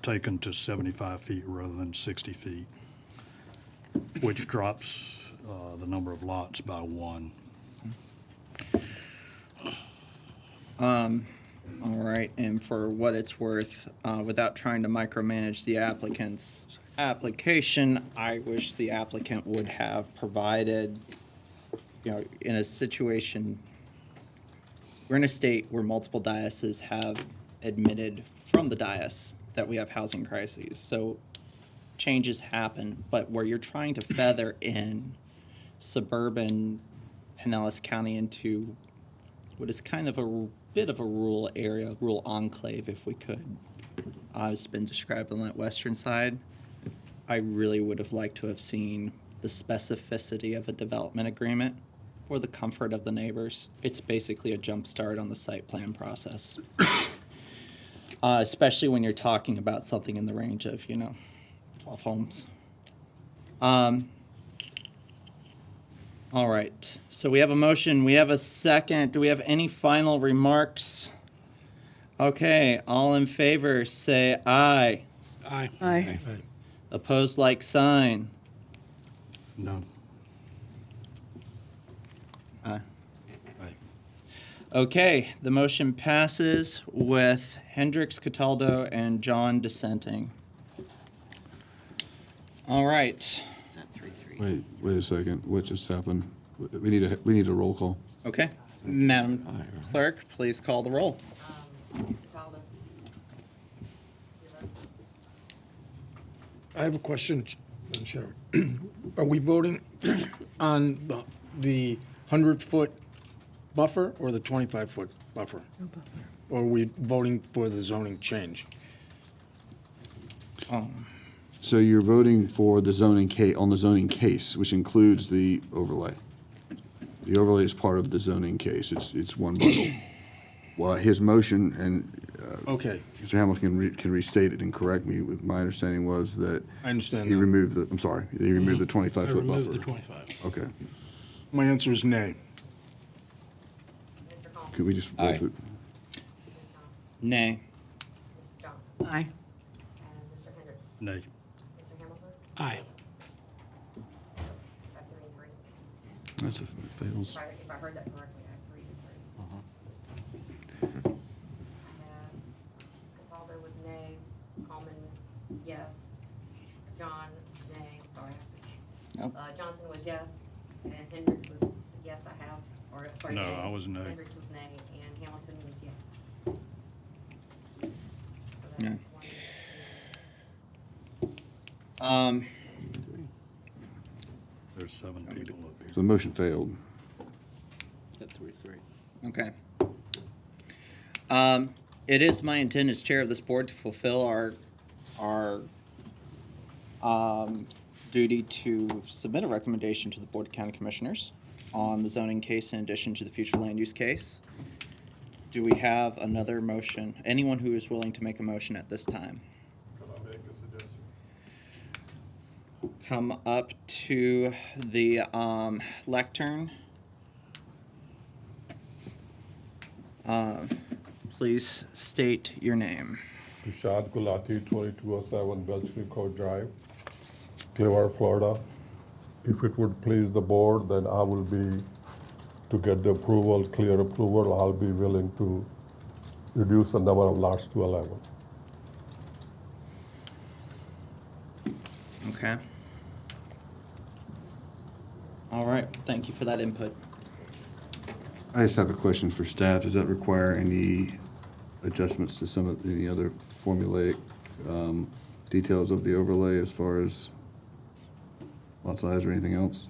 taken to 75 feet rather than 60 feet, which drops the number of lots by 1. All right, and for what it's worth, without trying to micromanage the applicant's application, I wish the applicant would have provided, you know, in a situation, we're in a state where multiple dioceses have admitted from the dais that we have housing crises. So changes happen, but where you're trying to feather in suburban Pinellas County into what is kind of a bit of a rural area, rural enclave, if we could. It's been described on that western side. I really would have liked to have seen the specificity of a development agreement for the comfort of the neighbors. It's basically a jump start on the site plan process. Especially when you're talking about something in the range of, 12 homes. All right, so we have a motion, we have a second. Do we have any final remarks? Okay, all in favor, say aye. Aye. Aye. Opposed, like sign. No. Aye. Okay, the motion passes with Hendricks, Cataldo, and John dissenting. All right. wait a second, what just happened? We need a roll call. Okay. Madam Clerk, please call the roll. I have a question, Madam Chair. Are we voting on the 100-foot buffer or the 25-foot buffer? No buffer. Or are we voting for the zoning change? So you're voting for the zoning on the zoning case, which includes the overlay. The overlay is part of the zoning case. It's one bundle. Well, his motion, and Okay. Mr. Hamilton can restate it and correct me. My understanding was that I understand he that. removed the, I'm sorry, he removed the I 25-foot buffer. removed the 25. Okay. My answer is nay. Could we just Aye. vote through? Nay. Mrs. Johnson. Aye. And Mr. Hendricks. Nay. Mr. Hamilton. Aye. Got 3 and 3. That's a fails. If I heard that correctly, I have 3 and 3. I have Cataldo with nay, Coleman, yes, John, nay, sorry. Nope. Johnson was yes, and Hendricks was yes, I have, or sorry, No, nay. I was nay. Hendricks was nay, and Hamilton was yes. So Yeah. that's 1. There's 7 people up here. So the motion failed. Got 3-3. Okay. It is my intent as chair of this board to fulfill our duty to submit a recommendation to the Board of County Commissioners on the zoning case in addition to the future land use case. Do we have another motion? Anyone who is willing to make a motion at this time? Can I make a suggestion? Come up to the lectern. Please state your name. Tushad Gulati, 2207 Bell Street Court Drive, Clearwater, Florida. If it would please the board, then I will be, to get the approval, clear approval, I'll be willing to reduce the number of lots to 11. Okay. All right, thank you for that input. I just have a question for staff. Does that require any adjustments to some of the other formulaic details of the overlay as far as lot size or anything else?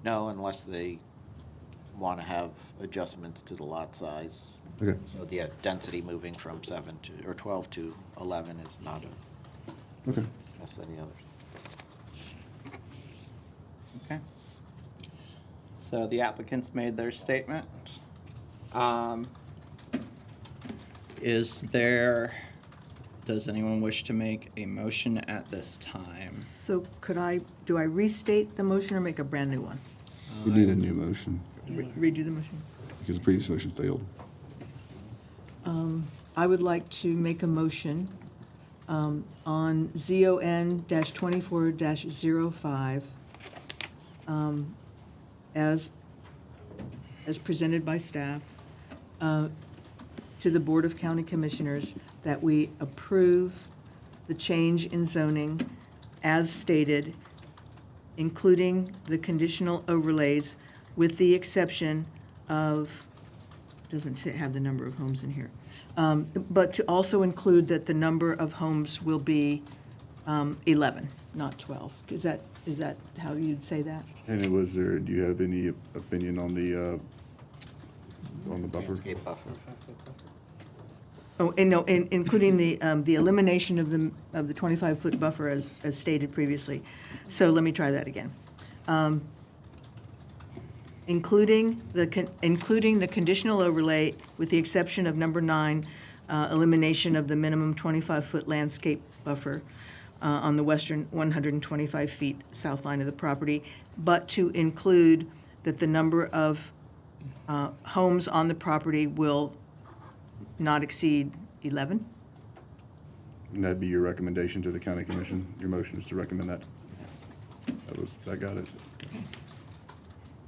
No, unless they want to have adjustments to the lot size. Okay. So the density moving from 7 to, or 12 to 11 is not a, Okay. that's any others. Okay. So the applicants made their statement. Does anyone wish to make a motion at this time? So do I restate the motion or make a brand-new one? We need a new motion Redo the motion? because the previous motion failed. I would like to make a motion on ZON-24-05 as presented by staff to the Board of County Commissioners that we approve the change in zoning as stated, including the conditional overlays with the exception of, doesn't have the number of homes in here, but to also include that the number of homes will be 11, not 12. Is that how you'd say that? And do you have any opinion on the buffer? Landscape buffer. Oh, and no, including the elimination of the 25-foot buffer as stated previously. So let me try that again. Including the conditional overlay with the exception of number 9, elimination of the minimum 25-foot landscape buffer on the western 125 feet south line of the property, but to include that the number of homes on the property will not exceed 11? And that'd be your recommendation to the county commission? Your motion is to recommend that? I got it.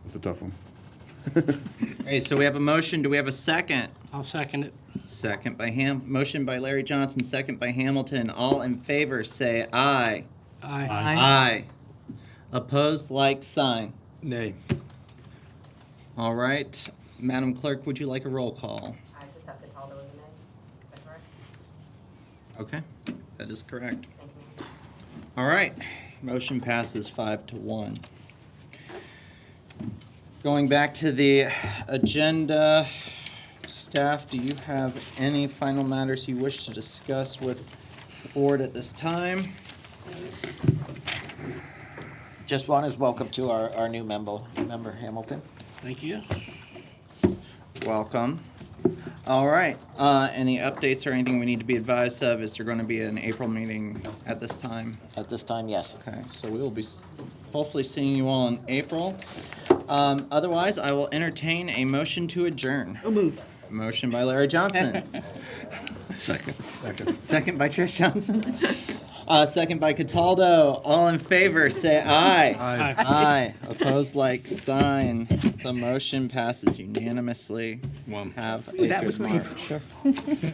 It's a tough one. Okay, so we have a motion. Do we have a second? I'll second it. Second by motion by Larry Johnson, second by Hamilton. All in favor, say aye. Aye. Aye. Opposed, like sign. Nay. All right. Madam Clerk, would you like a roll call? I just have Cataldo as a nay, is that correct? Okay, that is correct. Thank you. All right, motion passes 5-1. Going back to the agenda, staff, do you have any final matters you wish to discuss with the board at this time? Just want to welcome to our new member Hamilton. Thank you. Welcome. All right, any updates or anything we need to be advised of? Is there going to be an April meeting at this time? At this time, yes. Okay, so we will be hopefully seeing you all in April. Otherwise, I will entertain a motion to adjourn. Motion by Larry Johnson. Second. Second by Trish Johnson. Second by Cataldo. All in favor, say aye. Aye. Aye. Opposed, like sign. The motion passes unanimously. One. Have a That good was me. March.